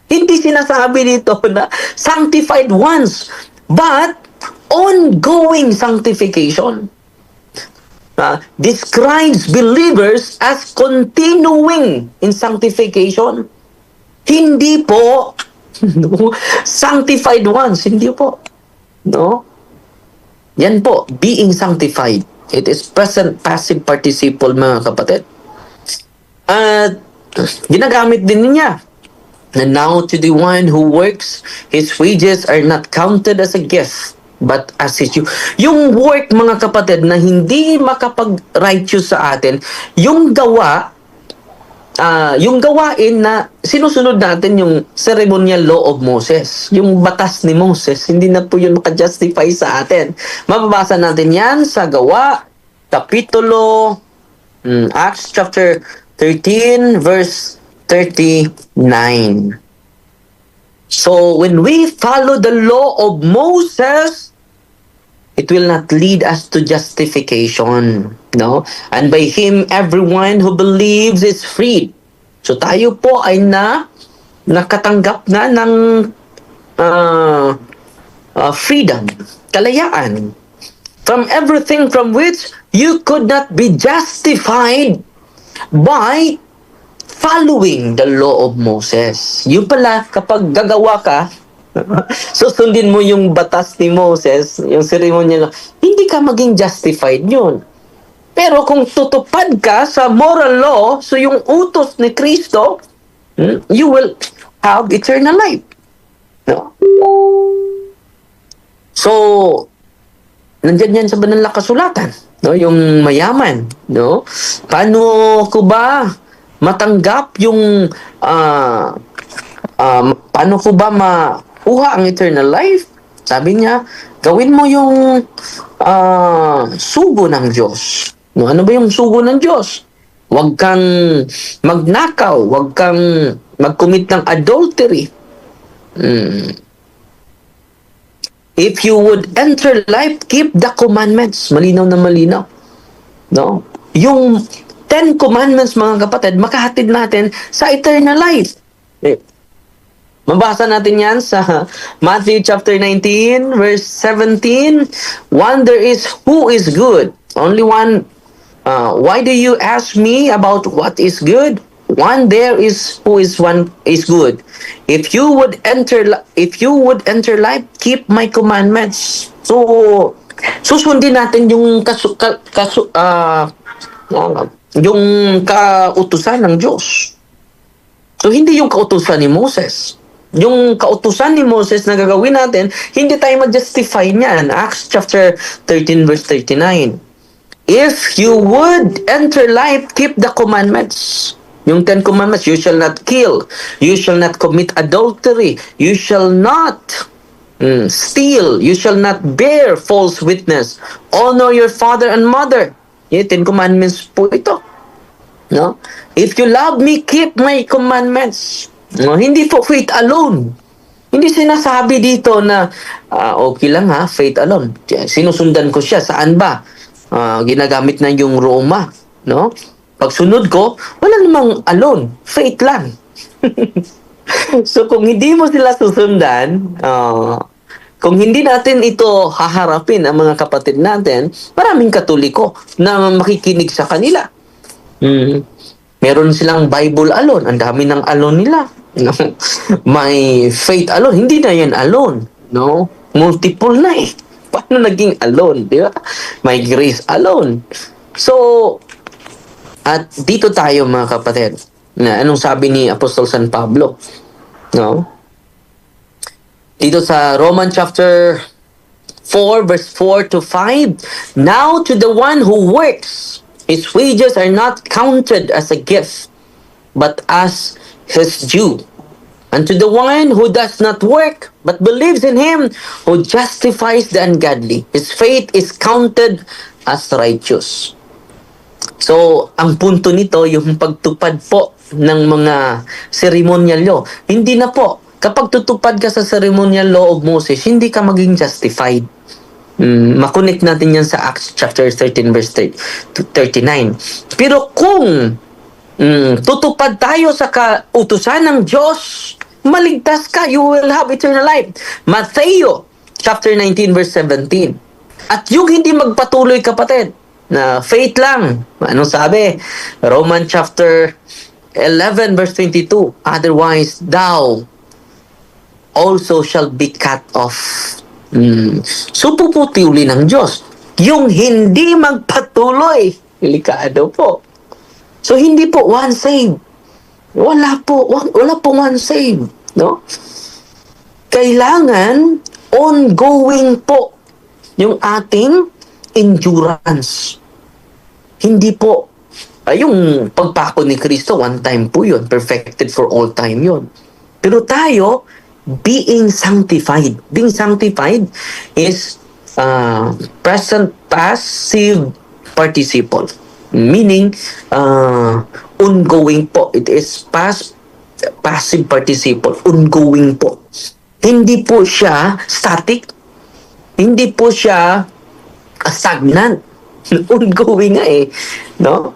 [SPEAKER 3] Hindi sinasabi dito na sanctified once, but ongoing sanctification. Describes believers as continuing in sanctification. Hindi po sanctified once. Hindi po. No? Yan po, being sanctified. It is present passive participle, mga kapatid. At ginagamit din niya. And now to the one who works, his wages are not counted as a gift, but as his due. Yung work, mga kapatid, na hindi makapag-righteous sa atin, yung gawa, yung gawain na sinusunod natin yung ceremonial law of Moses, yung batas ni Moses, hindi na po yun makajustify sa atin. Mababasa natin yan sa Gawa, Kapitulo, Acts chapter 13, verse 39. So, when we follow the law of Moses, it will not lead us to justification, no? And by him, everyone who believes is freed. So tayo po ay nakatanggap na ng freedom, kalayaan, from everything from which you could not be justified by following the law of Moses. Yung pala, kapag gagawa ka, susundin mo yung batas ni Moses, yung ceremonial, hindi ka maging justified yun. Pero kung tutupad ka sa moral law, so yung utos ni Kristo, you will have eternal life. No? So, nandyan yan sa banal na kasulatan, no? Yung mayaman, no? Paano ko ba matanggap yung paano ko ba makuha ang eternal life? Sabi niya, gawin mo yung sugo ng Diyos. No, ano ba yung sugo ng Diyos? Huwag kang magnakaw, huwag kang mag-commit ng adultery. If you would enter life, keep the commandments. Malinaw na malinaw. No? Yung 10 commandments, mga kapatid, makahatid natin sa eternal life. Mabasa natin yan sa Matthew chapter 19, verse 17. One there is who is good. Only one. Why do you ask me about what is good? One there is who is one is good. If you would enter life, keep my commandments. So susundin natin yung yung kautusan ng Diyos. So hindi yung kautusan ni Moses. Yung kautusan ni Moses na gagawin natin, hindi tayo ma-justify niyan. Acts chapter 13 verse 39. If you would enter life, keep the commandments. Yung 10 commandments, you shall not kill, you shall not commit adultery, you shall not steal, you shall not bear false witness, honor your father and mother. Yung 10 commandments po ito. No? If you love me, keep my commandments. No? Hindi po faith alone. Hindi sinasabi dito na okay lang ha, faith alone. Sinusundan ko siya. Saan ba? Ginagamit na yung Roma. No? Pagsunod ko, wala namang alone. Faith lang. So kung hindi mo sila susundan, kung hindi natin ito haharapin ang mga kapatid natin, maraming Katoliko na makikinig sa kanila. Meron silang Bible alone. Ang dami ng alone nila. No? May faith alone. Hindi na yan alone. No? Multiple na eh. Paano naging alone? Di ba? May grace alone. So, at dito tayo mga kapatid. Na anong sabi ni Apostol San Pablo? No? Dito sa Roman chapter 4 verse 4 to 5. Now to the one who works, his wages are not counted as a gift, but as his due. And to the one who does not work, but believes in him who justifies the ungodly, his faith is counted as righteous. So, ang punto nito, yung pagtupad po ng mga ceremonial law. Hindi na po, kapag tutupad ka sa ceremonial law of Moses, hindi ka maging justified. Makonect natin yan sa Acts chapter 13 verse 39. Pero kung tutupad tayo sa kautusan ng Diyos, maligtas ka, you will have eternal life. Matthew chapter 19 verse 17. At yung hindi magpatuloy, kapatid, na faith lang. Anong sabi? Roman chapter 11 verse 22. Otherwise, thou also shall be cut off. So, puputi uli ng Diyos. Yung hindi magpatuloy, delikado po. So, hindi po one save. Wala po one save. No? Kailangan ongoing po yung ating endurance. Hindi po yung pagpako ni Kristo, one time po yun. Perfected for all time yun. Pero tayo, being sanctified. Being sanctified is present passive participle. Meaning, ongoing po. It is passive participle. Ongoing po. Hindi po siya static. Hindi po siya stagnant. Ongoing nga eh. No?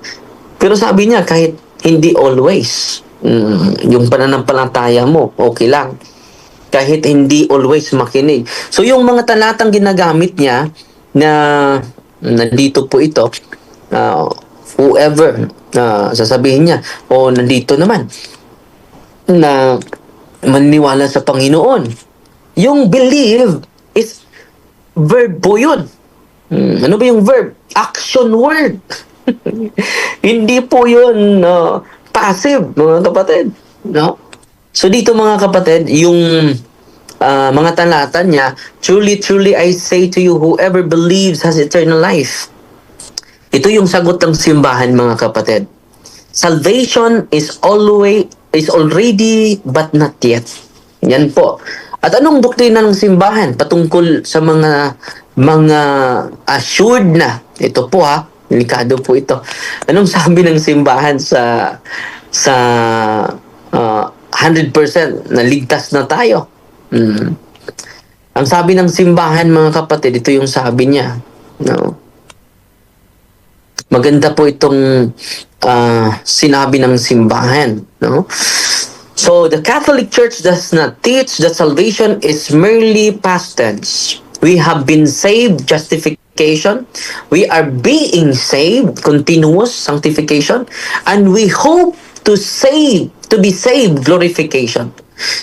[SPEAKER 3] Pero sabi niya, kahit hindi always, yung pananampalataya mo, okay lang. Kahit hindi always makinig. So, yung mga talatang ginagamit niya na nandito po ito, whoever, sasabihin niya, nandito naman, na maniniwala sa Panginoon. Yung believe is verb po yun. Ano ba yung verb? Action word. Hindi po yun passive, mga kapatid. No? So dito mga kapatid, yung mga talata niya, truly, truly I say to you, whoever believes has eternal life. Ito yung sagot ng simbahan, mga kapatid. Salvation is already but not yet. Yan po. At anong doktrina ng simbahan patungkol sa mga assured na? Ito po delikado po ito. Anong sabi ng simbahan sa 100% na ligtas na tayo? Ang sabi ng simbahan, mga kapatid, ito yung sabi niya. No? Maganda po itong sinabi ng simbahan. No? So, the Catholic Church does not teach that salvation is merely past tense. We have been saved, justification. We are being saved, continuous sanctification. And we hope to be saved, glorification.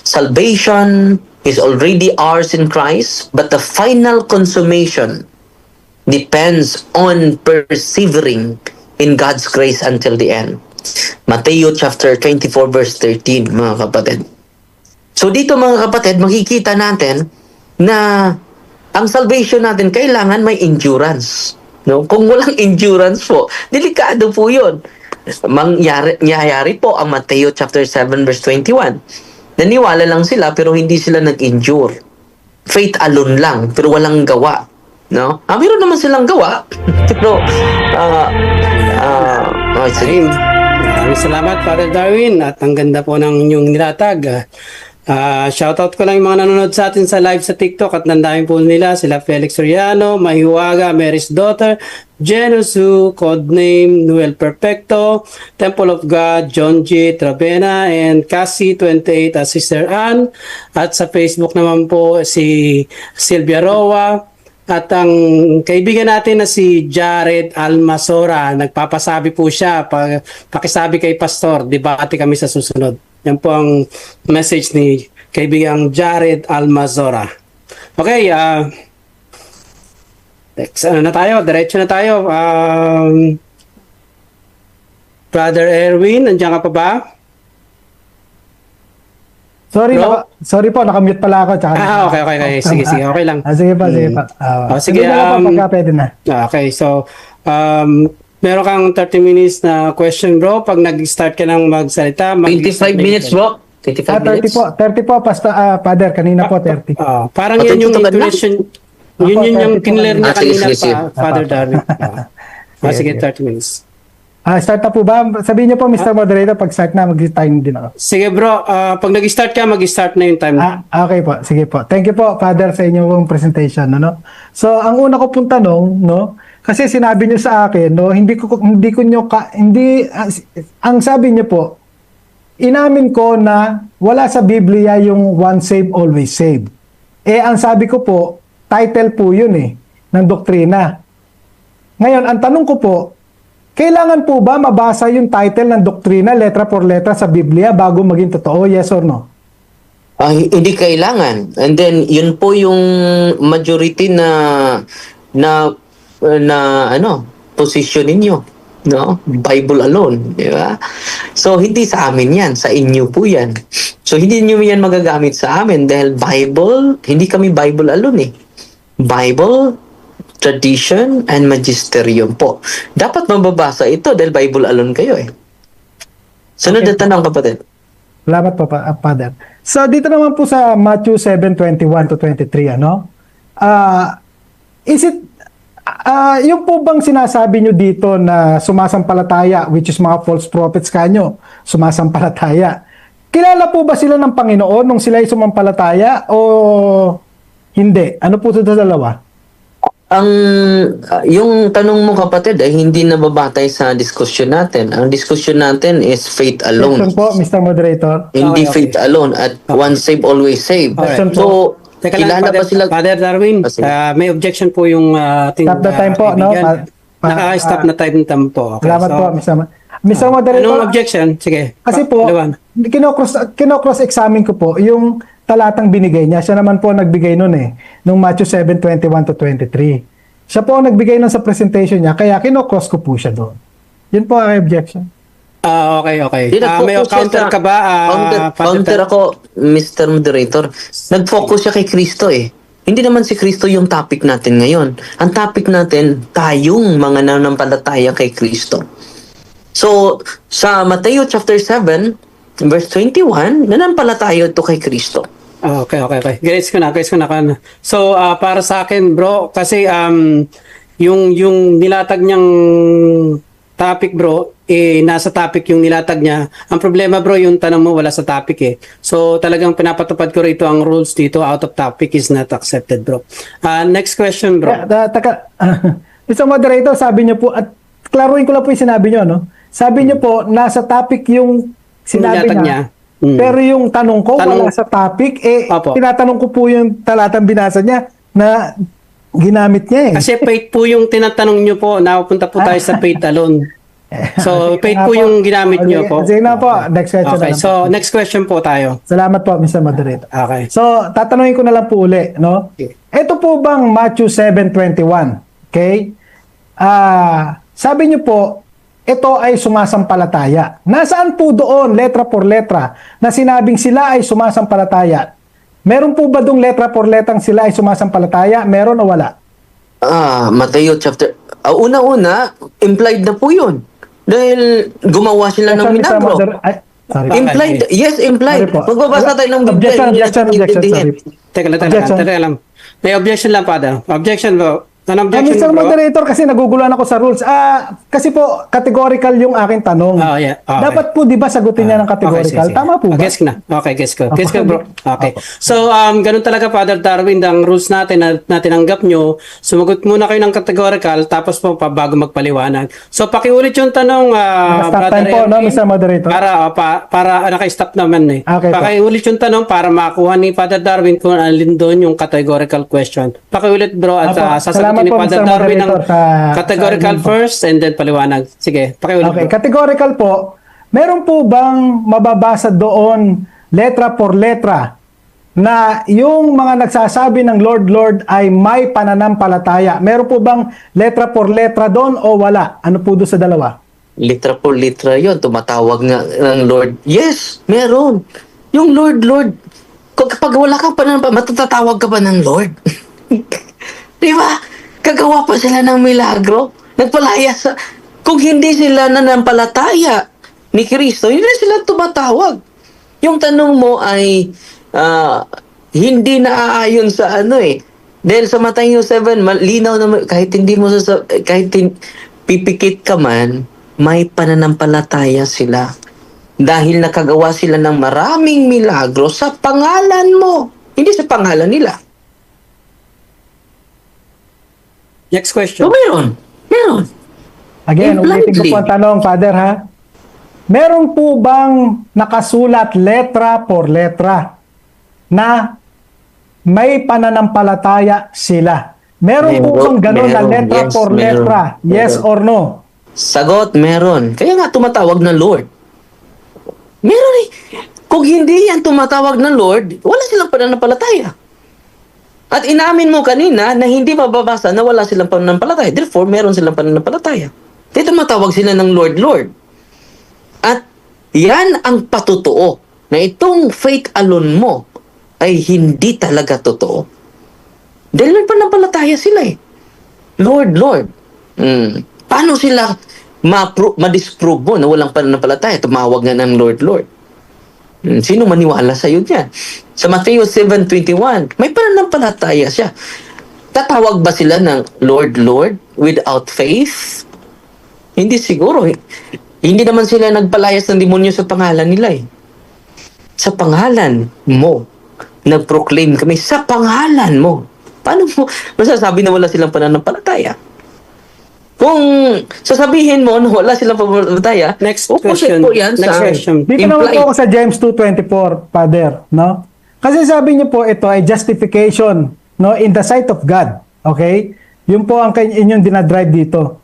[SPEAKER 3] Salvation is already ours in Christ, but the final consummation depends on persevering in God's grace until the end. Matthew chapter 24 verse 13, mga kapatid. So dito, mga kapatid, makikita natin na ang salvation natin kailangan may endurance. No? Kung walang endurance po, delikado po 'yon. Mangyayari po ang Matthew chapter 7 verse 21. Naniwala lang sila pero hindi sila nag-endure. Faith alone lang pero walang gawa. No? Meron naman silang gawa. Pero sige.
[SPEAKER 1] Maraming salamat, Father Darwin. At ang ganda po ng inyong nilatag. Shoutout ko lang yung mga nanonood sa atin sa live sa TikTok at nandamin po nila sila Felix Soriano, Mahiwaga, Mary's Daughter, Genusu, Codename, Noel Perfecto, Temple of God, John G. Travena, and Cassie 28 at Sister Ann. At sa Facebook naman po si Silvia Roa. At ang kaibigan natin na si Jared Almasora, nagpapasabi po siya, pakisabi kay Pastor, debate kami sa susunod. Yan po ang message ni kaibigang Jared Almasora. Okay, next, diretso na tayo. Brother Erwin, nandiyan ka pa ba?
[SPEAKER 2] Sorry po, nakamute pala ako. Tsaka,
[SPEAKER 1] Okay. Sige, okay lang.
[SPEAKER 2] Sige pa.
[SPEAKER 1] Sige,
[SPEAKER 2] pagka pwede na.
[SPEAKER 1] Okay, so, meron kang 30 minutes na question, bro. Pag nag-start ka ng magsalita,
[SPEAKER 3] 25 minutes, bro. 25 minutes.
[SPEAKER 2] 30 po, Father, kanina po 30.
[SPEAKER 1] Parang yan yung
[SPEAKER 3] Patutukan na?
[SPEAKER 1] intuition. Yun yung kinler niya kanina
[SPEAKER 3] sige.
[SPEAKER 1] pa, Father Darwin. Sige, 30 minutes.
[SPEAKER 2] Start na po ba? Sabihin niyo po, Mr. Moderator, pag start na, mag-time din ako.
[SPEAKER 1] Sige, bro. Pag nag-start ka, mag-start na yung time.
[SPEAKER 2] Okay po, sige po. Thank you po, Father, sa inyong presentation. No? So, ang una ko pong tanong, no, kasi sinabi niyo sa akin, no, ang sabi niyo po, inamin ko na wala sa Biblia yung once saved, always saved. Ang sabi ko po, title po yun ng doktrina. Ngayon, ang tanong ko po, kailangan po ba mabasa yung title ng doktrina letra por letra sa Biblia bago maging totoo? Yes or no?
[SPEAKER 3] Hindi kailangan. And then yun po yung majority na position ninyo, no? Bible alone, di ba? So hindi sa amin 'yan, sa inyo po 'yan. So hindi niyo 'yan magagamit sa amin dahil Bible, hindi kami Bible alone Bible, tradition, and magisterium po. Dapat mababasa ito dahil Bible alone kayo Sunod na tanong, kapatid.
[SPEAKER 2] Salamat po, Father. So, dito naman po sa Matthew 7:21 to 23, yung po bang sinasabi nyo dito na sumasampalataya, which is mga false prophets kanyo, sumasampalataya, kilala po ba sila ng Panginoon nung sila ay sumampalataya o hindi? Ano po ito sa dalawa?
[SPEAKER 3] Yung tanong mo, kapatid, ay hindi nababatay sa diskusyon natin. Ang diskusyon natin is faith alone.
[SPEAKER 2] Question po, Mr. Moderator.
[SPEAKER 3] Hindi faith alone at once saved, always saved.
[SPEAKER 2] Question
[SPEAKER 3] So,
[SPEAKER 1] Teka lang,
[SPEAKER 3] kilala ba sila?
[SPEAKER 1] Father Darwin, may objection po yung ating
[SPEAKER 2] Stop the time po, no?
[SPEAKER 1] Naka-stop na time po. Okay,
[SPEAKER 2] Salamat po, Mr. Moderator.
[SPEAKER 1] Anong objection? Sige.
[SPEAKER 2] Kasi po, kinocross-examine ko po yung talatang binigay niya. Siya naman po nagbigay nun nung Matthew 7:21 to 23. Siya po ang nagbigay nun sa presentation niya, kaya kinocross ko po siya doon. Yun po ang objection.
[SPEAKER 1] Okay.
[SPEAKER 3] Di,
[SPEAKER 1] May
[SPEAKER 3] nag-focus siya
[SPEAKER 1] counter
[SPEAKER 3] sa-
[SPEAKER 1] ka ba?
[SPEAKER 3] counter ako, Mr. Moderator. Nag-focus siya kay Kristo eh. Hindi naman si Kristo yung topic natin ngayon. Ang topic natin, tayong mga nanampalataya kay Kristo. So, sa Mateo chapter 7, verse 21, nanampalataya ito kay Kristo.
[SPEAKER 1] Okay. Gets ko na. So, para sa akin, bro, kasi yung nilatag niyang topic, bro, nasa topic yung nilatag niya. Ang problema, bro, yung tanong mo wala sa topic eh. So, talagang pinapatupad ko rito ang rules dito, out of topic is not accepted, bro. Next question, bro.
[SPEAKER 2] Mr. Moderator, sabi niyo po, at klaruhin ko lang po yung sinabi niyo, no? Sabi niyo po, nasa topic yung sinabi
[SPEAKER 1] Nilatag
[SPEAKER 2] niya.
[SPEAKER 1] niya.
[SPEAKER 2] Pero yung tanong ko,
[SPEAKER 1] Tanong-
[SPEAKER 2] wala sa topic,
[SPEAKER 1] Opo.
[SPEAKER 2] tinatanong ko po yung talatang binasa niya na ginamit niya eh.
[SPEAKER 1] Kasi faith po yung tinatanong niyo po, napunta po tayo sa faith alone. So, faith po yung ginamit niyo po.
[SPEAKER 2] Sige na po, next question
[SPEAKER 1] Okay,
[SPEAKER 2] na lang
[SPEAKER 1] so
[SPEAKER 2] po.
[SPEAKER 1] next question po tayo.
[SPEAKER 2] Salamat po, Mr. Moderator.
[SPEAKER 1] Okay.
[SPEAKER 2] So, tatanungin ko na lang po uli, no?
[SPEAKER 1] Okay.
[SPEAKER 2] Ito po bang Matthew 7:21? Okay? Sabi niyo po, ito ay sumasampalataya. Nasaan po doon, letra por letra, na sinabing sila ay sumasampalataya? Meron po ba doon letra por letrang sila ay sumasampalataya? Meron o wala?
[SPEAKER 3] Mateo chapter... una-una, implied na po yun. Dahil gumawa sila ng
[SPEAKER 2] Mr.
[SPEAKER 3] milagro.
[SPEAKER 2] Sorry.
[SPEAKER 3] Implied. Yes, implied.
[SPEAKER 2] Sorry po.
[SPEAKER 3] Magbabasa tayo ng
[SPEAKER 2] Objection,
[SPEAKER 3] Biblia,
[SPEAKER 2] objection,
[SPEAKER 3] hindi
[SPEAKER 2] objection,
[SPEAKER 3] natin
[SPEAKER 2] sorry.
[SPEAKER 3] intindihin.
[SPEAKER 1] Teka lang. May objection lang, Father. Objection, bro. Ano
[SPEAKER 2] Mr.
[SPEAKER 1] objection, bro?
[SPEAKER 2] Moderator, kasi naguguluhan ako sa rules. Kasi po, categorical yung aking tanong.
[SPEAKER 1] Oh, yeah. Okay.
[SPEAKER 2] Dapat po, di ba, sagutin niya ng categorical?
[SPEAKER 1] sige.
[SPEAKER 2] Tama po ba?
[SPEAKER 1] Guess ko na. Okay, guess ko. Guess ko, bro. Okay. So, ganun talaga, Father Darwin, ang rules natin na tinanggap nyo, sumagot muna kayo ng categorical, tapos po, bago magpaliwanag. So, pakiulit yung tanong,
[SPEAKER 2] Stop time po, no,
[SPEAKER 1] Erwin,
[SPEAKER 2] Mr. Moderator?
[SPEAKER 1] para naka-stop naman eh.
[SPEAKER 2] Okay po.
[SPEAKER 1] Pakiulit yung tanong para makuha ni Father Darwin kung alin doon yung categorical question. Pakiulit, bro, at
[SPEAKER 2] Apo.
[SPEAKER 1] sasagutin
[SPEAKER 2] Salamat
[SPEAKER 1] ni
[SPEAKER 2] po,
[SPEAKER 1] Father
[SPEAKER 2] Mr.
[SPEAKER 1] Darwin ang
[SPEAKER 2] Moderator, sa
[SPEAKER 1] categorical
[SPEAKER 2] inyong-
[SPEAKER 1] first and then paliwanag. Sige, pakiulit,
[SPEAKER 2] Okay,
[SPEAKER 1] bro.
[SPEAKER 2] categorical po. Meron po bang mababasa doon letra por letra na yung mga nagsasabi ng Lord, Lord ay may pananampalataya? Meron po bang letra por letra doon o wala? Ano po doon sa dalawa?
[SPEAKER 3] Litra por litra yun. Tumatawag nga ng Lord. Yes, meron. Yung Lord, Lord. Kapag wala ka pa matatatawag ka pa ng Lord. Di ba? Gagawa pa sila ng milagro. Nagpalaya sa... Kung hindi sila nanampalataya ni Kristo, hindi sila tumatawag. Yung tanong mo ay hindi naaayon sa ano eh. Dahil sa Matthew 7, malinaw naman, kahit hindi mo pipikit ka man, may pananampalataya sila. Dahil nakagawa sila ng maraming milagro sa pangalan mo. Hindi sa pangalan nila.
[SPEAKER 1] Next
[SPEAKER 3] So,
[SPEAKER 1] question.
[SPEAKER 3] meron.
[SPEAKER 2] Again, ulitin ko
[SPEAKER 3] Blindly.
[SPEAKER 2] po ang tanong, Father, ha? Meron po bang nakasulat letra por letra na may pananampalataya sila? Meron po bang gano'n na
[SPEAKER 3] Meron,
[SPEAKER 2] letra
[SPEAKER 3] yes,
[SPEAKER 2] por
[SPEAKER 3] meron.
[SPEAKER 2] letra? Yes
[SPEAKER 3] Meron.
[SPEAKER 2] or no?
[SPEAKER 3] Sagot, meron. Kaya nga tumatawag ng Lord. Meron eh. Kung hindi yan tumatawag ng Lord, wala silang pananampalataya. At inamin mo kanina na hindi mababasa na wala silang pananampalataya. Therefore, meron silang pananampalataya. Dito tumatawag sila ng Lord, Lord. At yan ang patutuo na itong faith alone mo ay hindi talaga totoo. Dahil may pananampalataya sila eh. Lord, Lord. Paano sila ma-disprove mo na walang pananampalataya? Tumawag nga ng Lord, Lord. Sino maniwala sa iyo dyan? Sa Matthew 7:21, may pananampalataya siya. Tatawag ba sila ng Lord, Lord without faith? Hindi siguro. Hindi naman sila nagpalayas ng demonyo sa pangalan nila eh. Sa pangalan mo. Nag-proclaim kami sa pangalan mo. Paano mo masasabi na wala silang pananampalataya? Kung sasabihin mo na wala silang pananampalataya,
[SPEAKER 1] Next
[SPEAKER 3] opposite
[SPEAKER 1] question.
[SPEAKER 3] po yan
[SPEAKER 1] Next
[SPEAKER 3] sa
[SPEAKER 1] question.
[SPEAKER 2] Dito naman
[SPEAKER 3] implied.
[SPEAKER 2] po ako sa James 2:24, Father, no? Kasi sabi niyo po ito ay justification, no, in the sight of God. Okay? Yun po ang inyong dinadrive dito.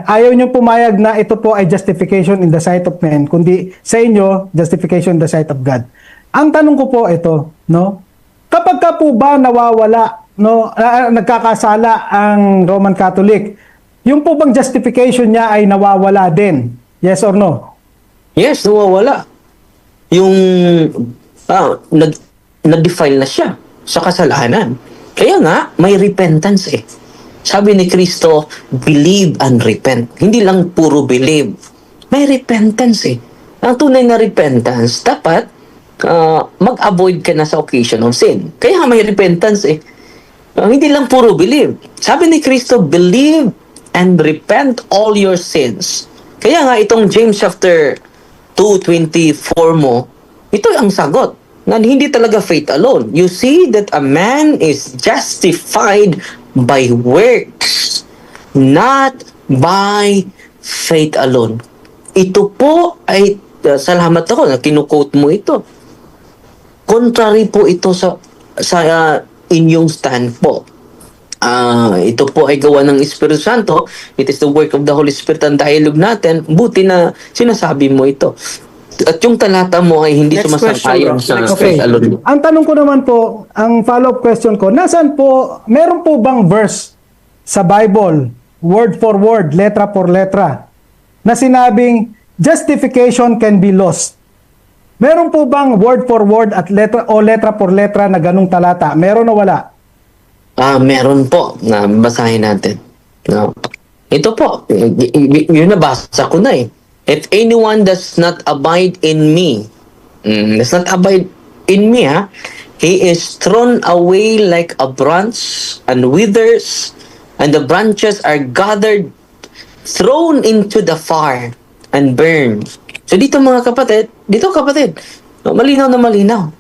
[SPEAKER 2] Ayaw niyo pumayag na ito po ay justification in the sight of men, kundi sa inyo, justification in the sight of God. Ang tanong ko po ito, no? Kapag ka po ba nawawala, no, nagkakasala ang Roman Catholic, yung po bang justification niya ay nawawala din? Yes or no?
[SPEAKER 3] Yes, nawawala. Yung nag-defile na siya sa kasalanan. Kaya nga, may repentance eh. Sabi ni Kristo, believe and repent. Hindi lang puro believe. May repentance eh. Ang tunay na repentance, dapat mag-avoid ka na sa occasion of sin. Kaya may repentance eh. Hindi lang puro believe. Sabi ni Kristo, believe and repent all your sins. Kaya nga itong James chapter 2:24 mo, ito ang sagot. Na hindi talaga faith alone. You see that a man is justified by works, not by faith alone. Ito po ay, salamat ako na kinukote mo ito. Contrary po ito sa inyong stand po. Ito po ay gawa ng Espiritu Santo. It is the work of the Holy Spirit ang dialogue natin. Buti na sinasabi mo ito. At yung talata mo ay hindi
[SPEAKER 1] Next
[SPEAKER 3] sumasang-ayon
[SPEAKER 1] question,
[SPEAKER 3] sa
[SPEAKER 1] bro.
[SPEAKER 3] faith alone.
[SPEAKER 2] Ang tanong ko naman po, ang follow-up question ko, nasaan po, meron po bang verse sa Bible, word for word, letra for letra, na sinabing justification can be lost? Meron po bang word for word at letra o letra for letra na ganung talata? Meron o wala?
[SPEAKER 3] Meron po na basahin natin. No. Ito po, yun nabasa ko na eh. If anyone does not abide in me, he is thrown away like a branch and withers, and the branches are gathered, thrown into the fire, and burned. So dito mga kapatid, malinaw na malinaw.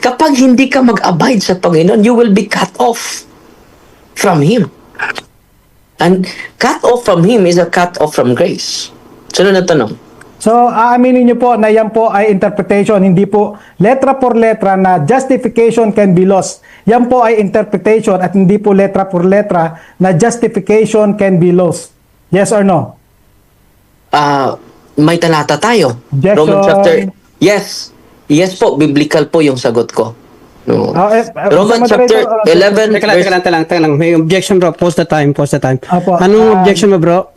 [SPEAKER 3] Kapag hindi ka mag-abide sa Panginoon, you will be cut off from Him. And cut off from Him is a cut off from grace. Sunod na tanong.
[SPEAKER 2] So, aaminin niyo po na yan po ay interpretation, hindi po letra por letra na justification can be lost. Yan po ay interpretation at hindi po letra por letra na justification can be lost. Yes or no?
[SPEAKER 3] May talata tayo.
[SPEAKER 2] Objection.
[SPEAKER 3] Roman chapter... Yes. Yes po, biblical po yung sagot ko. No. Roman chapter 11
[SPEAKER 1] Teka lang. May objection bro. Post the time.
[SPEAKER 2] Apo,
[SPEAKER 1] Anong objection mo bro?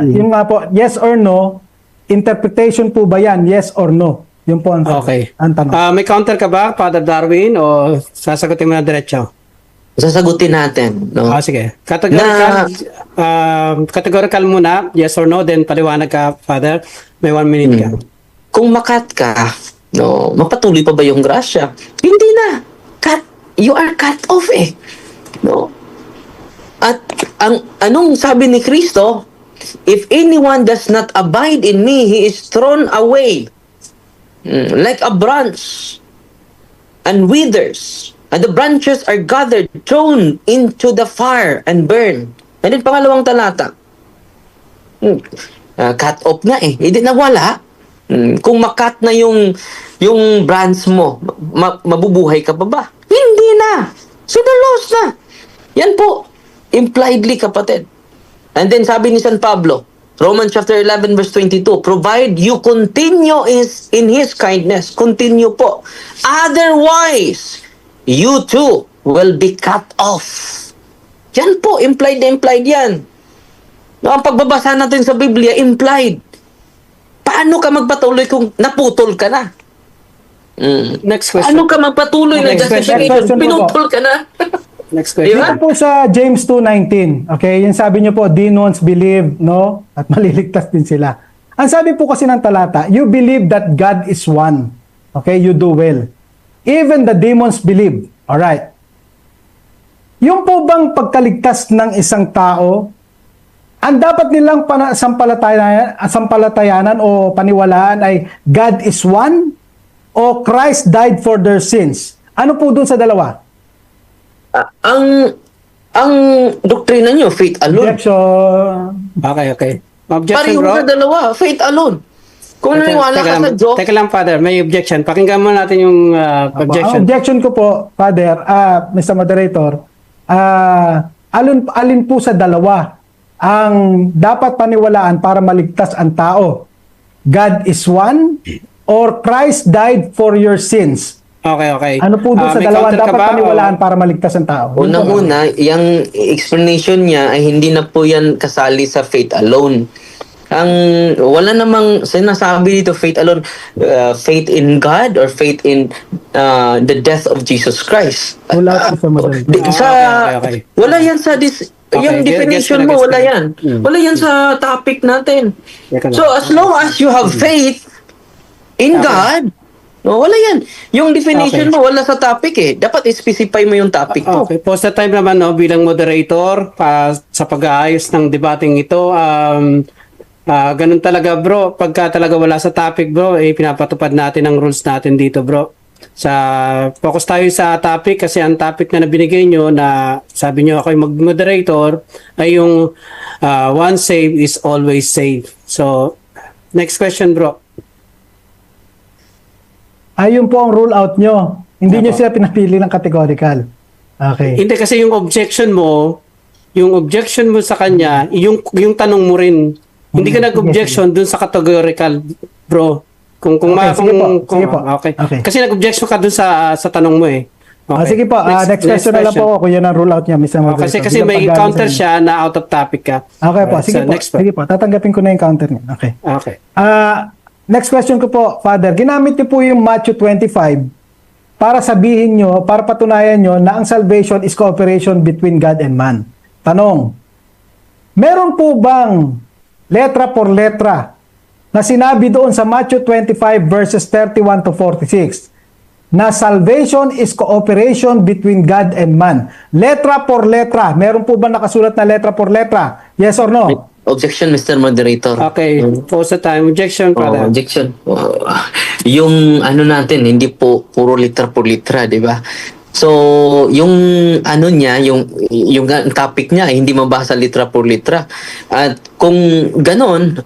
[SPEAKER 2] Yung nga po, yes or no, interpretation po ba yan? Yes or no? Yun po ang
[SPEAKER 1] Okay.
[SPEAKER 2] ang tanong.
[SPEAKER 1] May counter ka ba, Father Darwin, o sasagutin mo na diretso?
[SPEAKER 3] Sasagutin natin. No?
[SPEAKER 1] Sige. Categorical muna, yes or no, then paliwanag ka, Father. May 1 minute ka.
[SPEAKER 3] Kung makat ka, no, mapatuloy pa ba yung grasya? Hindi na. You are cut off eh. No? At anong sabi ni Kristo? If anyone does not abide in me, he is thrown away like a branch and withers. And the branches are gathered, thrown into the fire and burned. And then pangalawang talata. Cut off nga eh. Hindi nawala. Kung makat na yung branch mo, mabubuhay ka pa ba? Hindi na. So the loss na. Yan po. Impliedly, kapatid. And then sabi ni San Pablo, Romans chapter 11 verse 22, provide you continue in His kindness. Continue po. Otherwise, you too will be cut off. Yan po, implied yan. No, ang pagbabasa natin sa Biblia, implied. Paano ka magpatuloy kung naputol ka na?
[SPEAKER 1] Next question.
[SPEAKER 3] Ano ka magpatuloy na
[SPEAKER 1] Next question.
[SPEAKER 3] justification? Pinutol ka na?
[SPEAKER 1] Next question.
[SPEAKER 3] Diba?
[SPEAKER 2] Dito po sa James 2:19, okay, yung sabi niyo po, demons believe, no? At maliligtas din sila. Ang sabi po kasi ng talata, you believe that God is one. Okay, you do well. Even the demons believe. Alright. Yung po bang pagkaligtas ng isang tao, ang dapat nilang sampalatayanan o paniwalaan ay God is one o Christ died for their sins. Ano po dun sa dalawa?
[SPEAKER 3] Ang doktrina nyo, faith alone.
[SPEAKER 2] Objection.
[SPEAKER 1] Okay. Objection
[SPEAKER 3] Pareho
[SPEAKER 1] bro.
[SPEAKER 3] sa dalawa, faith alone. Kung naniwala ka sa Diyos,
[SPEAKER 1] Teka lang, Father. May objection. Pakinggan mo natin yung objection.
[SPEAKER 2] Ang objection ko po, Father, Mr. Moderator, alin po sa dalawa ang dapat paniwalaan para maligtas ang tao? God is one or Christ died for your sins?
[SPEAKER 1] Okay.
[SPEAKER 2] Ano po doon sa
[SPEAKER 1] May
[SPEAKER 2] dalawa
[SPEAKER 1] counter ka
[SPEAKER 2] dapat
[SPEAKER 1] ba,
[SPEAKER 2] paniwalaan para maligtas ang tao?
[SPEAKER 3] unang-una, yung explanation niya ay hindi na po yan kasali sa faith alone. ang wala namang sinasabi dito faith alone, faith in God or faith in the death of Jesus Christ.
[SPEAKER 2] Rule out, Mr. Moderator.
[SPEAKER 1] Okay.
[SPEAKER 3] Wala yan sa yung definition mo, wala yan. Wala yan sa topic natin. So as long as you have faith in God, no, wala yan. Yung definition mo, wala sa topic eh. Dapat i-specify mo yung topic mo.
[SPEAKER 1] Okay, po sa time naman no, bilang moderator sa pag-aayos ng debating ito, ganun talaga bro, pagka talaga wala sa topic bro, pinapatupad natin ang rules natin dito bro. Focus tayo sa topic kasi ang topic na binigay nyo na sabi nyo ako yung mag-moderator ay yung once saved is always saved. So, next question bro.
[SPEAKER 2] Ayun po ang rule out nyo. Hindi nyo sila pinapili ng categorical. Okay.
[SPEAKER 1] Hindi kasi yung objection mo sa kanya, yung tanong mo rin. Hindi ka nag-objection dun sa categorical, bro. Kung
[SPEAKER 2] sige po.
[SPEAKER 1] okay.
[SPEAKER 2] Okay.
[SPEAKER 1] Kasi nag-objection ka dun sa tanong mo eh. Okay.
[SPEAKER 2] Sige po, next question na lang po kung yan ang rule out niya, Mr. Moderator.
[SPEAKER 1] Kasi may counter siya na out of topic ka.
[SPEAKER 2] Okay po,
[SPEAKER 1] Alright,
[SPEAKER 2] sige
[SPEAKER 1] so
[SPEAKER 2] po.
[SPEAKER 1] next po.
[SPEAKER 2] Sige po, tatanggapin ko na yung counter niya. Okay.
[SPEAKER 1] Okay.
[SPEAKER 2] Next question ko po, Father. Ginamit niyo po yung Matthew 25 para sabihin nyo, para patunayan nyo na ang salvation is cooperation between God and man. Tanong, meron po bang letra por letra na sinabi doon sa Matthew 25 verses 31 to 46 na salvation is cooperation between God and man? Letra por letra. Meron po ba nakasulat na letra por letra? Yes or no?
[SPEAKER 3] Objection, Mr. Moderator.
[SPEAKER 1] Okay. Pause the time. Objection, brother.
[SPEAKER 3] Objection. Yung ano natin, hindi po puro litra por litra, di ba? So, yung ano niya, yung topic niya, hindi mabasa litra por litra. At kung ganon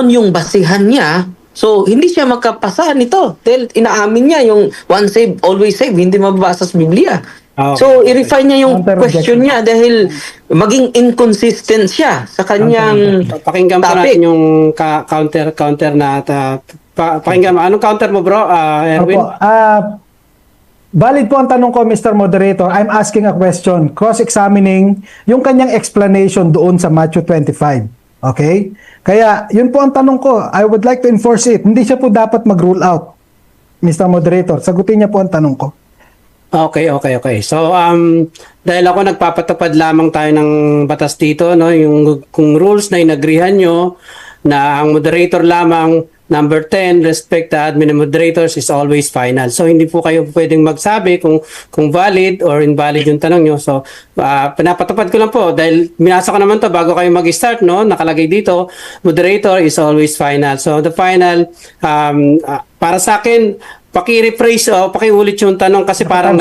[SPEAKER 3] yung basihan niya, so hindi siya makapasa nito. Dahil inaamin niya yung once saved, always saved, hindi mababasa sa Biblia.
[SPEAKER 1] Okay.
[SPEAKER 3] So, i-refine niya yung
[SPEAKER 2] Counter-objection.
[SPEAKER 3] question niya dahil maging inconsistent siya sa kanyang
[SPEAKER 1] Pakinggan pa
[SPEAKER 3] topic.
[SPEAKER 1] natin yung counter na pakinggan mo. Anong counter mo bro, Erwin?
[SPEAKER 2] Opo. Valid po ang tanong ko, Mr. Moderator. I'm asking a question, cross-examining yung kanyang explanation doon sa Matthew 25. Okay? Kaya, yun po ang tanong ko. I would like to enforce it. Hindi siya po dapat mag-rule out, Mr. Moderator. Sagutin niya po ang tanong ko.
[SPEAKER 1] Okay. So, dahil ako nagpapatupad lamang tayo ng batas dito, no, yung kung rules na inagrihan nyo na ang moderator lamang, number 10, respect the admin and moderators is always final. So, hindi po kayo pwedeng magsabi kung valid or invalid yung tanong nyo. So, pinapatupad ko lang po dahil minasa ko naman to bago kayo mag-start, no, nakalagay dito, moderator is always final. So, the final, para sa akin, paki-rephrase o paki-ulit yung tanong kasi parang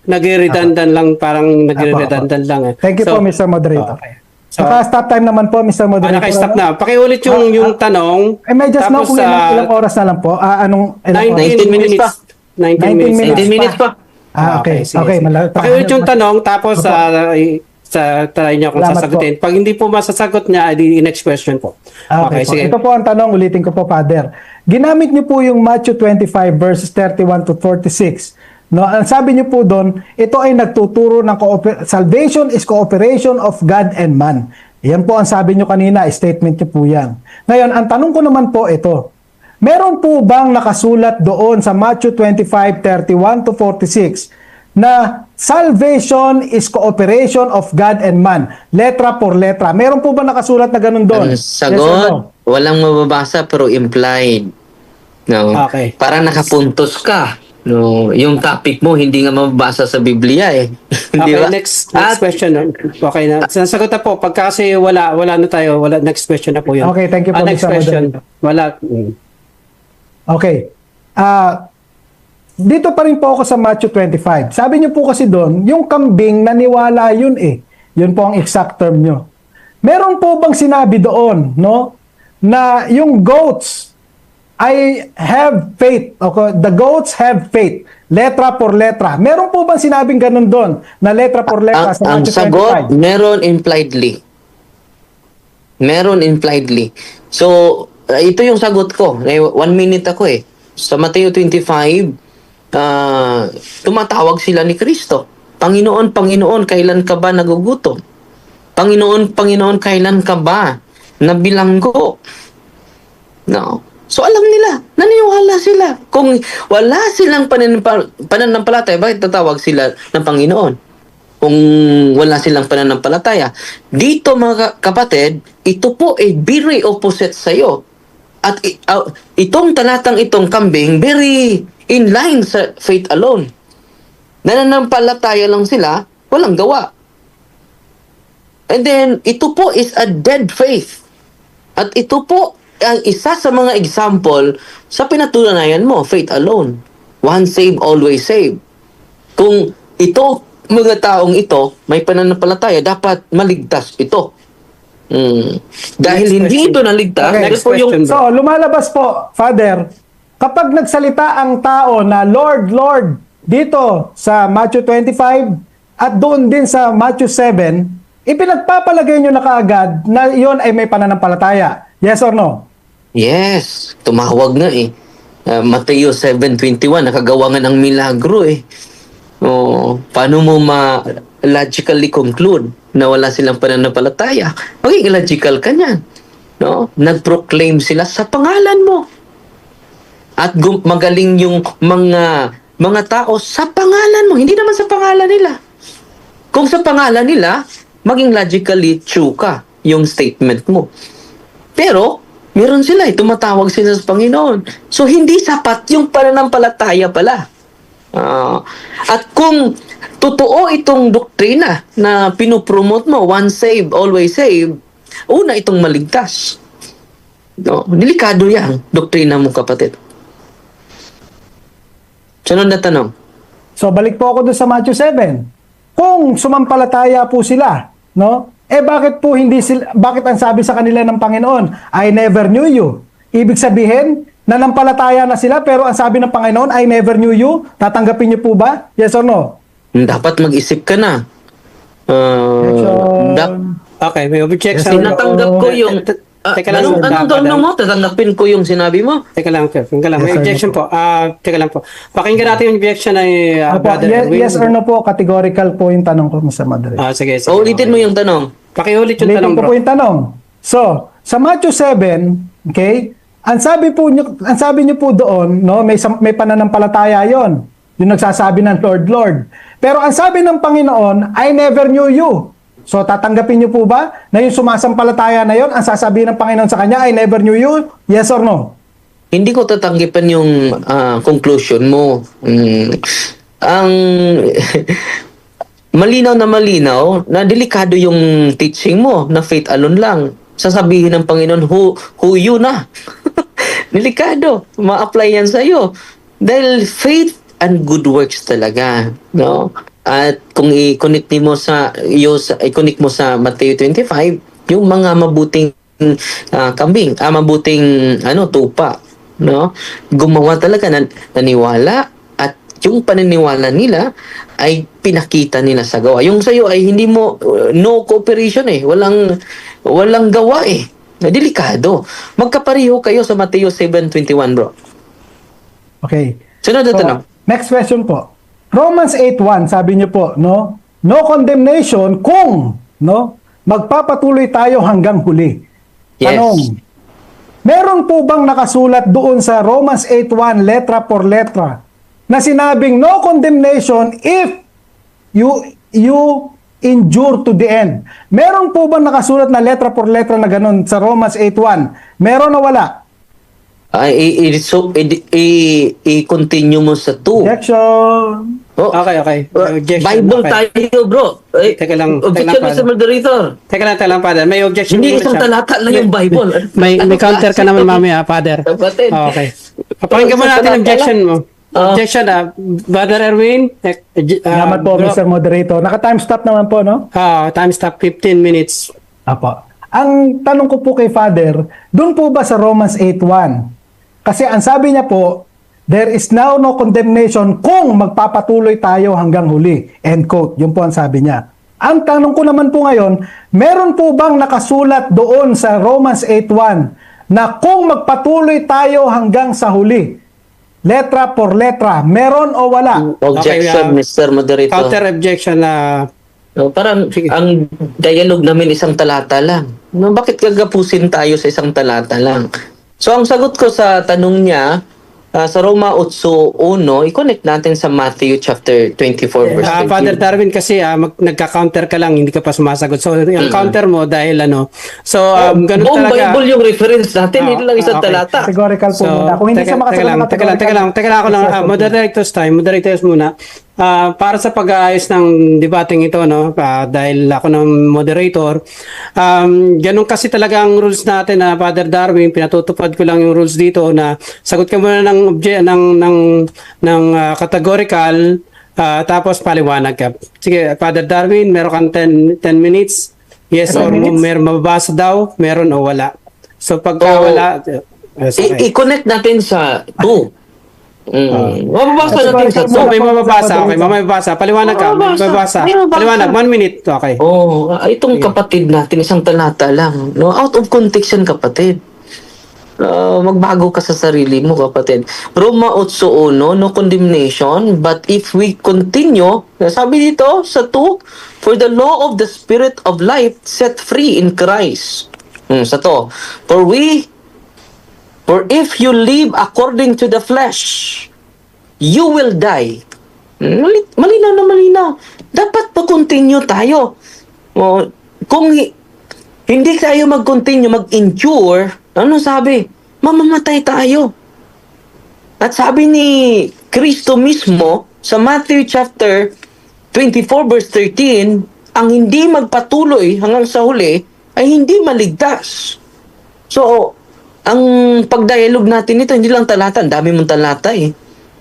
[SPEAKER 1] nagre-redundant lang, parang nagre-redundant lang.
[SPEAKER 2] Thank you po, Mr. Moderator.
[SPEAKER 1] Okay.
[SPEAKER 2] Naka-stop time naman po, Mr. Moderator.
[SPEAKER 1] Naka-stop na. Paki-ulit yung tanong.
[SPEAKER 2] I just know
[SPEAKER 1] tapos,
[SPEAKER 2] kung ilang oras na lang po. Anong
[SPEAKER 1] 19 minutes pa. 19 minutes.
[SPEAKER 3] 19 minutes pa.
[SPEAKER 2] Okay.
[SPEAKER 1] sige.
[SPEAKER 2] Okay.
[SPEAKER 1] Paki-ulit yung tanong tapos try niyo kung
[SPEAKER 2] Salamat
[SPEAKER 1] sasagutin. Pag hindi po masasagot niya, next question po.
[SPEAKER 2] Okay,
[SPEAKER 1] sige.
[SPEAKER 2] Ito po ang tanong, ulitin ko po, Father. Ginamit niyo po yung Matthew 25 verses 31 to 46. No, ang sabi niyo po doon, ito ay nagtuturo ng salvation is cooperation of God and man. Yan po ang sabi niyo kanina, statement niyo po yan. Ngayon, ang tanong ko naman po ito. Meron po bang nakasulat doon sa Matthew 25, 31 to 46 na salvation is cooperation of God and man? Letra por letra. Meron po ba nakasulat na ganun doon?
[SPEAKER 3] Ang sagot, walang mababasa pero implied. No?
[SPEAKER 1] Okay.
[SPEAKER 3] Parang nakapuntos ka. No, yung topic mo hindi nga mababasa sa Biblia eh. Di
[SPEAKER 1] Okay,
[SPEAKER 3] ba?
[SPEAKER 1] next question. Okay na. Sasagot na po. Pagka kasi wala na tayo, next question na po yun.
[SPEAKER 2] Okay, thank you po,
[SPEAKER 1] Next
[SPEAKER 2] Mr.
[SPEAKER 1] question.
[SPEAKER 2] Moderator.
[SPEAKER 1] Wala.
[SPEAKER 2] Okay. Dito pa rin po ako sa Matthew 25. Sabi niyo po kasi doon, yung kambing naniwala yun eh. Yun po ang exact term nyo. Meron po bang sinabi doon, no? Na yung goats I have faith. Okay, the goats have faith. Letra por letra. Meron po bang sinabing ganun doon na letra por letra sa
[SPEAKER 3] Ang
[SPEAKER 2] Matthew
[SPEAKER 3] sagot,
[SPEAKER 2] 25?
[SPEAKER 3] meron impliedly. Meron impliedly. So, ito yung sagot ko. 1 minute ako eh. Sa Mateo 25, tumatawag sila ni Kristo. Panginoon, Panginoon, kailan ka ba nagugutom? Panginoon, Panginoon, kailan ka ba nabilanggo? No. So alam nila, naniniwala sila. Kung wala silang pananampalataya, bakit tatawag sila ng Panginoon? Kung wala silang pananampalataya. Dito mga kapatid, ito po ay very opposite sa iyo. At itong talatang itong kambing, very in line sa faith alone. Nananampalataya lang sila, walang gawa. And then, ito po is a dead faith. At ito po ang isa sa mga example sa pinatunayan mo, faith alone. Once saved, always saved. Kung ito, mga taong ito, may pananampalataya, dapat maligtas ito. Dahil
[SPEAKER 1] Next
[SPEAKER 3] hindi
[SPEAKER 1] question.
[SPEAKER 3] ito naligtas,
[SPEAKER 1] Okay,
[SPEAKER 3] ito
[SPEAKER 1] next
[SPEAKER 3] po yung
[SPEAKER 1] question, bro.
[SPEAKER 2] So, lumalabas po, Father, kapag nagsalita ang tao na Lord, Lord, dito sa Matthew 25 at doon din sa Matthew 7, ipinagpapalagay nyo na kaagad na iyon ay may pananampalataya. Yes or no?
[SPEAKER 3] Yes, tumawag nga eh. Mateo 7:21, nakagawa nga ng milagro eh. Paano mo logically conclude na wala silang pananampalataya? Maging illogical ka niyan. No? Nag-proclaim sila sa pangalan mo. At magaling yung mga tao sa pangalan mo, hindi naman sa pangalan nila. Kung sa pangalan nila, maging logically true ka yung statement mo. Pero, meron sila, tumatawag sila sa Panginoon. So, hindi sapat yung pananampalataya pala. At kung totoo itong doktrina na pinopromote mo, once saved, always saved, una itong maligtas. No, delikado yan, doktrina mo, kapatid. Sunod na tanong.
[SPEAKER 2] So, balik po ako doon sa Matthew 7. Kung sumampalataya po sila, no? Bakit po bakit ang sabi sa kanila ng Panginoon, I never knew you? Ibig sabihin, nanampalataya na sila pero ang sabi ng Panginoon, I never knew you. Tatanggapin niyo po ba? Yes or no?
[SPEAKER 3] Dapat mag-isip ka na.
[SPEAKER 1] Okay, may objection.
[SPEAKER 3] Tinatanggap ko yung...
[SPEAKER 1] Teka lang,
[SPEAKER 3] anong tanong mo? Tatanggapin ko yung sinabi mo?
[SPEAKER 1] Teka lang, sir. Teka lang. May
[SPEAKER 2] Yes or no
[SPEAKER 1] objection po. Teka lang po. Pakinggan natin yung objection ay Brother Erwin.
[SPEAKER 2] Yes or no po, categorical po yung tanong ko, Mr. Moderator.
[SPEAKER 1] Sige.
[SPEAKER 3] Ulitin mo yung tanong.
[SPEAKER 1] Pakiulit yung
[SPEAKER 2] Ulitin
[SPEAKER 1] tanong,
[SPEAKER 2] ko
[SPEAKER 1] bro.
[SPEAKER 2] po yung tanong. So, sa Matthew 7, okay, ang sabi niyo po doon, no, may pananampalataya yon. Yung nagsasabi ng Lord, Lord. Pero ang sabi ng Panginoon, I never knew you. So, tatanggapin niyo po ba na yung sumasampalataya na yon, ang sasabihin ng Panginoon sa kanya, I never knew you? Yes or no?
[SPEAKER 3] Hindi ko tatanggipan yung conclusion mo. Ang malinaw na delikado yung teaching mo na faith alone lang. Sasabihin ng Panginoon, who you na. Delikado. Ma-apply yan sa'yo. Dahil faith and good works talaga. No? At kung i-connect mo sa Matthew 25, yung mga mabuting kambing, mabuting tupa, no? Gumawa talaga naniwala at yung paniniwala nila ay pinakita nila sa gawa. Yung sa'yo ay hindi mo no cooperation eh, walang gawa eh. Delikado. Magkapareho kayo sa Mateo 7:21, bro.
[SPEAKER 2] Okay.
[SPEAKER 3] Sunod na tanong.
[SPEAKER 2] Next question po. Romans 8:1, sabi niyo po, no? No condemnation kung, no, magpapatuloy tayo hanggang huli.
[SPEAKER 3] Yes.
[SPEAKER 2] Tanong, meron po bang nakasulat doon sa Romans 8:1 letra por letra na sinabing no condemnation if you endure to the end? Meron po bang nakasulat na letra por letra na ganun sa Romans 8:1? Meron o wala?
[SPEAKER 3] I-continue mo sa 2.
[SPEAKER 2] Objection.
[SPEAKER 1] Okay. May objection.
[SPEAKER 3] Bible
[SPEAKER 1] Okay.
[SPEAKER 3] tayo, bro.
[SPEAKER 1] Teka lang,
[SPEAKER 3] Objection,
[SPEAKER 1] Father.
[SPEAKER 3] Mr. Moderator.
[SPEAKER 1] Teka lang, Father. May objection.
[SPEAKER 3] Hindi
[SPEAKER 1] muna
[SPEAKER 3] isang
[SPEAKER 1] siya.
[SPEAKER 3] talata lang yung Bible.
[SPEAKER 1] May
[SPEAKER 3] Anong
[SPEAKER 1] counter ka
[SPEAKER 3] klase
[SPEAKER 1] naman
[SPEAKER 3] to?
[SPEAKER 1] mamaya, Father.
[SPEAKER 3] Kapatid.
[SPEAKER 1] Okay. Papakinggan mo
[SPEAKER 3] Isang
[SPEAKER 1] natin
[SPEAKER 3] talata
[SPEAKER 1] objection
[SPEAKER 3] lang.
[SPEAKER 1] mo. Objection, Brother Erwin.
[SPEAKER 2] Salamat po, Mr. Moderator. Naka-time stop naman po, no?
[SPEAKER 1] Time stop 15 minutes.
[SPEAKER 2] Apo. Ang tanong ko po kay Father, doon po ba sa Romans 8:1? Kasi ang sabi niya po, there is now no condemnation kung magpapatuloy tayo hanggang huli. End quote. Yun po ang sabi niya. Ang tanong ko naman po ngayon, meron po bang nakasulat doon sa Romans 8:1 na kung magpatuloy tayo hanggang sa huli? Letra por letra. Meron o wala?
[SPEAKER 3] Objection,
[SPEAKER 1] Okay,
[SPEAKER 3] Mr. Moderator.
[SPEAKER 1] Counter objection
[SPEAKER 3] No, parang
[SPEAKER 1] Sige.
[SPEAKER 3] ang dialogue namin isang talata lang. No, bakit gagapusin tayo sa isang talata lang? So ang sagot ko sa tanong niya, sa Roma 8:1, i-connect natin sa Matthew chapter 24 verse
[SPEAKER 1] Father
[SPEAKER 3] 13.
[SPEAKER 1] Darwin kasi nagka-counter ka lang, hindi ka pa sumasagot. So yung counter mo dahil ganun
[SPEAKER 3] Buong
[SPEAKER 1] talaga.
[SPEAKER 3] Bible yung reference natin, hindi lang isang
[SPEAKER 1] okay.
[SPEAKER 3] talata.
[SPEAKER 2] Categorical po muna. Kung hindi siya makasagot ng
[SPEAKER 1] teka lang ako lang,
[SPEAKER 2] yes,
[SPEAKER 1] moderators muna. Para sa pag-aayos ng debating ito, no, dahil ako ng moderator, ganun kasi talaga ang rules natin na Father Darwin, pinatutupad ko lang yung rules dito na sagot ka muna ng categorical, tapos paliwanag ka. Sige, Father Darwin, meron kang 10 minutes. Yes
[SPEAKER 2] 10
[SPEAKER 1] or
[SPEAKER 2] minutes?
[SPEAKER 1] mababasa daw, meron o wala. So pagka
[SPEAKER 3] So,
[SPEAKER 1] wala, okay.
[SPEAKER 3] I-connect natin sa 2. Mababasa natin sa
[SPEAKER 1] So,
[SPEAKER 3] 2.
[SPEAKER 1] may mababasa. Okay, may mababasa. Paliwanag ka. May mababasa.
[SPEAKER 3] May mababasa.
[SPEAKER 1] Paliwanag. 1 minute. Okay.
[SPEAKER 3] Itong kapatid natin, isang talata lang. No? Out of context yan, kapatid. Magbago ka sa sarili mo, kapatid. Roma 8:1, no condemnation, but if we continue, sabi dito sa 2, for the law of the Spirit of life set free in Christ. Sa to, for if you live according to the flesh, you will die. Malinaw na malinaw. Dapat pa-continue tayo. Kung hindi tayo mag-continue, mag-endure, ano sabi? Mamamatay tayo. At sabi ni Kristo mismo sa Matthew chapter 24 verse 13, ang hindi magpatuloy hanggang sa huli ay hindi maligtas. So, ang pagdialogue natin ito, hindi lang talata, ang dami mong talata eh.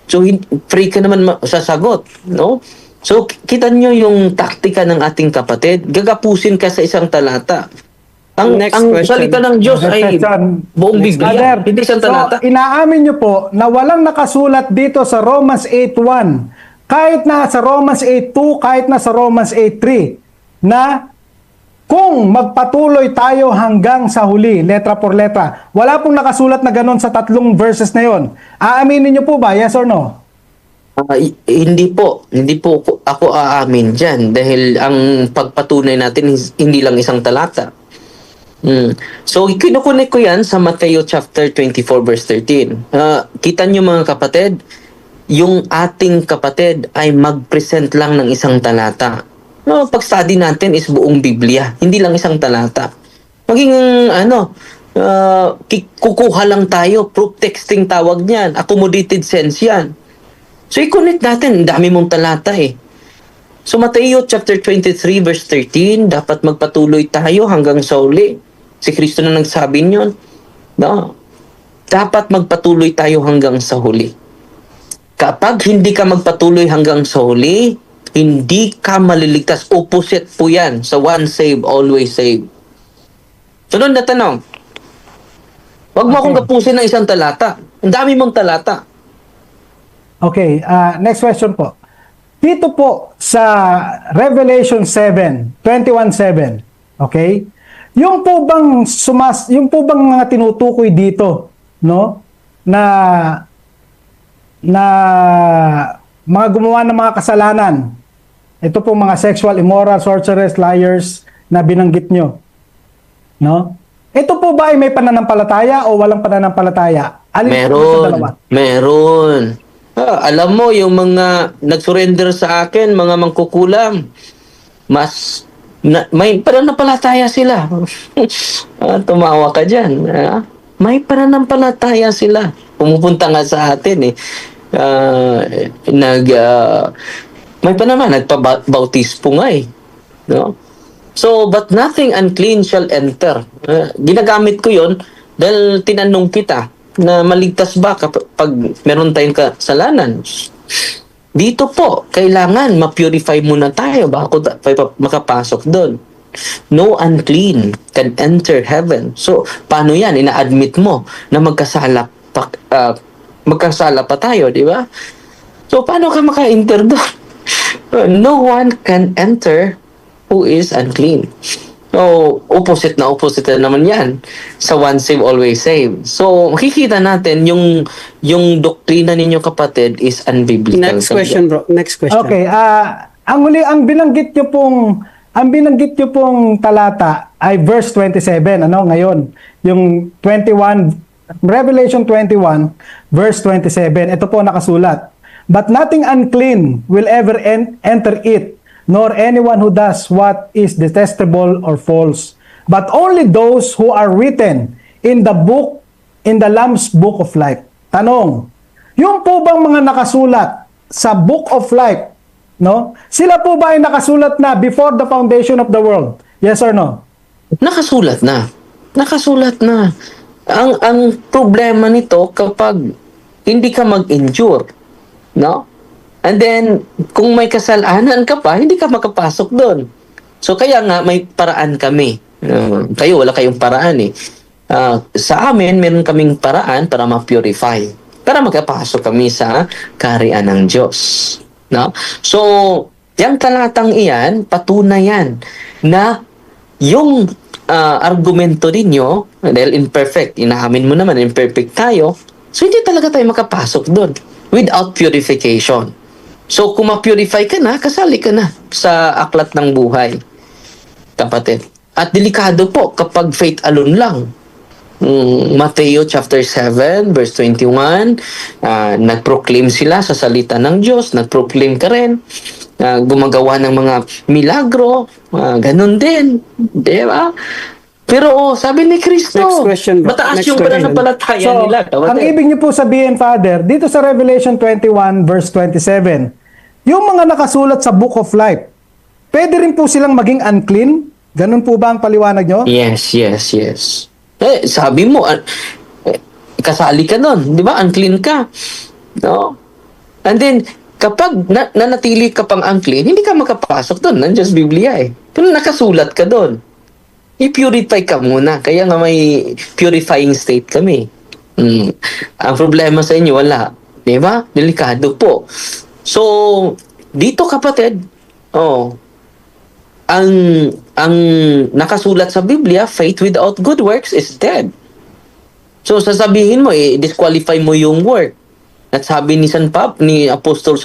[SPEAKER 3] So, free ka naman sasagot, no? So, kita nyo yung taktika ng ating kapatid. Gagapusin ka sa isang talata. Ang
[SPEAKER 1] Next question.
[SPEAKER 3] salita ng Diyos
[SPEAKER 2] Next
[SPEAKER 3] ay
[SPEAKER 2] question.
[SPEAKER 3] buong Biblia,
[SPEAKER 2] Father,
[SPEAKER 3] hindi isang talata.
[SPEAKER 2] So, inaamin niyo po na walang nakasulat dito sa Romans 8:1, kahit na sa Romans 8:2, kahit na sa Romans 8:3, na kung magpatuloy tayo hanggang sa huli, letra por letra, wala pong nakasulat na ganun sa 3 verses na yon. Aaminin niyo po ba? Yes or no?
[SPEAKER 3] Hindi po ako aamin dyan dahil ang pagpatunay natin hindi lang isang talata. So, kinukunik ko yan sa Matthew chapter 24 verse 13. Kita nyo mga kapatid, yung ating kapatid ay mag-present lang ng isang talata. Pag-study natin is buong Biblia, hindi lang isang talata. Maging kukuha lang tayo, proof texting tawag niyan, accommodated sense yan. So, i-connect natin, dami mong talata eh. So, Mateo chapter 23 verse 13, dapat magpatuloy tayo hanggang sa uli. Si Kristo na nagsabi niyon. No? Dapat magpatuloy tayo hanggang sa huli. Kapag hindi ka magpatuloy hanggang sa huli, hindi ka maliligtas. Opposite po yan sa once saved, always saved. Sunod na tanong. Huwag mo akong kapusin ng isang talata. Ang dami mong talata.
[SPEAKER 2] Okay, next question po. Dito po sa Revelation 7:21-7, okay? Yung po bang mga tinutukoy dito, no? Na mga gumawa ng mga kasalanan. Ito po mga sexual, immoral, sorcerers, liars na binanggit nyo. No? Ito po ba ay may pananampalataya o walang pananampalataya? Alin po sa dalawa?
[SPEAKER 3] Meron. Alam mo, yung mga nag-surrender sa akin, mga mangkukulam, may pananampalataya sila. Tumawa ka dyan. May pananampalataya sila. Pumupunta nga sa atin eh. May pa naman, nagpabautispo nga eh. No? So, but nothing unclean shall enter. Ginagamit ko yon dahil tinanong kita na maligtas ba kapag meron tayong kasalanan. Dito po, kailangan ma-purify muna tayo bago makapasok doon. No unclean can enter heaven. So, paano yan? Ina-admit mo na magkasala pa tayo, di ba? So, paano ka maka-enter doon? No one can enter who is unclean. So, opposite na naman yan sa once saved, always saved. So, makikita natin yung doktrina ninyo kapatid is unbiblical.
[SPEAKER 1] Next question, bro. Next question.
[SPEAKER 2] Okay, ang binanggit niyo pong talata ay verse 27, ano, ngayon. Yung 21, Revelation 21, verse 27, ito po nakasulat. But nothing unclean will ever enter it, nor anyone who does what is detestable or false, but only those who are written in the Lamb's Book of Life. Tanong, yung po bang mga nakasulat sa Book of Life, no? Sila po ba ay nakasulat na before the foundation of the world? Yes or no?
[SPEAKER 3] Nakasulat na. Nakasulat na. Ang problema nito kapag hindi ka mag-endure, no? And then, kung may kasalanan ka pa, hindi ka makapasok doon. So, kaya nga, may paraan kami. Kayo, wala kayong paraan eh. Sa amin, meron kaming paraan para ma-purify. Para makapasok kami sa kaharian ng Diyos. No? So, yung talatang iyan, patunay yan na yung argumento ninyo, dahil imperfect, inaamin mo naman, imperfect tayo, so hindi talaga tayo makapasok doon without purification. So, kung ma-purify ka na, kasali ka na sa aklat ng buhay, kapatid. At delikado po kapag faith alone lang. Mateo chapter 7, verse 21, nag-proclaim sila sa salita ng Diyos, nag-proclaim ka rin, gumagawa ng mga milagro, ganun din. Di ba? Pero sabi ni Kristo,
[SPEAKER 1] Next question, bro.
[SPEAKER 3] mataas
[SPEAKER 1] Next
[SPEAKER 3] yung
[SPEAKER 1] question.
[SPEAKER 3] pananampalataya
[SPEAKER 2] So,
[SPEAKER 3] nila.
[SPEAKER 2] ang ibig niyo po sabihin, Father, dito sa Revelation 21, verse 27, yung mga nakasulat sa Book of Life, pwede rin po silang maging unclean? Ganun po ba ang paliwanag nyo?
[SPEAKER 3] Yes. Sabi mo, kasali ka nun, di ba? Unclean ka. No? And then, kapag nanatili ka pang unclean, hindi ka makapasok doon. Nandiyan sa Biblia eh. Pero nakasulat ka doon. I-purify ka muna. Kaya nga may purifying state kami. Ang problema sa inyo, wala. Di ba? Delikado po. So, dito kapatid, ang nakasulat sa Biblia, faith without good works is dead. So sasabihin mo, disqualify mo yung work. At sabi ni ni Apostol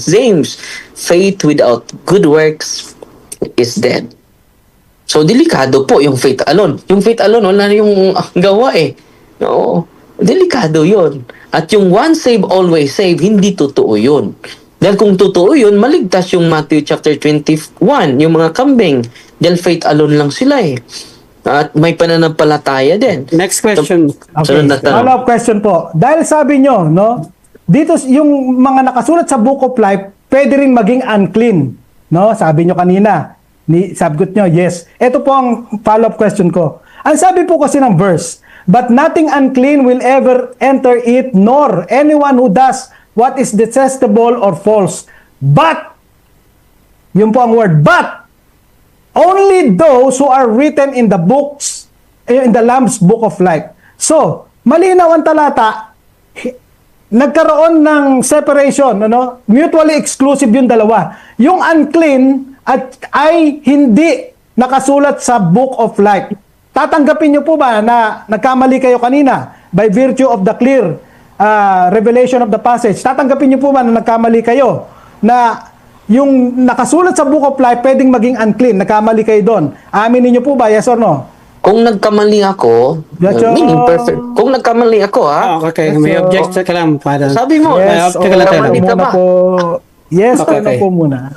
[SPEAKER 3] James, faith without good works is dead. So delikado po yung faith alone. Yung faith alone, wala na yung gawa eh. No, delikado yun. At yung once save, always save, hindi totoo yun. Dahil kung totoo yun, maligtas yung Matthew chapter 21, yung mga kambing. Dahil faith alone lang sila eh. At may pananampalataya din.
[SPEAKER 1] Next question.
[SPEAKER 3] Sunod na tanong.
[SPEAKER 2] Follow-up question po. Dahil sabi nyo, no, dito yung mga nakasulat sa Book of Life, pwede rin maging unclean. No? Sabi nyo kanina. Sagot nyo, yes. Ito po ang follow-up question ko. Ang sabi po kasi ng verse, but nothing unclean will ever enter it, nor anyone who does what is detestable or false. But, yun po ang word, but, only those who are written in the books, in the Lamb's Book of Life. So, malinaw ang talata, nagkaroon ng separation, ano? Mutually exclusive yung dalawa. Yung unclean ay hindi nakasulat sa Book of Life. Tatanggapin niyo po ba na nagkamali kayo kanina by virtue of the clear revelation of the passage? Tatanggapin niyo po ba na nagkamali kayo na yung nakasulat sa Book of Life pwedeng maging unclean? Nagkamali kayo doon. Aminin niyo po ba? Yes or no?
[SPEAKER 3] Kung nagkamali ako,
[SPEAKER 2] Gotcha.
[SPEAKER 3] meaning perfect. Kung nagkamali ako
[SPEAKER 1] Okay, may
[SPEAKER 2] So,
[SPEAKER 1] objection ka lang. Father.
[SPEAKER 3] sabi mo,
[SPEAKER 2] Yes,
[SPEAKER 1] teka lang, teka lang.
[SPEAKER 2] muna
[SPEAKER 3] ka ba?
[SPEAKER 2] po. Yes,
[SPEAKER 1] Okay,
[SPEAKER 2] ano
[SPEAKER 1] okay.
[SPEAKER 2] po muna.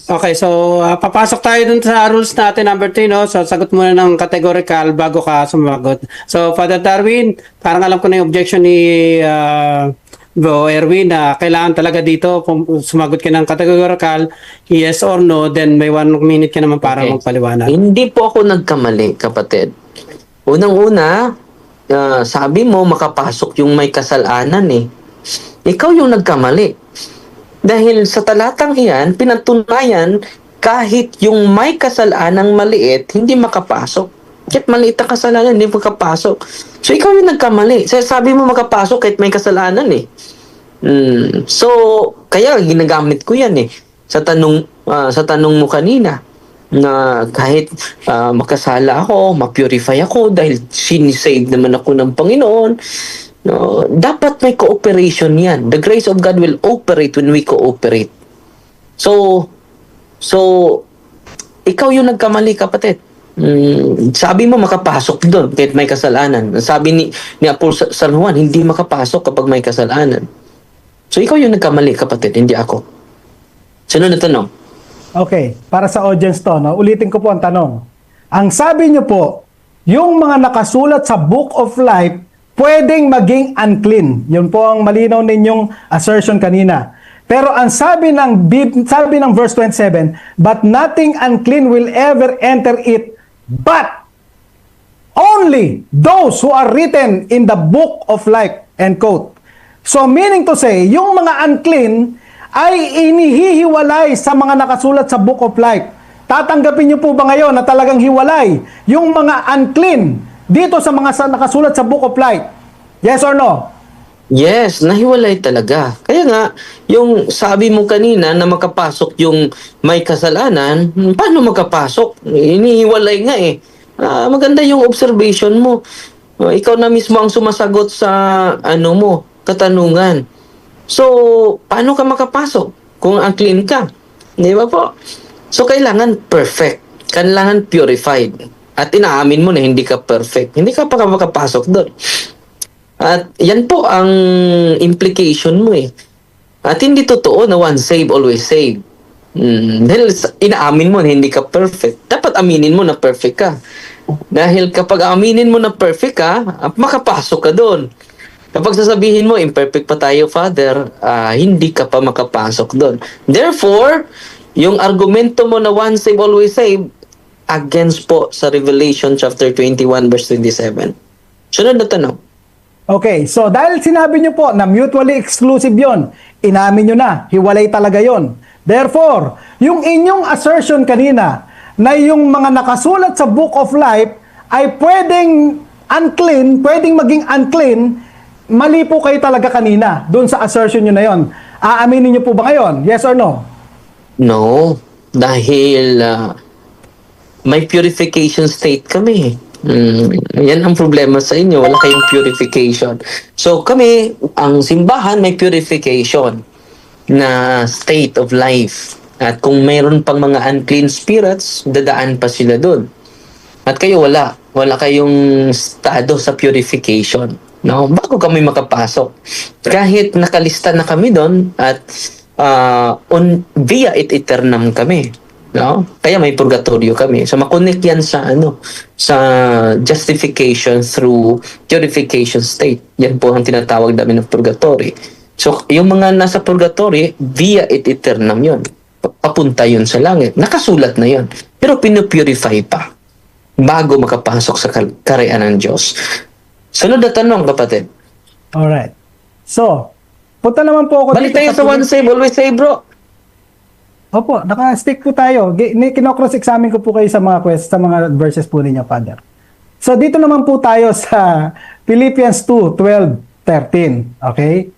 [SPEAKER 1] Okay, so papasok tayo dun sa rules natin, number 3, no? So, sagot muna ng categorical bago ka sumagot. So, Father Darwin, parang alam ko na yung objection ni Bro Erwin na kailangan talaga dito sumagot ka ng categorical, yes or no, then may 1 minute ka naman para
[SPEAKER 3] Okay.
[SPEAKER 1] magpaliwanag.
[SPEAKER 3] Hindi po ako nagkamali, kapatid. Unang-una, sabi mo makapasok yung may kasalanan eh. Ikaw yung nagkamali. Dahil sa talatang iyan, pinatunayan kahit yung may kasalanang maliit, hindi makapasok. Kahit maliit ang kasalanan, hindi makapasok. So, ikaw yung nagkamali. Sabi mo makapasok kahit may kasalanan eh. So, kaya ginagamit ko yan eh. Sa tanong mo kanina, na kahit makasala ako, ma-purify ako dahil sinisave naman ako ng Panginoon. No, dapat may cooperation yan. The grace of God will operate when we cooperate. So, So, ikaw yung nagkamali, kapatid. Sabi mo makapasok doon kahit may kasalanan. Sabi ni Apostol San Juan, hindi makapasok kapag may kasalanan. So, ikaw yung nagkamali, kapatid, hindi ako. Sunod na tanong.
[SPEAKER 2] Okay, para sa audience to, no? Ulitin ko po ang tanong. Ang sabi niyo po, yung mga nakasulat sa Book of Life, pwedeng maging unclean. Yun po ang malinaw ninyong assertion kanina. Pero ang sabi ng verse 27, but nothing unclean will ever enter it, but only those who are written in the Book of Life, end quote. So meaning to say, yung mga unclean ay inihihiwalay sa mga nakasulat sa Book of Life. Tatanggapin niyo po ba ngayon na talagang hiwalay yung mga unclean dito sa mga nakasulat sa Book of Life? Yes or no?
[SPEAKER 3] Yes, nahiwalay talaga. Kaya nga, yung sabi mo kanina na makapasok yung may kasalanan, paano makapasok? Inihiwalay nga eh. Maganda yung observation mo. Ikaw na mismo ang sumasagot sa katanungan. So, paano ka makapasok kung unclean ka? Di ba po? So, kailangan perfect. Kailangan purified. At inaamin mo na hindi ka perfect. Hindi ka pa makapasok doon. At yan po ang implication mo eh. At hindi totoo na once saved, always saved. Dahil inaamin mo na hindi ka perfect. Dapat aminin mo na perfect ka. Dahil kapag aminin mo na perfect ka, makapasok ka doon. Kapag sasabihin mo, imperfect pa tayo, Father, hindi ka pa makapasok doon. Therefore, yung argumento mo na once saved, always saved, against po sa Revelation chapter 21, verse 27. Sunod na tanong.
[SPEAKER 2] Okay, so dahil sinabi niyo po na mutually exclusive yon, inamin niyo na, hiwalay talaga yon. Therefore, yung inyong assertion kanina na yung mga nakasulat sa Book of Life ay pwedeng unclean, pwedeng maging unclean, mali po kayo talaga kanina doon sa assertion niyo na yon. Aaminin niyo po ba ngayon? Yes or no?
[SPEAKER 3] No, dahil may purification state kami. Yan ang problema sa inyo, wala kayong purification. So kami, ang simbahan may purification na state of life. At kung mayroon pang mga unclean spirits, dadaan pa sila doon. At kayo wala kayong estado sa purification. No, bago kami makapasok. Kahit nakalista na kami doon at via et aeternam kami. No? Kaya may purgatorio kami. So makonek yan sa sa justification through purification state. Yan po ang tinatawag namin ng purgatory. So yung mga nasa purgatory, via et aeternam yun. Papunta yun sa langit. Nakasulat na yun. Pero pinupurify pa bago makapasok sa karayaan ng Diyos. Sunod na tanong, kapatid.
[SPEAKER 2] Alright. So, punta naman po ako
[SPEAKER 3] Balik tayo sa one save, always save, bro.
[SPEAKER 2] Opo, naka-stick po tayo. Kino-cross-examine ko po kayo sa mga sa mga verses po ninyo, Father. So, dito naman po tayo sa Philippians 2:12, 13. Okay?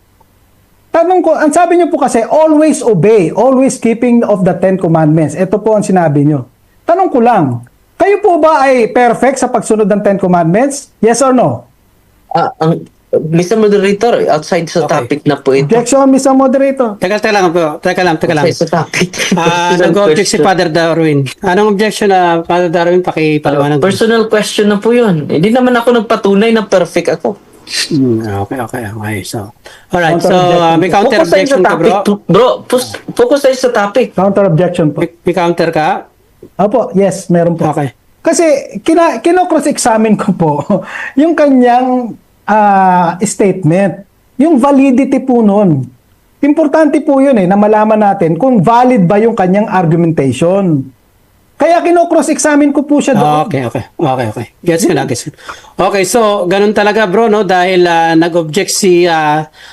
[SPEAKER 2] Tanong ko, ang sabi niyo po kasi, always obey, always keeping of the 10 commandments. Ito po ang sinabi niyo. Tanong ko lang, kayo po ba ay perfect sa pagsunod ng 10 commandments? Yes or no?
[SPEAKER 3] Mr. Moderator, outside sa topic na po ito.
[SPEAKER 2] Objection, Mr. Moderator.
[SPEAKER 1] Teka lang po. Teka lang.
[SPEAKER 3] Outside sa topic.
[SPEAKER 1] Nag-object si Father Darwin. Anong objection na Father Darwin? Pakipaliwanag.
[SPEAKER 3] Personal question na po yun. Hindi naman ako nagpatunay na perfect ako.
[SPEAKER 1] Okay. So, alright. So, may counter
[SPEAKER 3] Focus tayo
[SPEAKER 1] objection
[SPEAKER 3] sa
[SPEAKER 1] ka,
[SPEAKER 3] topic,
[SPEAKER 1] bro?
[SPEAKER 3] bro. Focus tayo sa topic.
[SPEAKER 2] Counter objection po.
[SPEAKER 1] May counter ka?
[SPEAKER 2] Opo, yes, meron po.
[SPEAKER 1] Okay.
[SPEAKER 2] Kasi kino-cross-examine ko po yung kanyang statement, yung validity po nun. Importante po yun na malaman natin kung valid ba yung kanyang argumentation. Kaya kino-cross-examine ko po siya doon.
[SPEAKER 1] Okay. Gets ko na. Okay, so ganun talaga, bro, no? Dahil nag-object si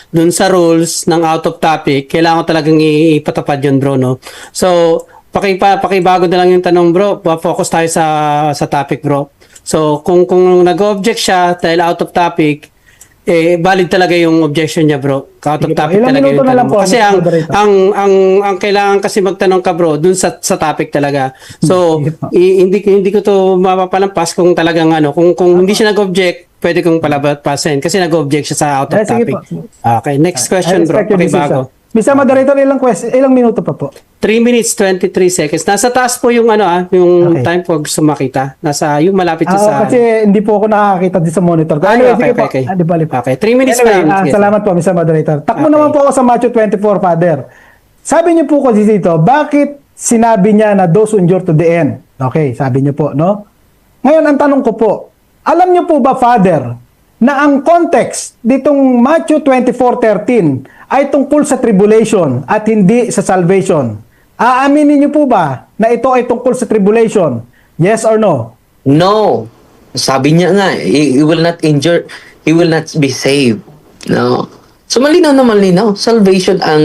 [SPEAKER 1] dun sa rules ng out of topic, kailangan ko talagang ipatupad yun, bro, no? So, pakibago na lang yung tanong, bro. Focus tayo sa topic, bro. So, kung nag-object siya dahil out of topic, valid talaga yung objection niya, bro. Out of topic talaga yung tanong mo. Kasi ang kailangan kasi magtanong ka, bro, dun sa topic talaga. So, hindi ko to mapapalampas kung talagang kung hindi siya nag-object, pwede kong palabasin kasi nag-object siya sa out of topic. Okay, next question, bro. Pakibago.
[SPEAKER 2] Mr. Moderator, ilang minuto pa po?
[SPEAKER 1] 3 minutes 23 seconds. Nasa taas po yung yung
[SPEAKER 2] Okay.
[SPEAKER 1] time po gusto makita. Nasa yung malapit siya sa
[SPEAKER 2] Kasi hindi po ako nakakita din sa monitor. Anyway, sige po.
[SPEAKER 1] okay.
[SPEAKER 2] Di bali po.
[SPEAKER 1] Okay, 3 minutes
[SPEAKER 2] Anyway,
[SPEAKER 1] pa. Sige.
[SPEAKER 2] salamat po, Mr. Moderator. Takbo
[SPEAKER 1] Okay.
[SPEAKER 2] naman po ako sa Matthew 24, Father. Sabi niyo po kasi dito, bakit sinabi niya na those who endure to the end? Okay, sabi niyo po, no? Ngayon, ang tanong ko po, alam niyo po ba, Father, na ang context ditong Matthew 24:13 ay tungkol sa tribulation at hindi sa salvation? Aaminin niyo po ba na ito ay tungkol sa tribulation? Yes or no?
[SPEAKER 3] No. Sabi niya nga, he will not injure, he will not be saved. No. So malinaw na malinaw, salvation ang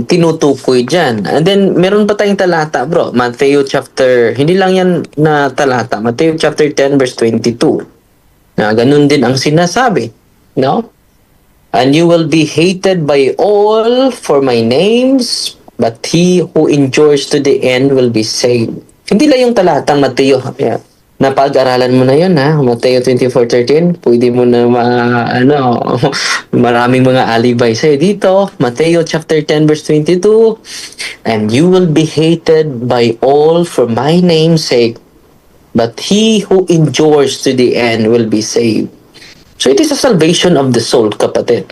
[SPEAKER 3] tinutukoy dyan. And then meron pa tayong talata, bro. Matthew chapter, hindi lang yan na talata. Matthew chapter 10 verse 22. Na ganun din ang sinasabi. No? And you will be hated by all for my names, but he who endures to the end will be saved. Hindi lang yung talatang Mateo. Yeah. Napag-aralan mo na yun, ha? Mateo 24:13. Pwede mo na maraming mga alibay sa'yo dito. Mateo chapter 10 verse 22. And you will be hated by all for my name's sake, but he who endures to the end will be saved. So it is a salvation of the soul, kapatid.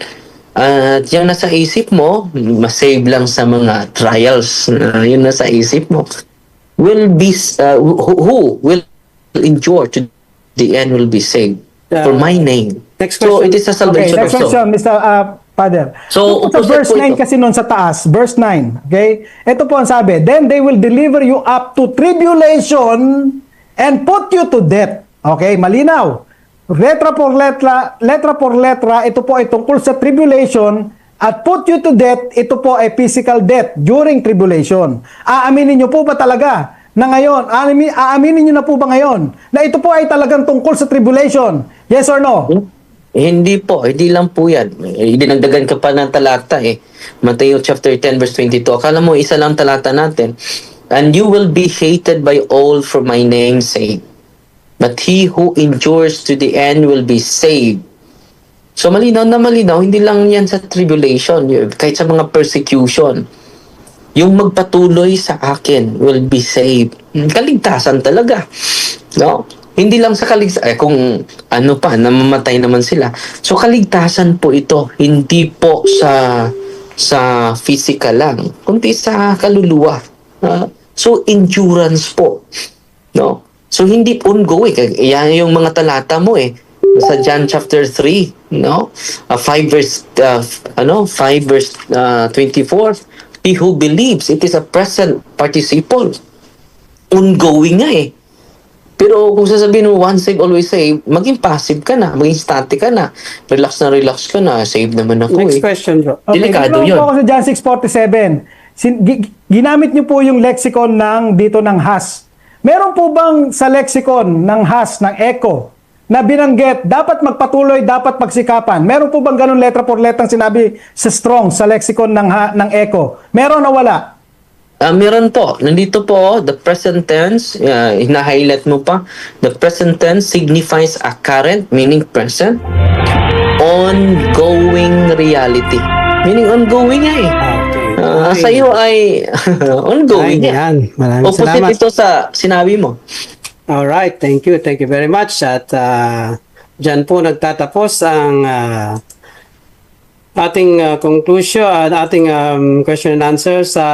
[SPEAKER 3] At yung nasa isip mo, masave lang sa mga trials. Yun nasa isip mo. Will be, who will endure to the end will be saved. For my name.
[SPEAKER 1] Next
[SPEAKER 3] So
[SPEAKER 1] question.
[SPEAKER 3] it is a
[SPEAKER 2] Okay,
[SPEAKER 3] salvation
[SPEAKER 2] next
[SPEAKER 3] of soul.
[SPEAKER 2] question, Mr. Father.
[SPEAKER 3] So,
[SPEAKER 2] Sa verse
[SPEAKER 3] opposite po
[SPEAKER 2] 9
[SPEAKER 3] ito.
[SPEAKER 2] kasi nun sa taas, verse 9, okay? Ito po ang sabi, then they will deliver you up to tribulation and put you to death. Okay, malinaw. Letra por letra, ito po ay tungkol sa tribulation at put you to death, ito po ay physical death during tribulation. Aaminin nyo po ba talaga na ngayon, aaminin nyo na po ba ngayon na ito po ay talagang tungkol sa tribulation? Yes or no?
[SPEAKER 3] Hindi po, hindi lang po yan. Dinagdagan ka pa ng talata eh. Matthew chapter 10 verse 22. Akala mo isa lang talata natin. And you will be hated by all for my name's sake. But he who endures to the end will be saved. So malinaw na malinaw, hindi lang yan sa tribulation, kahit sa mga persecution. Yung magpatuloy sa akin will be saved. Kaligtasan talaga. No? Hindi lang sa kaligtasan, kung ano pa, namamatay naman sila. So kaligtasan po ito, hindi po sa physical lang, kundi sa kaluluwa. So endurance po. No? So hindi ongoing. Yan yung mga talata mo eh. Sa John chapter 3, no? 5 verse 24. He who believes, it is a present participle. Ongoing nga eh. Pero kung sasabihin mo, once saved, always saved, maging passive ka na, maging static ka na, relax ka na, save naman ako
[SPEAKER 1] Next
[SPEAKER 3] eh.
[SPEAKER 1] question, bro.
[SPEAKER 3] Delikado
[SPEAKER 2] dito
[SPEAKER 3] yun.
[SPEAKER 2] po ako sa John 6:47. Ginamit niyo po yung lexicon dito ng has. Meron po bang sa lexicon ng has, ng echo, na binanggit, dapat magpatuloy, dapat magsikapan? Meron po bang ganun letra por letrang sinabi sa strong, sa lexicon ng echo? Meron o wala?
[SPEAKER 3] Meron po. Nandito po, the present tense, hina-highlight mo pa. The present tense signifies a current, meaning present, ongoing reality. Meaning ongoing nga eh.
[SPEAKER 1] Okay.
[SPEAKER 3] Sa iyo ay ongoing
[SPEAKER 1] Ay,
[SPEAKER 3] nga.
[SPEAKER 1] yan. Maraming
[SPEAKER 3] Opposite
[SPEAKER 1] salamat.
[SPEAKER 3] ito sa sinabi mo.
[SPEAKER 1] Alright, thank you. Thank you very much. At dyan po nagtatapos ang ating conclusion, ating question and answer sa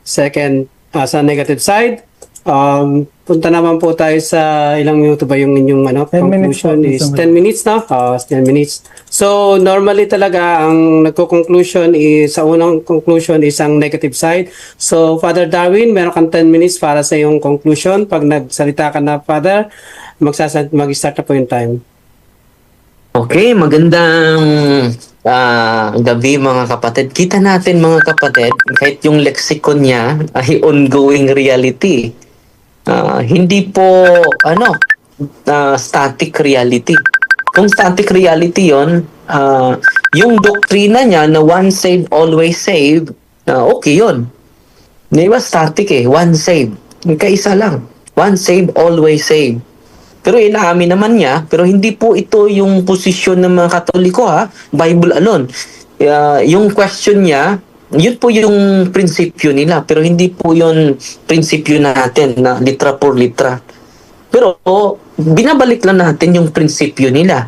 [SPEAKER 1] second, sa negative side. Punta naman po tayo sa ilang minuto ba yung inyong
[SPEAKER 2] 10 minutes
[SPEAKER 1] conclusion
[SPEAKER 2] po,
[SPEAKER 1] is
[SPEAKER 2] Mr.
[SPEAKER 1] 10 minutes na? 10 minutes. So, normally talaga ang nagko-conclusion is, sa unang conclusion is ang negative side. So, Father Darwin, meron kang 10 minutes para sa iyong conclusion. Pag nagsalita ka na, Father, mag-start na po yung time.
[SPEAKER 3] Okay, magandang gabi mga kapatid. Kita natin mga kapatid, kahit yung lexicon niya ay ongoing reality. Hindi po static reality. Kung static reality yon, yung doktrina niya na once saved, always saved, okay yon. Di ba static eh, once saved. Kaisa lang. Once saved, always saved. Pero inaamin naman niya, pero hindi po ito yung posisyon ng mga Katoliko ha, Bible alone. Yung question niya, yun po yung prinsipyo nila, pero hindi po yun prinsipyo natin na litra por litra. Pero binabalik lang natin yung prinsipyo nila.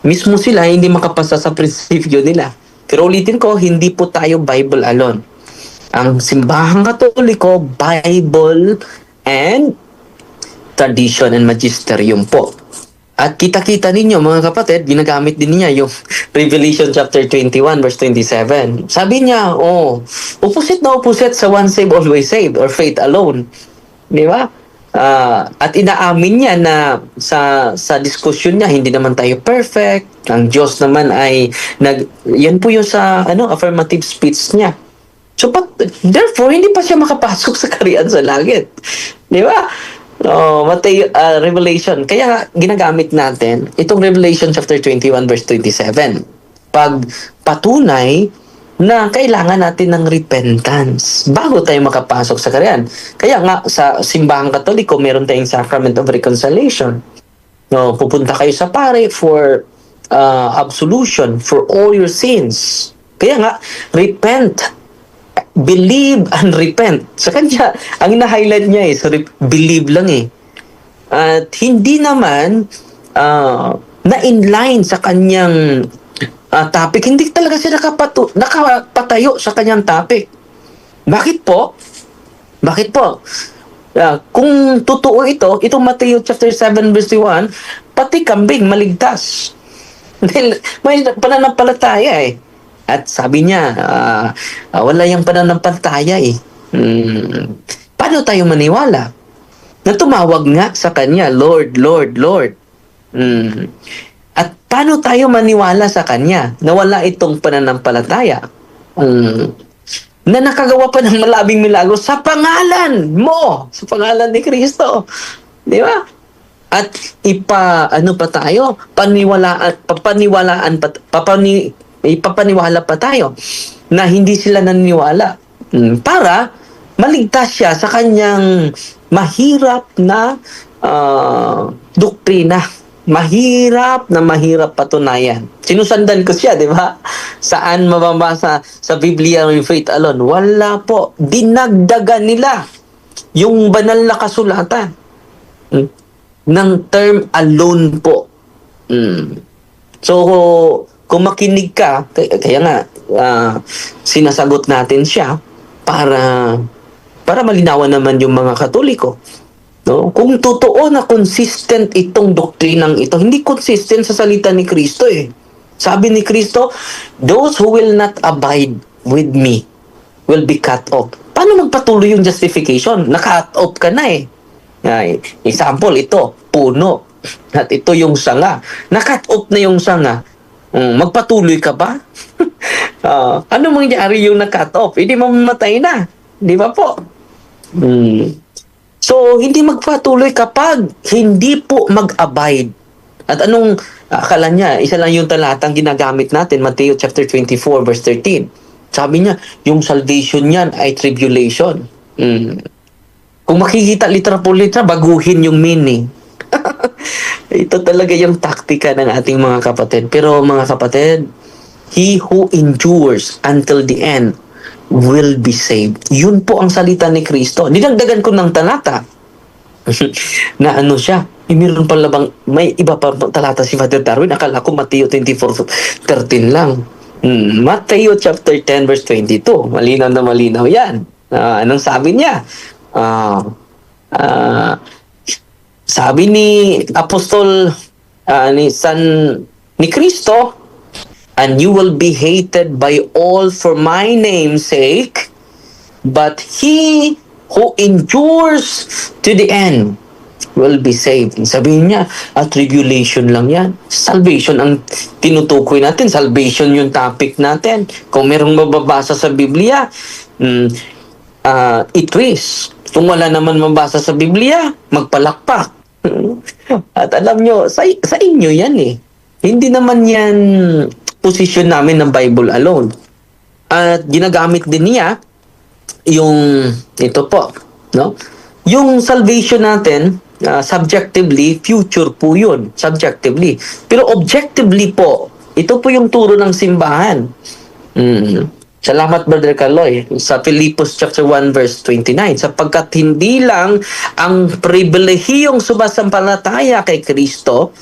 [SPEAKER 3] Mismo sila hindi makapasa sa prinsipyo nila. Pero ulitin ko, hindi po tayo Bible alone. Ang simbahang Katoliko, Bible and tradition and magisterium po. At kita-kita ninyo mga kapatid, ginagamit din niya yung Revelation chapter 21 verse 27. Sabi niya, opposite na opposite sa one saved, always saved or faith alone. Di ba? At inaamin niya na sa diskusyon niya, hindi naman tayo perfect. Ang Diyos naman ay, yan po yung sa affirmative speech niya. So, therefore, hindi pa siya makapasok sa kaharian sa langit. Di ba? Revelation. Kaya ginagamit natin itong Revelation chapter 21 verse 27. Pag patunay na kailangan natin ng repentance bago tayo makapasok sa kaharian. Kaya nga sa simbahang Katoliko, meron tayong Sacrament of Reconciliation. Pupunta kayo sa pare for absolution for all your sins. Kaya nga, repent. Believe and repent. Sa kanya, ang ina-highlight niya believe lang eh. At hindi naman na-inline sa kanyang topic. Hindi talaga siya nakapatayo sa kanyang topic. Bakit po? Bakit po? Kung totoo itong Matthew chapter 7 verse 1, pati kambing maligtas. May pananampalataya eh. At sabi niya, wala yung pananampalataya eh. Paano tayo maniwala? Na tumawag nga sa kanya, Lord, Lord, Lord. At paano tayo maniwala sa kanya na wala itong pananampalataya? Na nakagawa pa ng malabing milagro sa pangalan mo, sa pangalan ni Kristo. Di ba? At ipapaniwala pa tayo na hindi sila naniniwala para maligtas siya sa kanyang mahirap na doktrina. Mahirap patunayan. Sinusundan ko siya, di ba? Saan mababasa sa Biblia yung faith alone? Wala po. Dinagdagan nila yung banal na kasulatan ng term alone po. So, kung makinig ka, kaya nga, sinasagot natin siya para malinawan naman yung mga Katoliko. No? Kung totoo na consistent itong doktrinang ito, hindi consistent sa salita ni Kristo eh. Sabi ni Kristo, those who will not abide with me will be cut off. Paano magpatuloy yung justification? Naka-cut off ka na eh. Example, ito, puno. At ito yung sanga. Naka-cut off na yung sanga. Magpatuloy ka ba? Ano mangyari yung na-cut off? Hindi mamamatay na. Di ba po? So, hindi magpatuloy kapag hindi po mag-abide. At anong akala niya? Isa lang yung talatang ginagamit natin, Matthew chapter 24 verse 13. Sabi niya, yung salvation niyan ay tribulation. Kung makikita litra po litra, baguhin yung meaning. Ito talaga yung taktika ng ating mga kapatid. Pero mga kapatid, he who endures until the end will be saved. Yun po ang salita ni Kristo. Dinagdagan ko ng talata na siya. Meron pala bang may iba pa talata si Father Darwin? Akala ko Matthew 24:13 lang. Matthew chapter 10 verse 22. Malinaw na malinaw yan. Anong sabi niya? Sabi ni Apostol ni Kristo, and you will be hated by all for my name's sake, but he who endures to the end will be saved. Sabihin niya, tribulation lang yan. Salvation ang tinutukoy natin. Salvation yung topic natin. Kung merong mababasa sa Biblia, itwist. Kung wala naman mabasa sa Biblia, magpalakpak. At alam nyo, sa inyo yan eh. Hindi naman yan posisyon namin ng Bible alone. At ginagamit din niya yung ito po, no? Yung salvation natin, subjectively, future po yun, subjectively. Pero objectively po, ito po yung turo ng simbahan. Salamat, Brother Kaloy. Sa Filipos chapter 1 verse 29, sapagkat hindi lang ang pribilehiyong sumasampalataya kay Kristo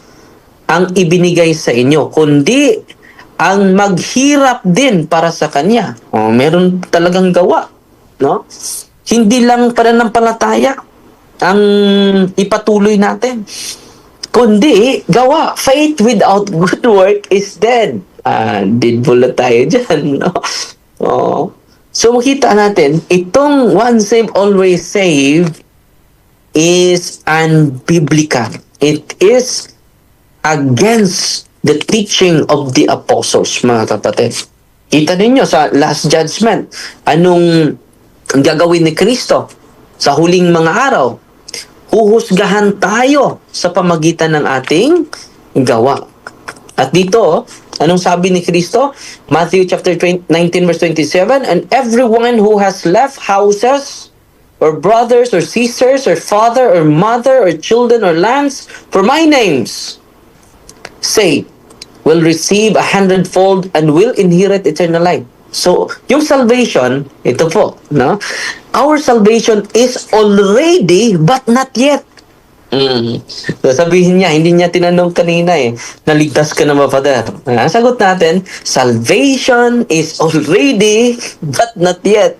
[SPEAKER 3] ang ibinigay sa inyo, kundi ang maghirap din para sa Kanya. Meron talagang gawa. No? Hindi lang pananampalataya ang ipatuloy natin, kundi gawa. Faith without good work is dead. Did pula tayo dyan, no? So makita natin, itong once saved, always saved is unbiblical. It is against the teaching of the apostles, mga kapatid. Kita ninyo sa last judgment, anong gagawin ni Kristo sa huling mga araw? Huhusgahan tayo sa pamagitan ng ating gawa. At dito, anong sabi ni Kristo? Matthew chapter 19 verse 27, and everyone who has left houses or brothers or sisters or father or mother or children or lands for my name's sake will receive 100-fold and will inherit eternal life. So, yung salvation, ito po, no? Our salvation is already but not yet. So, sabihin niya, hindi niya tinanong kanina naligtas ka na ba, Father? Ang sagot natin, salvation is already but not yet.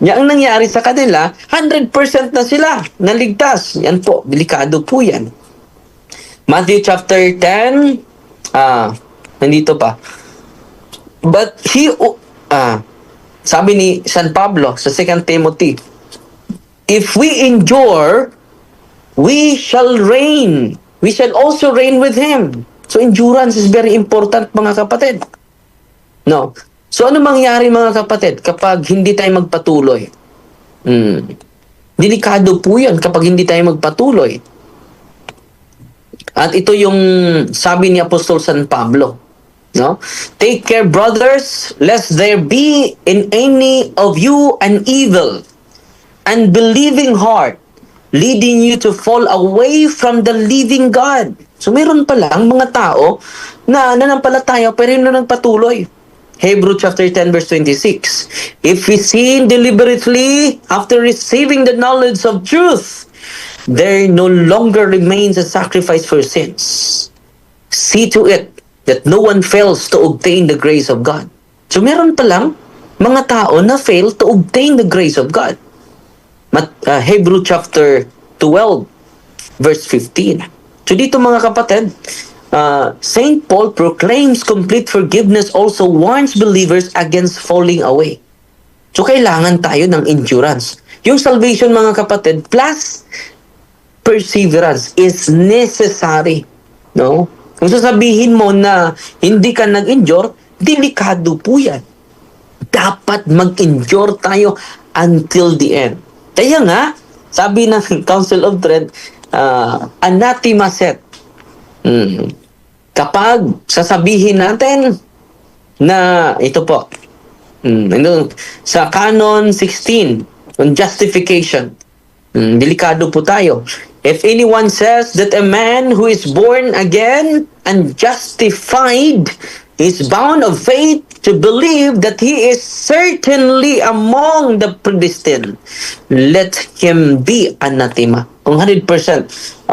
[SPEAKER 3] Yan ang nangyari sa kanila, 100% na sila naligtas. Yan po, delikado po yan. Matthew chapter 10, nandito pa. But sabi ni San Pablo sa 2 Timothy, if we endure, we shall reign. We shall also reign with Him. So endurance is very important, mga kapatid. No? So ano mangyari, mga kapatid, kapag hindi tayo magpatuloy? Delikado po yan kapag hindi tayo magpatuloy. At ito yung sabi ni Apostol San Pablo. No? Take care, brothers, lest there be in any of you an evil and believing heart, leading you to fall away from the living God. So meron palang mga tao na nanampalataya pero hindi na nagpatuloy. Hebrew chapter 10 verse 26. If we sin deliberately after receiving the knowledge of truth, there no longer remains a sacrifice for sins. See to it that no one fails to obtain the grace of God. So meron palang mga tao na fail to obtain the grace of God. Hebrew chapter 12 verse 15. So dito, mga kapatid, Saint Paul proclaims complete forgiveness, also warns believers against falling away. So kailangan tayo ng endurance. Yung salvation, mga kapatid, plus perseverance is necessary. No? Kung sasabihin mo na hindi ka nag-endure, delikado po yan. Dapat mag-endure tayo until the end. Kaya nga, sabi ng Council of Trent, anathema set. Kapag sasabihin natin na ito po, sa Canon 16, on justification, delikado po tayo. If anyone says that a man who is born again and justified is bound of faith to believe that he is certainly among the predestined, let him be anathema. Kung 100%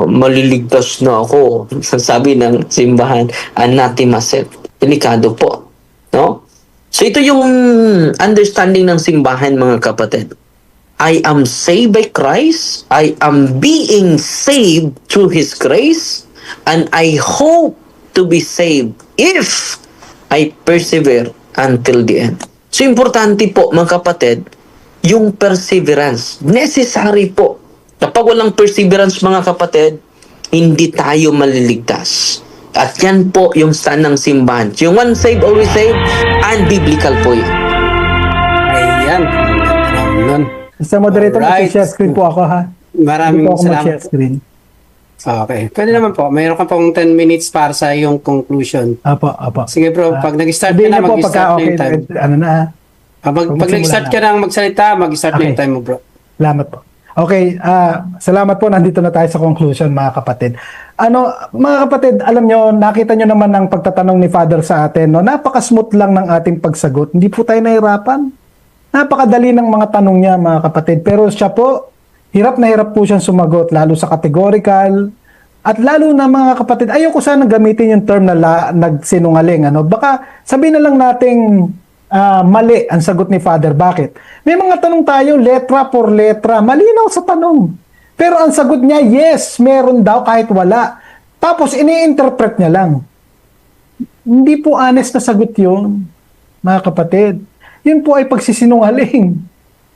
[SPEAKER 3] maliligtas na ako, sabi ng simbahan, anathema set. Delikado po. No? So ito yung understanding ng simbahan, mga kapatid. I am saved by Christ. I am being saved through His grace. And I hope to be saved if I persevere until the end. So, importante po, mga kapatid, yung perseverance. Necessary po. Kapag walang perseverance, mga kapatid, hindi tayo maliligtas. At yan po yung stand ng simbahan. Yung one saved, always saved, and biblical po yan.
[SPEAKER 1] Ayan. Nun.
[SPEAKER 2] Mr. Moderator,
[SPEAKER 1] Alright.
[SPEAKER 2] share screen po ako, ha?
[SPEAKER 1] Maraming
[SPEAKER 2] Hindi po ako
[SPEAKER 1] salamat.
[SPEAKER 2] mag-share screen.
[SPEAKER 1] Okay. Pwede naman po. Mayroon ka pong 10 minutes para sa iyong conclusion.
[SPEAKER 2] Apo.
[SPEAKER 1] Sige bro, pag nag-start ka
[SPEAKER 2] Sabihin
[SPEAKER 1] na,
[SPEAKER 2] niyo po
[SPEAKER 1] mag-start
[SPEAKER 2] pagka
[SPEAKER 1] na yung time.
[SPEAKER 2] ano na, ha?
[SPEAKER 1] Pag
[SPEAKER 2] Magsimula
[SPEAKER 1] nag-start
[SPEAKER 2] na.
[SPEAKER 1] ka na magsalita, mag-start na
[SPEAKER 2] Okay.
[SPEAKER 1] yung time mo, bro.
[SPEAKER 2] Salamat po. Okay, salamat po. Nandito na tayo sa conclusion, mga kapatid. Mga kapatid, alam nyo, nakita nyo naman ang pagtatanong ni Father sa atin. No? Napaka-smooth lang ng ating pagsagot. Hindi po tayo nahirapan. Napakadali ng mga tanong niya, mga kapatid. Pero siya po, hirap na hirap po siyang sumagot, lalo sa categorical. At lalo na, mga kapatid, ayoko sana gamitin yung term na nagsinungaling. Baka sabihin na lang nating mali ang sagot ni Father. Bakit? May mga tanong tayo, letra por letra. Malinaw sa tanong. Pero ang sagot niya, yes, meron daw kahit wala. Tapos, ini-interpret niya lang. Hindi po honest na sagot yun, mga kapatid. Yun po ay pagsisinungaling.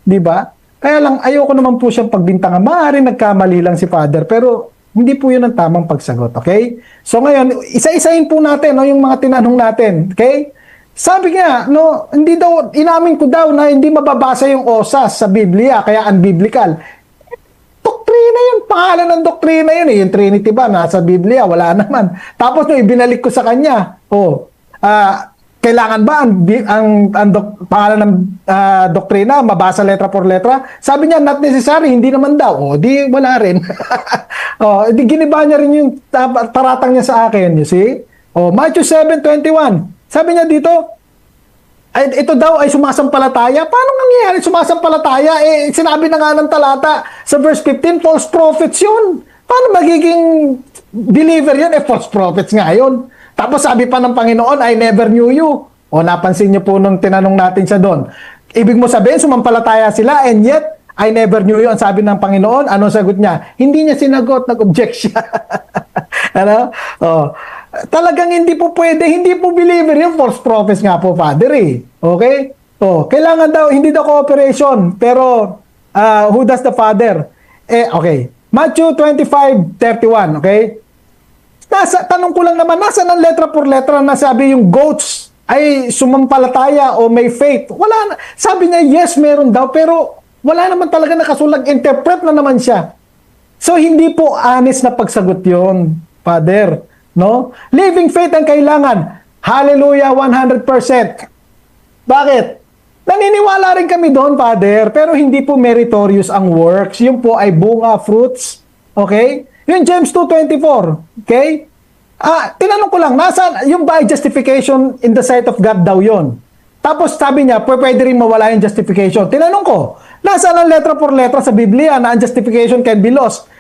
[SPEAKER 2] Di ba? Kaya lang, ayoko naman po siyang pagbintangan. Maaaring nagkamali lang si Father, pero hindi po yun ang tamang pagsagot. Okay? So ngayon, isa-isahin po natin yung mga tinanong natin. Okay? Sabi niya, hindi daw, inamin ko daw na hindi mababasa yung osas sa Biblia, kaya unbiblical. Doktrina yun, pangalan ng doktrina yun. Yung Trinity ba, nasa Biblia, wala naman. Tapos nung ibinalik ko sa kanya, kailangan ba pangalan ng doktrina, mabasa letra por letra? Sabi niya, not necessary, hindi naman daw. Di wala rin. Di giniba niya rin yung taratang niya sa akin, you see? Matthew 7:21. Sabi niya dito, ito daw ay sumasampalataya. Paano nangyayari sumasampalataya? Sinabi na nga ng talata sa verse 15, false prophets yun. Paano magiging believer yun? False prophets nga yun. Tapos sabi pa ng Panginoon, I never knew you. Napansin niyo po nung tinanong natin siya doon. Ibig mo sabihin, sumampalataya sila and yet, I never knew you. Ang sabi ng Panginoon, anong sagot niya? Hindi niya sinagot, nag-object siya. Talagang hindi po pwede, hindi po believer yung false prophets nga po, Father Okay? Kailangan daw, hindi daw cooperation, pero who does the Father? Okay. Matthew 25:31, okay? Tanong ko lang naman, nasaan ang letra por letra na sabi yung goats ay sumampalataya o may faith? Wala na. Sabi niya, yes, meron daw, pero wala naman talaga nakasulat. Interpret na naman siya. So, hindi po honest na pagsagot yon, Father. No? Living faith ang kailangan. Hallelujah, 100%. Bakit? Naniniwala rin kami doon, Father, pero hindi po meritorious ang works. Yun po ay bunga, fruits. Okay? Yung James 2:24. Okay? Tinanong ko lang, nasa yung by justification in the sight of God daw yon. Tapos sabi niya, pwede rin mawala yung justification. Tinanong ko, nasaan ang letra por letra sa Biblia na ang justification can be lost?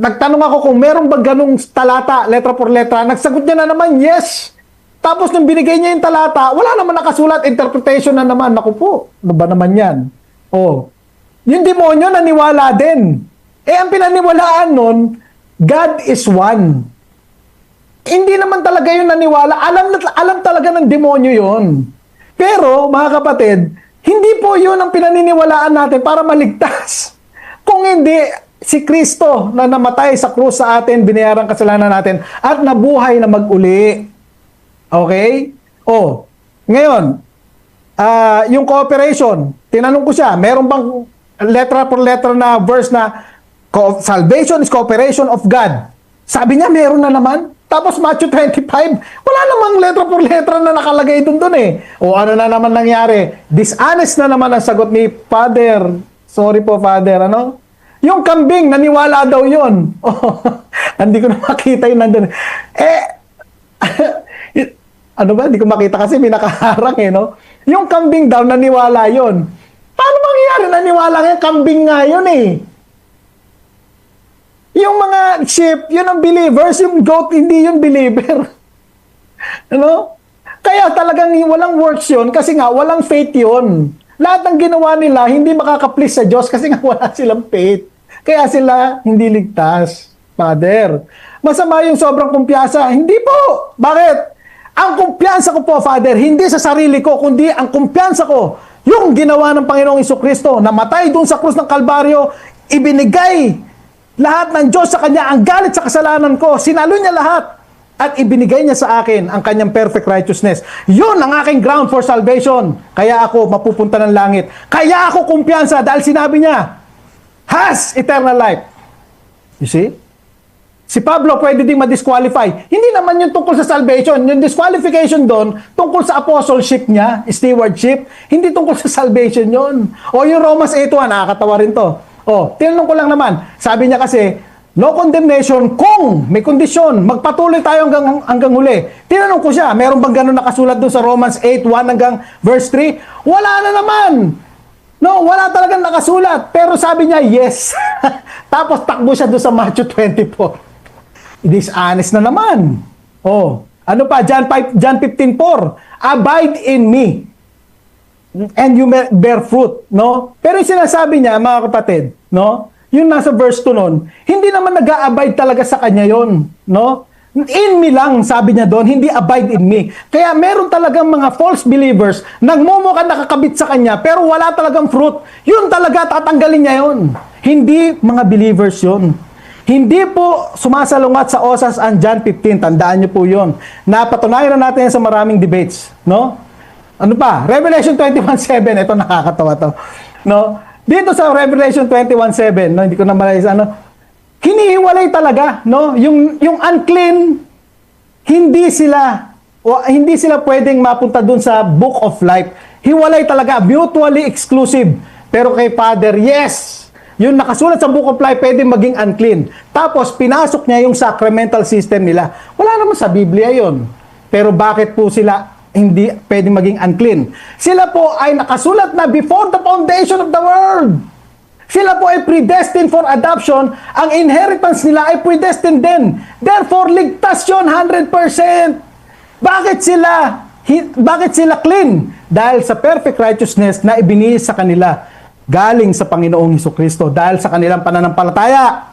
[SPEAKER 2] Nagtanong ako kung meron ba ganung talata, letra por letra. Nagsagot niya na naman, yes. Tapos nung binigay niya yung talata, wala naman nakasulat, interpretation na naman. Naku po, ano ba naman yan? Yung demonyo naniwala din. Ang pinaniwalaan nun, God is one. Hindi naman talaga yun naniwala. Alam talaga ng demonyo yun. Pero, mga kapatid, hindi po yun ang pinaniniwalaan natin para maligtas. Kung hindi, si Kristo na namatay sa krus sa atin, binayaran kasalanan natin, at nabuhay na mag-uli. Okay? Ngayon, yung cooperation, tinanong ko siya, meron bang letra por letra na verse na salvation is cooperation of God? Sabi niya, meron na naman. Tapos Matthew 25, wala namang letra por letra na nakalagay dun ano na naman nangyari? Dishonest na naman ang sagot ni Father. Sorry po, Father. Yung kambing, naniwala daw yun. Hindi ko na makita yun nandun. Hindi ko makita kasi may nakaharang no? Yung kambing daw, naniwala yun. Paano mangyayari? Naniwala nga, kambing nga yun Yung mga sheep, yun ang believers. Yung goat, hindi yun believer. Kaya talagang walang works yun kasi nga walang faith yun. Lahat ng ginawa nila, hindi makaka-please sa Diyos kasi nga wala silang faith. Kaya sila hindi ligtas, Father. Masama yung sobrang kumpiyansa. Hindi po. Bakit? Ang kumpiyansa ko po, Father, hindi sa sarili ko, kundi ang kumpiyansa ko, yung ginawa ng Panginoong Jesucristo, namatay doon sa krus ng Kalbaryo, ibinigay lahat ng Diyos sa Kanya, ang galit sa kasalanan ko, sinalo niya lahat, at ibinigay niya sa akin ang Kanyang perfect righteousness. Yun ang aking ground for salvation. Kaya ako mapupunta ng langit. Kaya ako kumpiyansa dahil sinabi niya, has eternal life. You see? Si Pablo pwede ding ma-disqualify. Hindi naman yung tungkol sa salvation. Yung disqualification doon, tungkol sa apostleship niya, stewardship. Hindi tungkol sa salvation yon. O yung Romans 8:1, nakakatawa rin to. O, tinanong ko lang naman. Sabi niya kasi, no condemnation kung may kondisyon, magpatuloy tayo hanggang huli. Tinanong ko siya, meron bang ganun nakasulat doon sa Romans 8:1 hanggang verse 3? Wala na naman. No, wala talagang nakasulat. Pero sabi niya, yes. Tapos takbo siya doon sa Matthew 24. Dishonest na naman. Oh, ano pa? John 15:4. Abide in me and you may bear fruit, no? Pero yung sinasabi niya, mga kapatid, no? Yung nasa verse 2 nun, hindi naman nag-a-abide talaga sa kanya yon, no? In me lang, sabi niya doon, hindi abide in me. Kaya meron talagang mga false believers, nagmumukha nakakabit sa kanya, pero wala talagang fruit. Yun talaga, tatanggalin niya yun. Hindi mga believers yun. Hindi po sumasalungat sa osas ang John 15. Tandaan niyo po yun. Napatunayan na natin yan sa maraming debates. No? Ano pa? Revelation 21:7. Ito nakakatawa to. No? Dito sa Revelation 21:7, no? Hindi ko na malayas, hinihiwalay talaga, no? Yung unclean, hindi sila pwedeng mapunta dun sa book of life. Hiwalay talaga, mutually exclusive. Pero kay Father, yes! Yung nakasulat sa book of life, pwedeng maging unclean. Tapos, pinasok niya yung sacramental system nila. Wala naman sa Biblia yon. Pero bakit po sila hindi pwedeng maging unclean? Sila po ay nakasulat na before the foundation of the world. Sila po ay predestined for adoption. Ang inheritance nila ay predestined din. Therefore, ligtas yun 100%. Bakit sila clean? Dahil sa perfect righteousness na ibinihis sa kanila galing sa Panginoong Hesukristo dahil sa kanilang pananampalataya.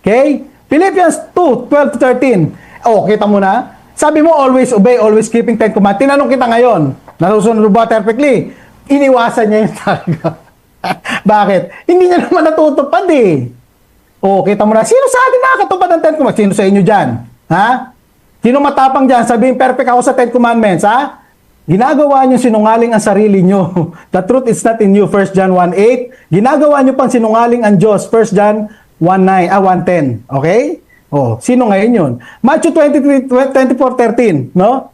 [SPEAKER 2] Okay? Philippians 2:12-13. Oh, kita mo na? Sabi mo, always obey, always keeping 10 commandments. Tinanong kita ngayon, nasusunod ba perfectly? Iniwasan niya yung talaga. Bakit? Hindi niya naman natutupad eh. O, kita mo na, sino sa atin nakakatupad ng 10 commandments? Sino sa inyo dyan? Ha? Sino matapang dyan? Sabihin, perfect ako sa 10 commandments, ha? Ginagawa niyo sinungaling ang sarili niyo. The truth is not in you, 1 John 1:8. Ginagawa niyo pang sinungaling ang Diyos, 1 John 1:10. Okay? O, sino ngayon yun? Matthew 24:13, no?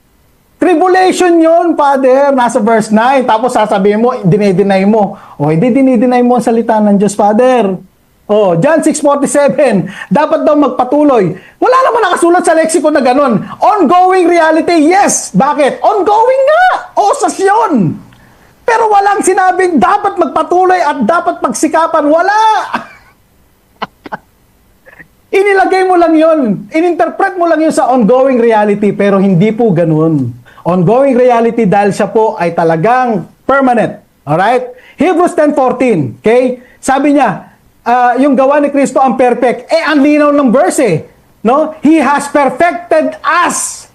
[SPEAKER 2] Tribulation yon, Father, nasa verse 9. Tapos sasabihin mo, dinideny mo. O, hindi dinideny mo ang salita ng Diyos, Father. O, John 6:47, dapat daw magpatuloy. Wala naman nakasulat sa lexicon na ganun. Ongoing reality, yes. Bakit? Ongoing nga. Osas yun. Pero walang sinabing dapat magpatuloy at dapat pagsikapan. Wala. Inilagay mo lang yun. Ininterpret mo lang yun sa ongoing reality, pero hindi po ganun. Ongoing reality dahil siya po ay talagang permanent. Alright? Hebrews 10:14. Okay? Sabi niya, yung gawa ni Kristo ang perfect. Ang linaw ng verse eh. No? He has perfected us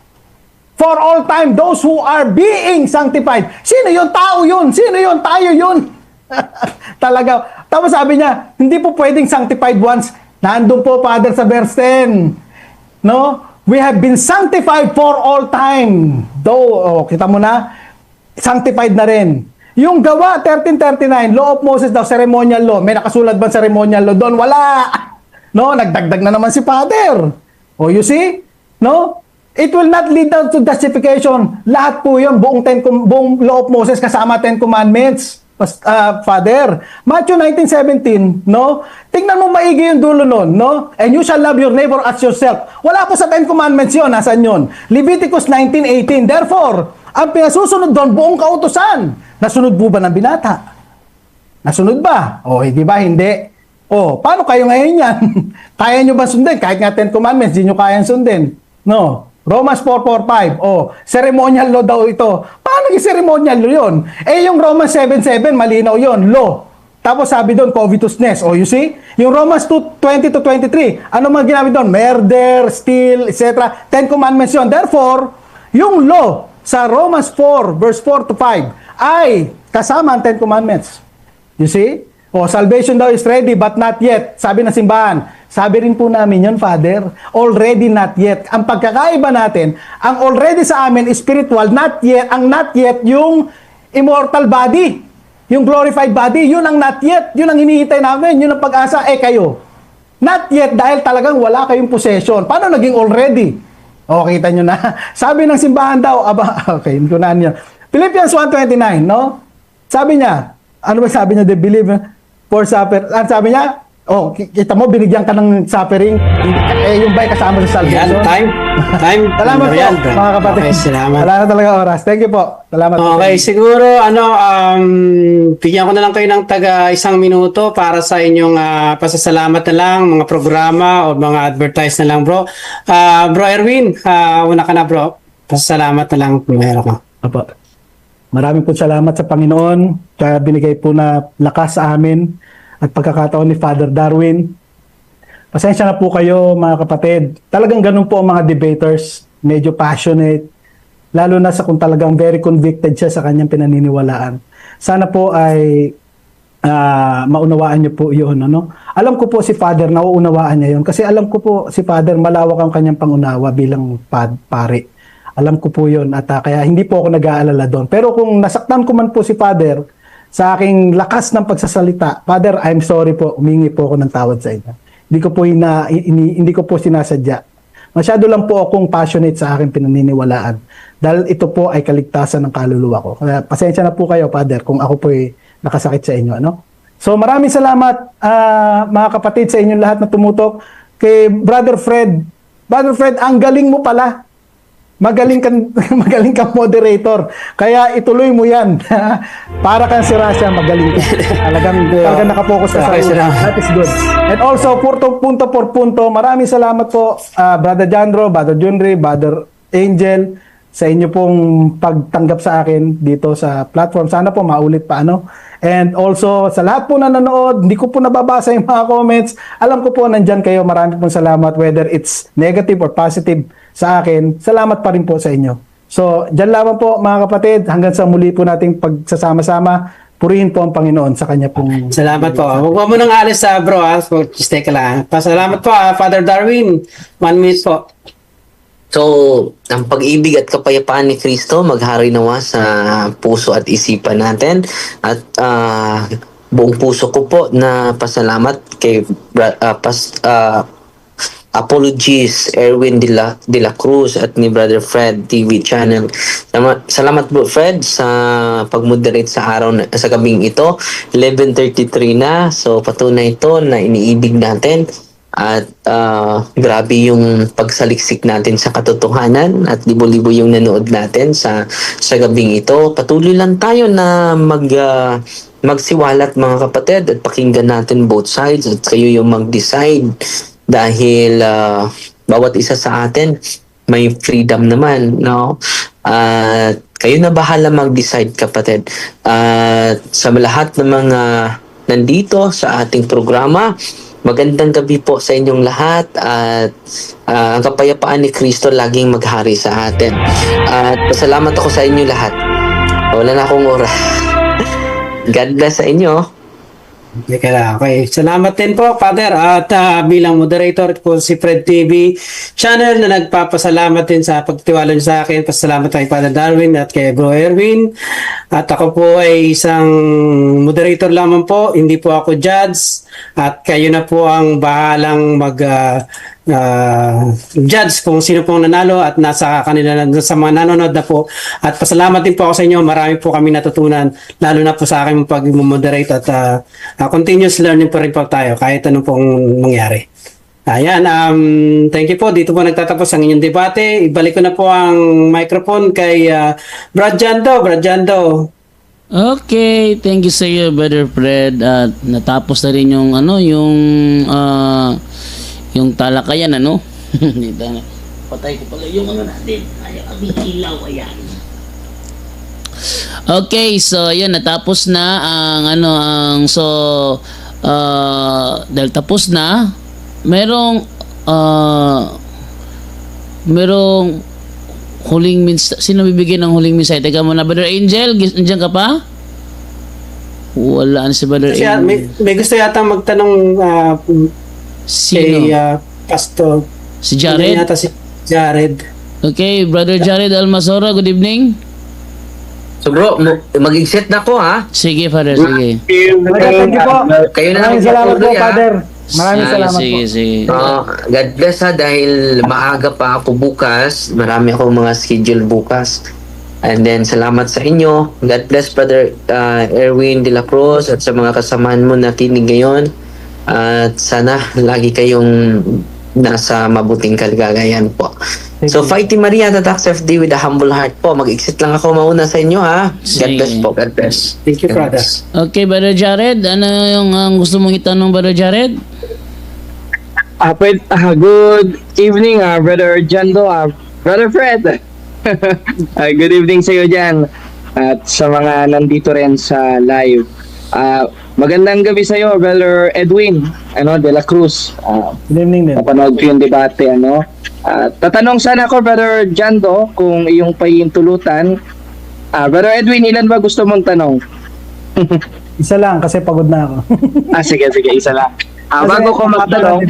[SPEAKER 2] for all time, those who are being sanctified. Sino yun? Tao yun. Sino yun? Tayo yun. Talaga. Tapos sabi niya, hindi po pwedeng sanctified once. Nandun po, Father, sa verse 10. No? We have been sanctified for all time. Though, kita mo na, sanctified na rin. Yung gawa, 13:39, Law of Moses daw, ceremonial law. May nakasulat ba ceremonial law doon? Wala. No? Nagdagdag na naman si Father. Oh, you see? No? It will not lead down to justification. Lahat po yun, buong Law of Moses kasama 10 Commandments. Father. Matthew 19:17, no? Tingnan mo maigi yung dulo nun, no? And you shall love your neighbor as yourself. Wala po sa 10 Commandments yun. Nasaan yun? Leviticus 19:18. Therefore, ang pinasusunod doon, buong kautusan. Nasunod po ba ng binata? Nasunod ba? O, hindi ba? Hindi. O, paano kayo ngayon yan? Kaya nyo ba sundin? Kahit nga 10 Commandments, hindi nyo kayang sundin. No? Romans 4:4-5. O, ceremonial law daw ito. Paano yung ceremonial law yun? Yung Romans 7:7, malinaw yun. Law. Tapos sabi doon, covetousness. O, you see? Yung Romans 2:20-23, ano mga ginamit doon? Murder, steal, etc. 10 Commandments yun. Therefore, yung law sa Romans 4, verse 4-5, ay kasama ang 10 Commandments. You see? O, salvation daw is ready but not yet. Sabi ng simbahan. Sabi rin po namin yun, Father. Already not yet. Ang pagkakaiba natin, ang already sa amin is spiritual, not yet. Ang not yet, yung immortal body. Yung glorified body, yun ang not yet. Yun ang hinihintay namin. Yun ang pag-asa. Kayo. Not yet dahil talagang wala kayong possession. Paano naging already? O, kita nyo na. Sabi ng simbahan daw, okay, tunaan nyo. Philippians 1:29, no? Sabi niya, ano ba sabi niya? They believe for suffer. Sabi niya, kita mo, binigyan ka ng suffering. Yung ba'y kasama sa
[SPEAKER 1] Yan,
[SPEAKER 2] salvation?
[SPEAKER 1] time.
[SPEAKER 2] Salamat po,
[SPEAKER 1] Yan,
[SPEAKER 2] mga kapatid.
[SPEAKER 1] Okay, salamat.
[SPEAKER 2] Wala na talaga oras. Thank you po. Salamat po.
[SPEAKER 1] Okay, siguro bigyan ko na lang kayo ng taga 1 minuto para sa inyong pasasalamat na lang, mga programa o mga advertise na lang, bro. Bro Erwin, una ka na, bro. Pasasalamat na lang meron ko.
[SPEAKER 2] Apo. Maraming po salamat sa Panginoon kaya binigay po na lakas sa amin at pagkakataon ni Father Darwin. Pasensya na po kayo mga kapatid. Talagang ganun po ang mga debaters. Medyo passionate. Lalo na sa kung talagang very convicted siya sa kanyang pinaniniwalaan. Sana po ay maunawaan niyo po yun. Ano? Alam ko po si Father, nauunawaan niya yun. Kasi alam ko po si Father, malawak ang kanyang pangunawa bilang pari. Alam ko po yun. At kaya hindi po ako nag-aalala doon. Pero kung nasaktan ko man po si Father, sa aking lakas ng pagsasalita, Father, I'm sorry po, humingi po ako ng tawad sa inyo. Hindi ko po sinasadya. Masyado lang po akong passionate sa aking pinaniniwalaan. Dahil ito po ay kaligtasan ng kaluluwa ko. Kaya pasensya na po kayo, Father, kung ako po ay nakasakit sa inyo. Ano? So maraming salamat, mga kapatid, sa inyong lahat na tumutok. Kay Brother Fred. Brother Fred, ang galing mo pala. Magaling kang moderator. Kaya ituloy mo yan. Para kang si Rasha, magaling ka. Talagang nakapokus ka sa that is good. And also, punto por punto, maraming salamat po, Brother Jandro, Brother Junri, Brother Angel, sa inyo pong pagtanggap sa akin dito sa platform. Sana po maulit pa, ano? And also, sa lahat po na nanood, hindi ko po nababasa yung mga comments. Alam ko po, nandyan kayo. Maraming pong salamat, whether it's negative or positive sa akin. Salamat pa rin po sa inyo. So, dyan lamang po, mga kapatid. Hanggang sa muli po nating pagsasama-sama. Purihin po ang Panginoon sa kanya pong...
[SPEAKER 1] Salamat po. Huwag mo nang alis, bro. Just take lang. Pasalamat po, Father Darwin. 1 minute po.
[SPEAKER 3] So, ang pag-ibig at kapayapaan ni Kristo maghari nawa sa puso at isipan natin. At buong puso ko po na pasalamat kay Apologies Erwin de la Cruz at ni Brother Fred TV channel. Salamat bro Fred sa pag-moderate sa sa gabing ito. 11:33 na. So patunay ito na iniibig natin at grabe yung pagsaliksik natin sa katotohanan at libo-libo yung nanood natin sa gabing ito. Patuloy lang tayo na magsiwalat mga kapatid at pakinggan natin both sides at kayo yung mag-decide. Dahil bawat isa sa atin may freedom naman, no? At kayo na bahala mag-decide, kapatid. At sa lahat ng mga nandito sa ating programa, magandang gabi po sa inyong lahat at ang kapayapaan ni Kristo laging maghari sa atin. At pasalamat ako sa inyo lahat. Wala na akong oras. God bless sa inyo.
[SPEAKER 1] Okay. Salamat din po, Father. At bilang moderator po si Fred TV channel na nagpapasalamat din sa pagtiwala niyo sa akin. Pasalamat kay Father Darwin at kay Bro Erwin. At ako po ay isang moderator lamang po. Hindi po ako judge. At kayo na po ang bahalang judge kung sino pong nanalo at nasa kanila sa mga nanonood na po. At pasalamat din po ako sa inyo. Marami po kami natutunan lalo na po sa aking pag-moderate at continuous learning pa rin po tayo kahit anong pong mangyari. Ayan, thank you po. Dito po nagtatapos ang inyong debate. Ibalik ko na po ang microphone kay Brad Jando. Brad Jando.
[SPEAKER 5] Okay, thank you sa iyo, Brother Fred. At natapos na rin yung yung talakayan, ano? Patay ko pala yung natin. Ay, ilaw, ayan. Okay, so yun, natapos na ang dahil tapos na, merong huling mensahe. Sino bibigyan ng huling mensahe? Teka muna, Brother Angel, nandiyan ka pa? Wala na si Brother
[SPEAKER 1] Kasi
[SPEAKER 5] Angel.
[SPEAKER 1] may gusto yata magtanong
[SPEAKER 5] Sino?
[SPEAKER 1] kay Pastor.
[SPEAKER 5] Si Jared?
[SPEAKER 1] Hindi yata si Jared.
[SPEAKER 5] Okay, Brother Jared Almasora, good evening.
[SPEAKER 3] So bro, mag-exit na ako ha.
[SPEAKER 5] Sige, Father, sige.
[SPEAKER 2] Thank you po.
[SPEAKER 3] Kayo na
[SPEAKER 2] Maraming salamat po,
[SPEAKER 3] ha.
[SPEAKER 2] Father. Maraming salamat
[SPEAKER 5] sige,
[SPEAKER 2] po.
[SPEAKER 5] sige.
[SPEAKER 3] God bless ha, dahil maaga pa ako bukas. Marami akong mga schedule bukas. And then, salamat sa inyo. God bless, Brother Erwin de la Cruz at sa mga kasamahan mo nakinig ngayon. At sana lagi kayong nasa mabuting kalagayan po. So, Fighting Maria, Tatak FD with a humble heart po. Mag-exit lang ako mauna sa inyo ha. God
[SPEAKER 5] Sige.
[SPEAKER 3] bless po. God bless.
[SPEAKER 2] Thank you,
[SPEAKER 3] God
[SPEAKER 2] brother.
[SPEAKER 3] bless.
[SPEAKER 5] Okay, Brother Jared, ano yung gusto mong itanong, Brother Jared?
[SPEAKER 6] Good evening, Brother Jando, Brother Fred. Good evening sa iyo dyan at sa mga nandito rin sa live. Magandang gabi sa iyo, Brother Edwin de la Cruz.
[SPEAKER 2] Good evening din.
[SPEAKER 6] Napanood ko yung debate, tatanong sana ako, Brother Jando, kung iyong pahintulutan. Brother Edwin, ilan ba gusto mong tanong?
[SPEAKER 2] Isa lang kasi pagod na ako.
[SPEAKER 6] Sige, isa lang. Bago ko magtanong,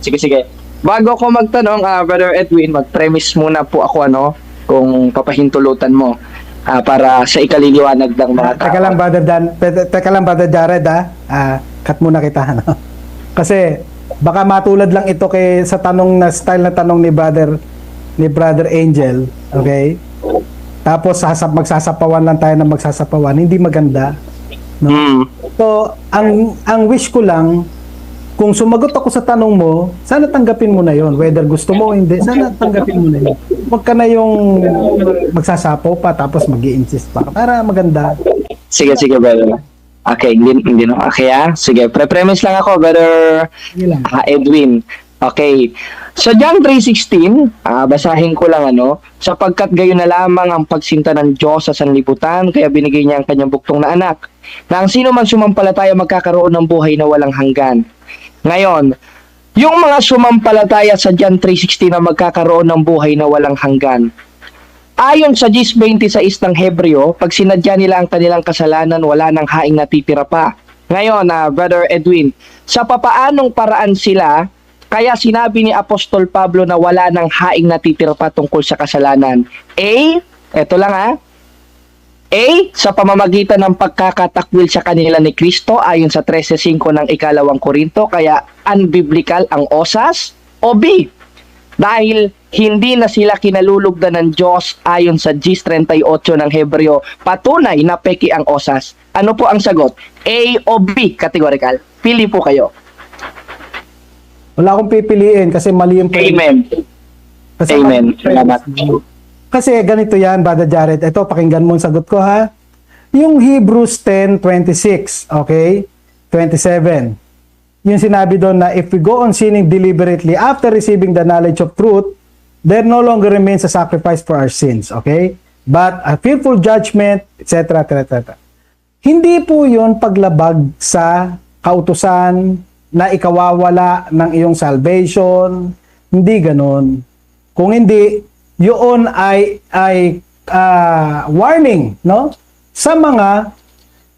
[SPEAKER 6] sige. Bago ko magtanong, Brother Edwin, mag-premise muna po ako kung papahintulutan mo para sa ikaliliwanag ng mga tao.
[SPEAKER 2] Teka lang, Brother Jared, cut muna kita, Kasi, baka matulad lang ito sa tanong na style na tanong ni Brother Angel, okay? Tapos, magsasapawan lang tayo ng magsasapawan. Hindi maganda. No? So, ang wish ko lang, kung sumagot ako sa tanong mo, sana tanggapin mo na yon. Whether gusto mo o hindi, sana tanggapin mo na yun. Huwag ka na yung magsasapaw pa tapos mag-i-insist pa. Para maganda.
[SPEAKER 6] Sige, brother. Okay, hindi no. Okay, sige. Pre-premise lang ako, Brother
[SPEAKER 2] Sige lang.
[SPEAKER 6] Edwin. Okay. Sa John 3:16, basahin ko lang sapagkat gayon na lamang ang pagsinta ng Diyos sa sanlibutan, kaya binigay niya ang kanyang buktong na anak, na ang sino man sumampalataya magkakaroon ng buhay na walang hanggan. Ngayon, yung mga sumampalataya sa John 3:16 na magkakaroon ng buhay na walang hanggan, ayon sa 10:26 ng Hebreo, pag sinadya nila ang kanilang kasalanan, wala nang haing natitira pa. Ngayon, Brother Edwin, sa papaanong paraan sila, kaya sinabi ni Apostol Pablo na wala nang haing natitira pa tungkol sa kasalanan? Eto lang A, sa pamamagitan ng pagkakatakwil sa kanila ni Kristo ayon sa 13:5 ng ikalawang Korinto, kaya unbiblical ang osas? O B, dahil hindi na sila kinalulugdan ng Diyos ayon sa 10:38 ng Hebreo, patunay na peki ang osas. Ano po ang sagot? A o B, categorical? Pili po kayo.
[SPEAKER 2] Wala akong pipiliin kasi mali yung
[SPEAKER 6] Amen.
[SPEAKER 2] Kasi
[SPEAKER 6] Amen. Salamat.
[SPEAKER 2] Kasi ganito yan, Brother Jared. Ito, pakinggan mo ang sagot ko, ha? Yung Hebrews 10:26, okay? 27. Yung sinabi doon na if we go on sinning deliberately after receiving the knowledge of truth, there no longer remains a sacrifice for our sins, okay? But a fearful judgment, etc., etc. Hindi po yun paglabag sa kautusan na ikawawala ng iyong salvation. Hindi ganon. Kung hindi, yun ay warning, no? Sa mga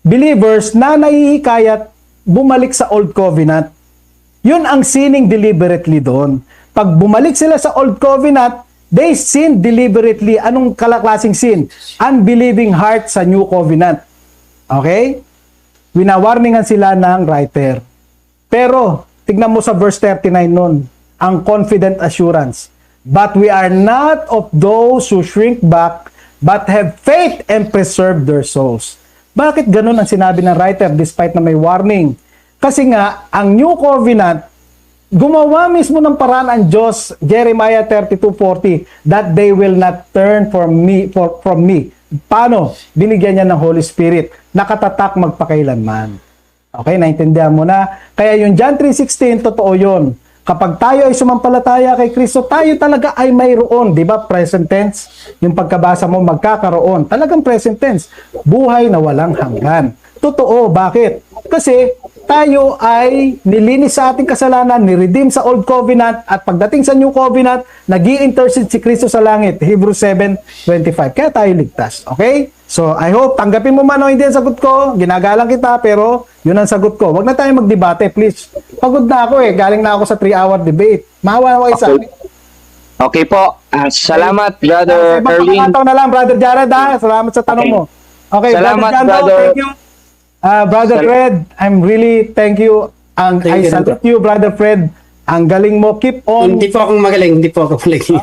[SPEAKER 2] believers na naihikayat bumalik sa Old Covenant. Yun ang sinning deliberately doon. Pag bumalik sila sa Old Covenant, they sin deliberately. Anong klaseng sin? Unbelieving heart sa New Covenant. Okay? Winawarningan sila ng writer. Pero, tignan mo sa verse 39 nun, ang confident assurance. But we are not of those who shrink back, but have faith and preserve their souls. Bakit ganun ang sinabi ng writer despite na may warning? Kasi nga, ang New Covenant, gumawa mismo ng paraan ang Diyos, Jeremiah 32:40, that they will not turn from me. Paano? Binigyan niya ng Holy Spirit, nakatatak magpakailanman. Okay, naintindihan mo na? Kaya yung John 3:16, totoo yun. Kapag tayo ay sumampalataya kay Kristo, tayo talaga ay mayroon. Di ba? Present tense. Yung pagkabasa mo, magkakaroon. Talagang present tense. Buhay na walang hanggan. Totoo. Bakit? Kasi tayo ay nilinis sa ating kasalanan, niredeem sa Old Covenant, at pagdating sa New Covenant, nag-i-intercede si Kristo sa langit. Hebrews 7:25. Kaya tayo ligtas. Okay? So, I hope, tanggapin mo man o hindi ang sagot ko. Ginagalang kita, pero yun ang sagot ko. Wag na tayo magdebate, please. Pagod na ako Galing na ako sa 3-hour debate. Mahawa ako isa.
[SPEAKER 6] Okay po. Salamat, Brother Erwin.
[SPEAKER 2] Pagkakataon na lang, Brother Jared, ha? Salamat sa tanong mo. Okay,
[SPEAKER 6] Salamat,
[SPEAKER 2] Brother Jando,
[SPEAKER 6] Brother.
[SPEAKER 2] thank you. Brother Fred, I'm really thank you. I salute you, Brother Fred. Ang galing mo. Keep on.
[SPEAKER 1] Hindi po ako magaling, hindi po ako magaling.